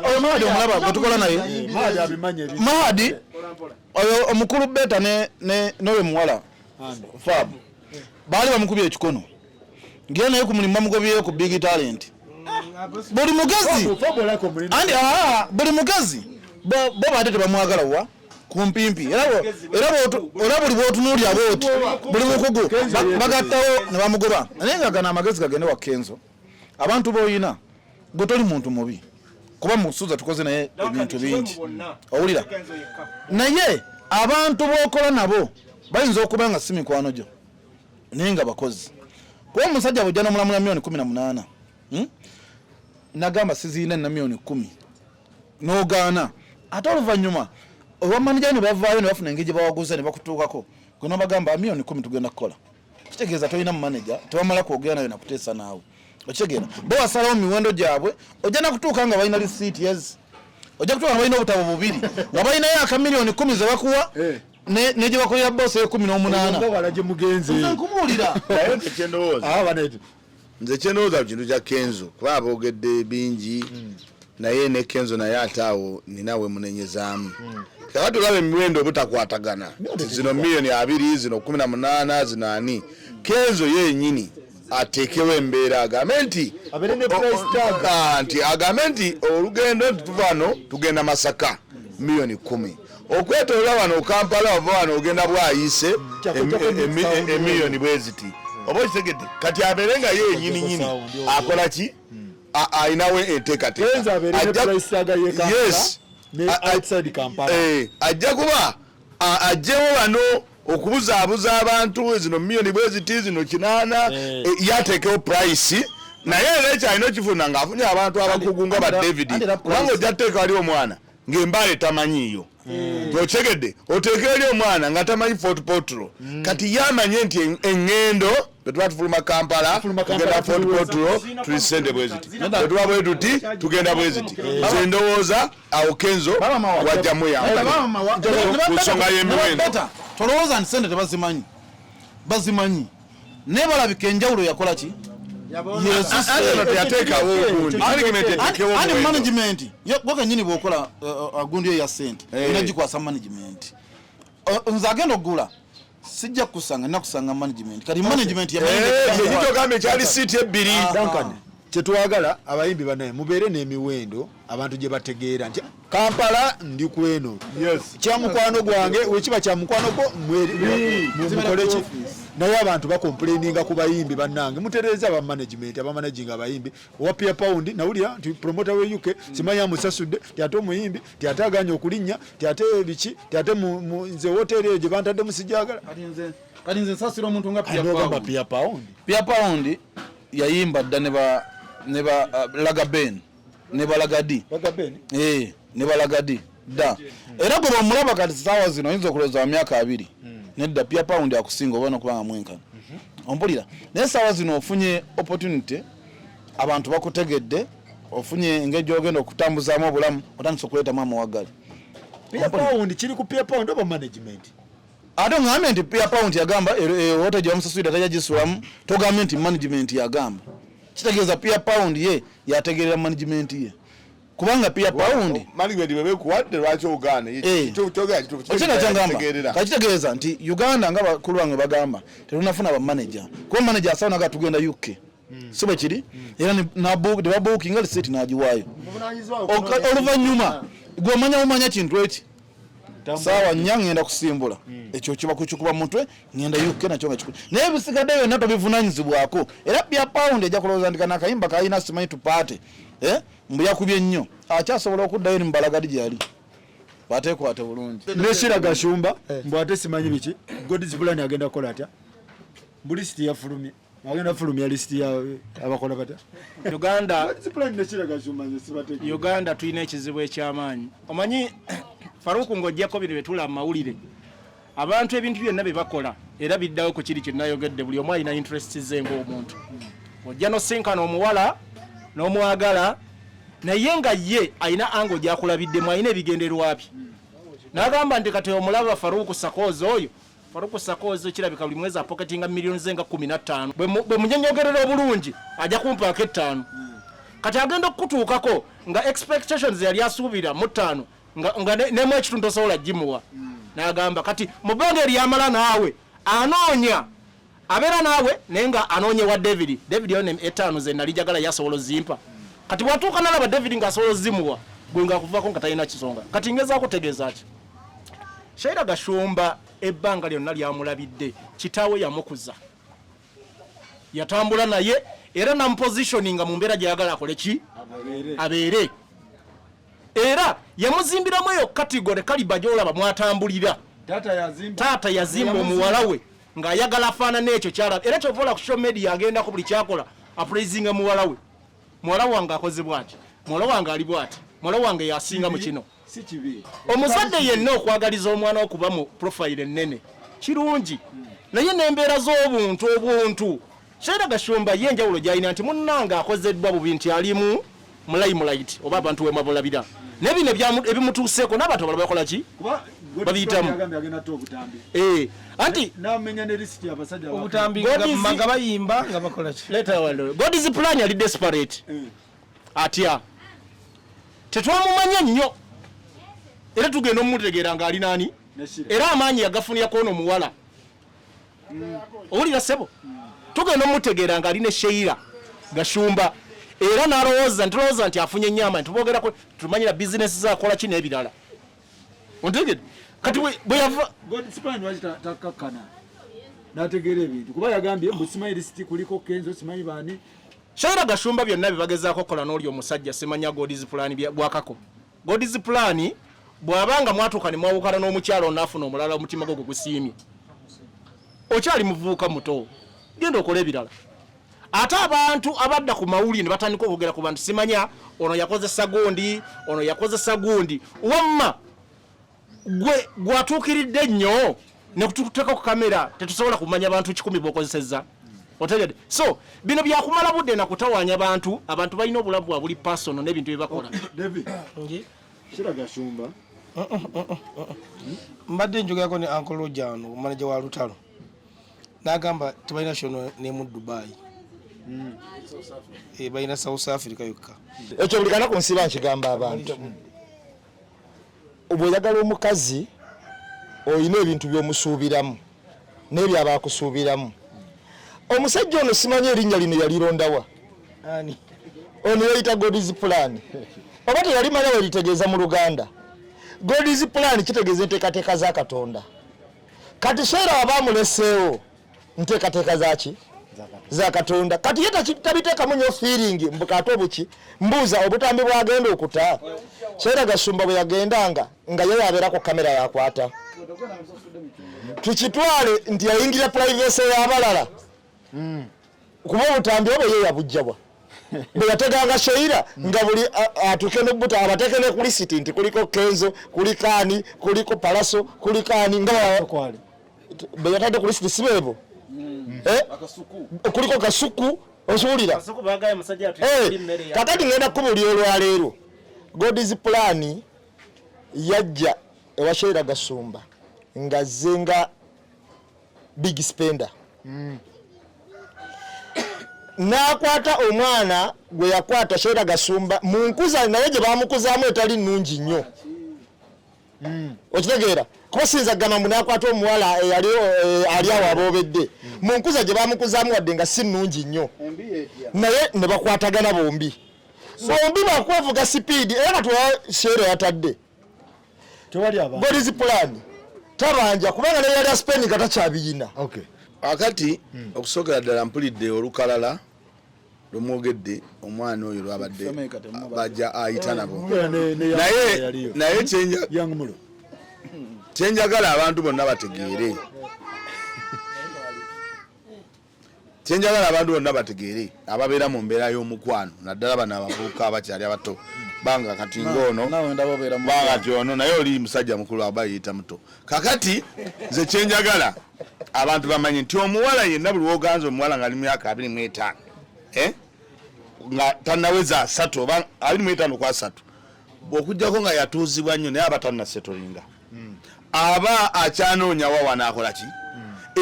oyo Mahadi omulaba gwe tukola naye Mahadi oyo omukulu beta nowe muwala Fab baali bamukubye ekikono ngira naye ku mulimu bamugobyeyo ku big talent buli mugezi buli mugezi bo baate tebamwagala wa kumpimpi era buli bwotunuulya booti buli mukugu bagattawo ne bamugoba naye nga gana amagezi gagende wa Kenzo abantu boyina gwe toli muntu mubi kuba musuza tukoze naye ebintu bingi owulira naye abantu bokola nabo bayinza okuba nga si mikwano gyo naye nga bakozi kuba omusajja bw'ojja n'omulamula milioni 18 nagamba siziina na milioni 10 n'ogaana ate oluvannyuma obamanija ne bavaayo ne bafuna engeri gye bawaguza ne bakutuukako gwe n'obagamba milioni 10 tugenda kukola kitegeeza tolina manager tebamala kwogera nayo nakuteesa naawe okitegeera bo wasalawo miwendo gyabwe ojja nakutuuka nga balina receipt yes ojja kutuuka nga balina obutabo bubiri nga balinayo aka milioni 10 ze bakuwa ne gye bakolera bosi eyo 18 nkumuwulira nze kyendowooza ku kintu kya Kenzo kuba aboogedde bingi naye ne Kenzo naye ate awo ninawe munenyezaamu kaka tulaba emiwendo obutakwatagana zino milioni 2 zino 18 zino ani Kenzo yennyini ateekewo embeera agambe nti olugendo tuvano tugenda Masaka milioni 10 okwetolera wano Kampala ova wano ogenda bwayise emilioni bweziti oba okitegedde kati abeerenga yennyini akola ki ayinawe enteekateeka ajja kuba ajjewo wano okubuzaabuza abantu zino milioni bweziti zino 8 yateekewo price naye era ekyalina okifuna ng'afunye abantu abakugu nga ba David kubanga ojja teeka wali omwana ng'embaale tamanyiiyo otegedde oteeka eri omwana nga tamanyi Fort Portal kati yamanye nti eŋŋendo bwetuba tufuluma Kampala tugenda Fort Portal tulisende bweziti bwetuba bwe tuti tugenda bweziti nze ndowooza awo Kenzo wajjamu ku nsonga y'emiwendo tolowooza nti sente bazimanyi naye balabika enjawulo yakola ki andi management gwekenyini bwokola agundi eyo ya sente ina gikwasa management nze agenda okugula sijja kukusanga nakusanga management kati management yekitogambe ekyali siiti 2 kyetwagala abayimbi banaye mubeere n'emiwendo abantu gye bategeera nti Kampala ndi kweno kyamukwano gwange wekiba kyamukwano gwo mukoleki naye abantu bakomplaininga ku bayimbi bannange mutereeza aba management abamanaging abayimbi owa Pier Pound nawulira nti promoter we UK simanyi amusasudde tyate omuyimbi tyate aganye okulinnya tyate biki tyate nze woteri eyo gye bantadde musijagala kati nze nsasira omuntu nga Pier Pound yayimba dda ne ba Lagaben ne balagadi ne balagadi da era gwe bamulaba kati saawa zino oyinza okulowooza wa myaka 2 nedda Pier Pound akusinga obona kubanga mwenkana ompulira naye saawa zino ofunye opportunity abantu bakutegedde ofunye engeri gy'ogenda okutambuzaamu obulamu otandisa okuleeta maama wagali Pier Pound kiri ku Pier Pound oba management ate ngambye nti Pier Pound yagamba woteji wamusasulira tajja gisulamu togambye nti management yagamba kitegeeza Pier Pound ye yategerera management ye kubanga Pier Pound management bebekuwadde lwaki ogaane kakitegeeza nti Uganda nga bakulu bange bagamba telunafuna ba manager kuba manager asaana ga tugenda UK si bwe kiri era ne babuukinga lisiti n'agiwaayo oluvannyuma gwe omanya kintu eki sawa nya ngenda kusimbula ekyo kiba kuchikuba mutwe ngenda yuke nakyo nga kikulu naye bisigadde byonna tobivunanyizibwako era bya pound ejja kulowooza ndi kana kayimba kalina simanyi tupaate mbu yakubye nnyo akyasobola okuddayo ni mubalagadi gyali bateekwate bulungi neshira Gashumba mbu ate simanyi biki God's plan agenda kukola atya mbu lisiti yafulumye agenda fulumya lisiti ya abakola bata Uganda tulina ekizibu ekyamaanyi omanyi Faruku ng'ojjako bino betula mawulire abantu ebintu byonna bye bakola era biddawo ku kiri kyennayogedde buli omu alina interest ze ng'omuntu ojja nosenkana omuwala n'omwagala naye nga ye alina ango gyakulabiddemu alina ebigenderwa bye n'agamba nti kati omulaba Faruku Sakozi oyo Faruku Sakozi kirabika buli mwezi apoketinga milioni zenga 15 bwe munyenyogerera obulungi ajja kumpaako 5 kati agenda okutuukako nga expectations yali asuubira mu 5 nga nemu ekitundu osobola gimuwa n'agamba kati mu bbanga eryamala naawe anoonya abeera naawe naye nga anoonye wa David yo ne 5 ze nali jagala yasobola zimpa kati bwatuuka nalaba David ng'asobola zimuwa gwe ng'akuvaako nga talina kisonga kati ngezaako tegeeza ki Sheila Gashumba ebbanga lyonna lyamulabidde kitaawe yamukuza yatambula naye era namupositioninga mu mbeera gyayagala akole ki abeere era yamuzimbiramu eyo kategore kaliba gyolaba mwatambulira taata yazimba omuwala we ng'ayagala afaanana ekyo kyalaba era kyovola ku social media agendako buli kyakola apuraisinga muwala we muwala wange akoze bw'ati muwala wange ali bw'ati muwala wange yasinga mu kino omuzadde yenna okwagaliza omwana okuba mu profile ennene kirungi naye n'embeera z'obuntu obuntu Sheila Gashumba ye enjawulo gy'alina nti munnanga akozeddwa bubi nti alimu mulayimulaiti oba abantu we mwabulabira nebino ebimutuuseeko n'abantu abalala bakola ki babiyitamu anti obutambi nga bayimba nga bakola ki God's plan yali desperate atya tetwamumanya nnyo era tugenda omumutegeera ng'ali naani era amaanyi yagafunira kwono omuwala owulira sebo tugenda omumutegeera ng'ali ne Sheila Gashumba era n'alowooza nti afunye ennyama ntiboogerako tumanyira bizinesi zakola ki n'ebirala ontegedde kati bwe yava n'ategeera ebintu kuba yagambye mbu simanyi lisiti kuliko Kenzo simanyi baani Sheila Gashumba byonna bibagezaako kola n'oli omusajja semanya God's plan bwakako God's plan bw'abanga mwatuuka ne mwawukana n'omukyalo n'afuna omulala omutima gwe gusiimye okyali muvubuka muto genda okola ebirala ate abantu abadda ku mawulire ne batandika okwogera ku bantu simanya ono yakozesa gundi wamma gwe atuukiridde nnyo ne kututeeka ku kamera tetusobola kumanya bantu 10 b'okozesezza otegedde so bino byakumala budde na kutawaanya abantu balina obulabu bwa buli personal n'ebintu bye bakola Sheila Gashumba mbadde njogerako ne Uncle Rojano manager wa Lutalo n'agamba tebalina shono ne mu Dubai balina South Africa yokka ekyo buli kana ku nsi bankigamba abantu obweyagala omukazi oyina ebintu by'omusuubiramu n'ebyo abakusuubiramu omusajja ono simanyi erinnya lino yalirondawa ono yayita God's plan oba teyali manya welitegeeza mu Luganda God's plan kitegeeza enteekateeka za Katonda kati Sheila abaamuleseewo nteekateeka zaki za Katonda kati ye tabiteekamu nnyo feeling mbukate obuki mbuuza obutambi bwagenda okuta Sheila Gashumba bwe yagendanga nga ye yabeerako kamera yakwata tukitwale nti yayingira privacy y'abalala kuba obutambi obwo ye yabujjabwa bwe yateganga Sheila nga buli atuuke n'obbuta abateeke ne ku lisiti nti kuliko Kenzo kuliko ani kuliko Pallaso kuliko ani nga bwe yatadde ku lisiti sibeebo kuliko Kasuku osuulira kakati ngenda kubuli olwaleero God's plan yajja ewa Sheila Gashumba nga zenga big spender n'akwata omwana gwe yakwata Sheila Gashumba mu nkuza naye gye bamukuzaamu etali nnungi nnyo okitegeera kuba sinza gamba mbu n'akwata omuwala ali awo aboobedde mu nkuza gye bamukuzaamu wadde nga si nnungi nnyo naye ne bakwatagana bombi bakwevuga sipiidi era katulawa Sheila yatadde God is plan tabanja kubanga ne yali Spain kata kyabiyina. Okay. Akati okusokera ddala mpulidde olukalala lumwogedde omwana oyo lwabadde bajja ayita nabo. Naye kyenjagala abantu bonna bategeere. Kyenjagala abantu bonna bategeere ababeera mu mbeera y'omukwano naddala bano abavubuka abakyali abato banga kati ng'ono banga tyono naye oli musajja mukulu abayita muto. Kakati nze kyenjagala abantu bamanye nti omuwala yenna buli woganza omuwala nga ali myaka 25 nga tannaweza 3 oba 25 kwa 3 okujjako nga yatuuzibwa nnyo naye aba tannasetolinga aba akyanoonya wa wanaakola ki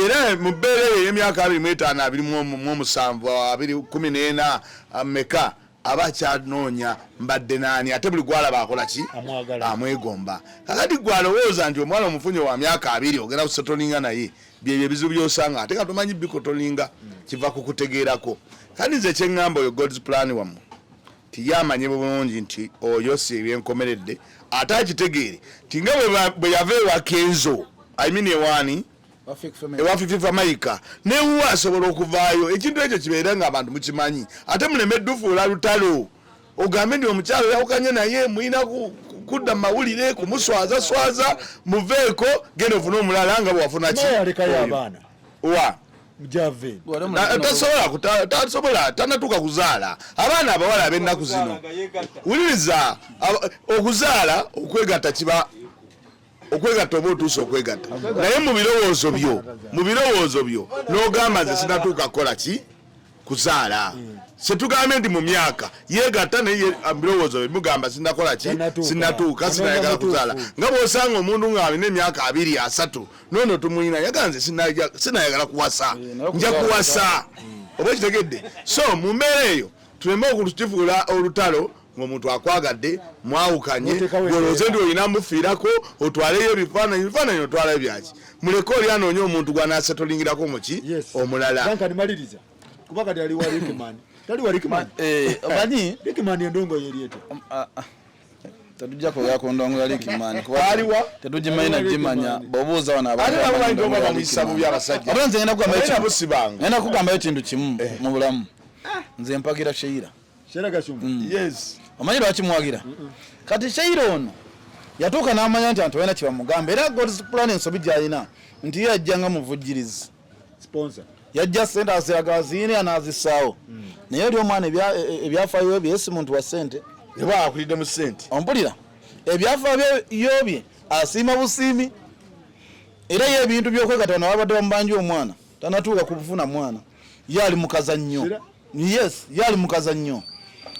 era mu bbeera eyo ey'emyaka 25 27 14 meka aba akyanoonya mbadde naani ate buli gwalaba akola ki amwegomba. Kakati gwalowooza nti omwana omufunye wa myaka 2 ogenda kusetolinga naye byebyo ebizibu byosanga ate nga tomanyi bikotolinga kiva kukutegeerako. Kandi nze kyeŋŋamba oyo God's plan wammwe tiyamanye bulungi nti oyo si ebyenkomeredde ate akitegeere ti nga bwe yava ewa Kenzo ewaani ewa Fifa Maika newa asobola okuvaayo ekintu ekyo kibeera nga abantu mukimanyi ate muleme dufuula lutalo ogambe ndi omukyalo yawukanye naye mulina kudda mawulire kumuswaza muveeko genda ofune omulala nga bwewafuna ki wa tasobola tanatuuka kuzaala abaana abawala ab'ennaku zino wuliriza okuzaala okwegatta kiba okwegatta oba otuusa okwegatta naye mu birowoozo byo n'ogamba nze sinatuuka kukola ki kuzaala setugambe nti mu myaka yegatta naye birowoozo bye mugamba sinakola ki sinatuuka sinayagala kuzaala nga bw'osanga omuntu ng'alina emyaka 2 3 noono tumuyina yaganze sinayagala kuwasa nja kuwasa oba ekitegedde so mu mbeera eyo tuleme okutifuula olutalo ng'omuntu akwagadde mwawukanye golooze ndi olina mufiirako otwaleyo ebifaananyi otwalayo byaki muleke oli anoonya omuntu gw'anaasetolingirako muki omulala kuba kati ali wa Rickman tali wa Rickman omanyi Rickman endongo yeriete tetujja kwogera ku ndongo ya Rickman kuba tetugimanyi na gimanya bw'obuuza wano abantu ngenda kugambayo ekintu kimu mu bulamu nze mpagira Sheila Gashumba yes omanyi lwaki muwagira kati Sheila ono yatuuka n'amanya nti abantu balina kibamugamba era God's plan ensobi gy'alina nti yajjanga muvujjirizi sponsor yajja sente aziragaziine anazisaawo naye oli omwana ebyafaayo bye yesi muntu wa sente eba akulidde mu sente ompulira ebyafaayo bye asiima busiimi era ye ebintu by'okwegatta bano babadde bamubanja omwana tanatuuka kubufuna mwana yaali mukazannyo yes yaali mukazannyo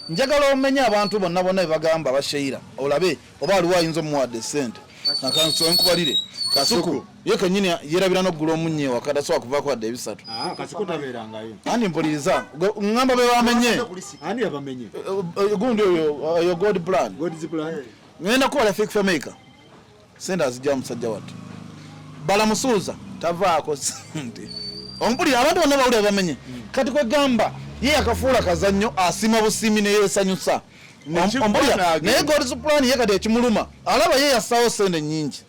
njagala omenye abantu bonna bebagamba abasheira olabe oba aliwo ayinza omuwadde sente nakansoenkubalire Kasuku ye kanyini yerabira n'oggula omunye wakati asobola kuvaako wadde 3 Kasuku tabeerangayo andi mpuliriza ngamba be bamenye ani yabamenye gundi oyo God's plan ngenda kukola fake filmmaker sente azijja musajja wattu balamusuuza tavaako sente ompulira abantu bonna bawulira bamenye kati kwegamba ye akafuula kazannyo asima busiimi neyeesanyusa ompulira naye God's plan ye kati ekimuluma alaba ye yassaawo sente nnyingi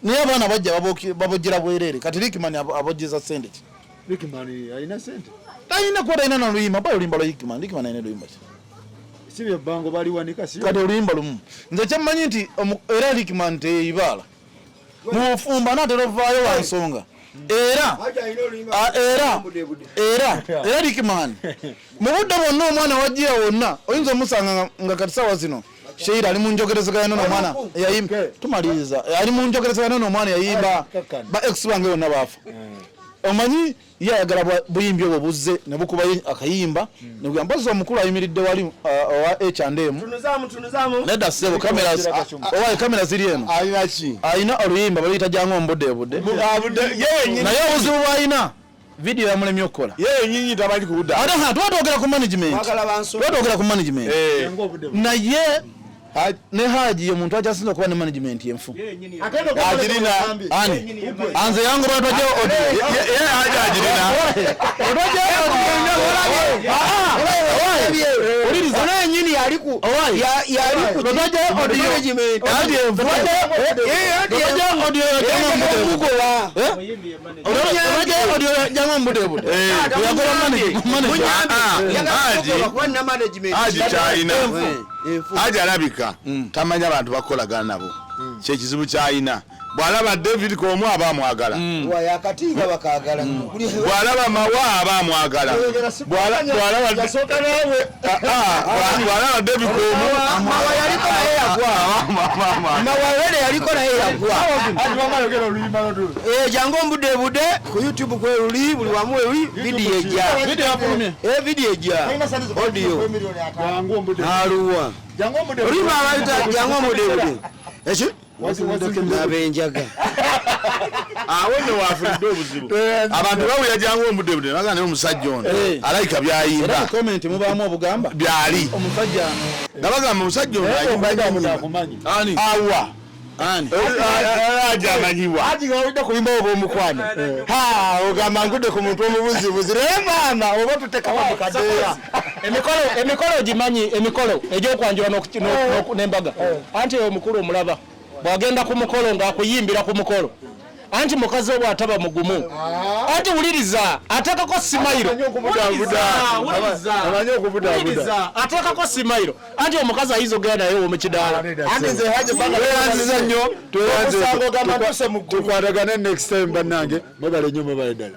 naye abaana bajja babojjera bwereere kati Rickman abojjeza sente ki Rickman alina sente talina kuba talina na luyimba mpa oluyimba lwa Rickman alina luyimba ki si bye bango baliwanika si kati oluyimba lumu nze kyemmanyi nti era Rickman teyibaala mufumba naatera ovaayo wa nsonga era Rickman mu budde bwonna omwana wajjira wonna oyinza omusanga nga kati sawa zino Sheila ali mu njogerezegano n'omwana yayimba tumaliriza ali mu njogerezegano n'omwana yayimba ba ex bange bonna baafa omanyi yayagala buyimbi obwo buzze ne bukuba akayimba ne bugamba zo omukulu ayimiridde wali owa H&M nedda sebo kamera ziri eno ayina oluyimba baluyita jangu ombudde naye obuzibu bw'alina video yamulemye okukola yeye nyinyi tabali kuda ate twatogera ku management naye ne haji ye muntu ajasinza okuba ne management yenfu ajirina ani anze yangu batwaje ye haji ajirina Ono nyini yali ku Aji alabika tamanya abantu bakolagana nabo kyekizibu kyayina bw'alaba David Komu aba amwagala yakatiika bakagala bw'alaba Mawa aba amwagala bw'alaba David Komu Mawa yaliko naye yagwa Mawa wele yaliko naye yagwa jangu ombudde ku YouTube kweruli buli wamu video ejja video ejja audio aluwa olima abayita jangu ombudde ekyo abenjaga awo nno waafudde obuzibu abantu bawulira jangu ombudde naga naye omusajja ono alayika byayimba comment mubaamu obugamba byali omusajja nga bagamba omusajja ono awa aja amanyiwa aji ngawudde kulimba oba omukwana ogamba ngudde ku muntu omubuzibuzi naye maama oba tutekako mu kadeera emikolo ogimanyi emikolo egyokwanjula n'embaga anti omukulu omulaba bwagenda ku mukolo ng'akuyimbira ku mukolo anti mukazi we bw'ataba mugumu anti wuliriza ateekako simayiro ateekako simayiro anti omukazi ayiza ogenda naye omukidaala tukwatagane next time bannange mwebale nnyo mwebale ddala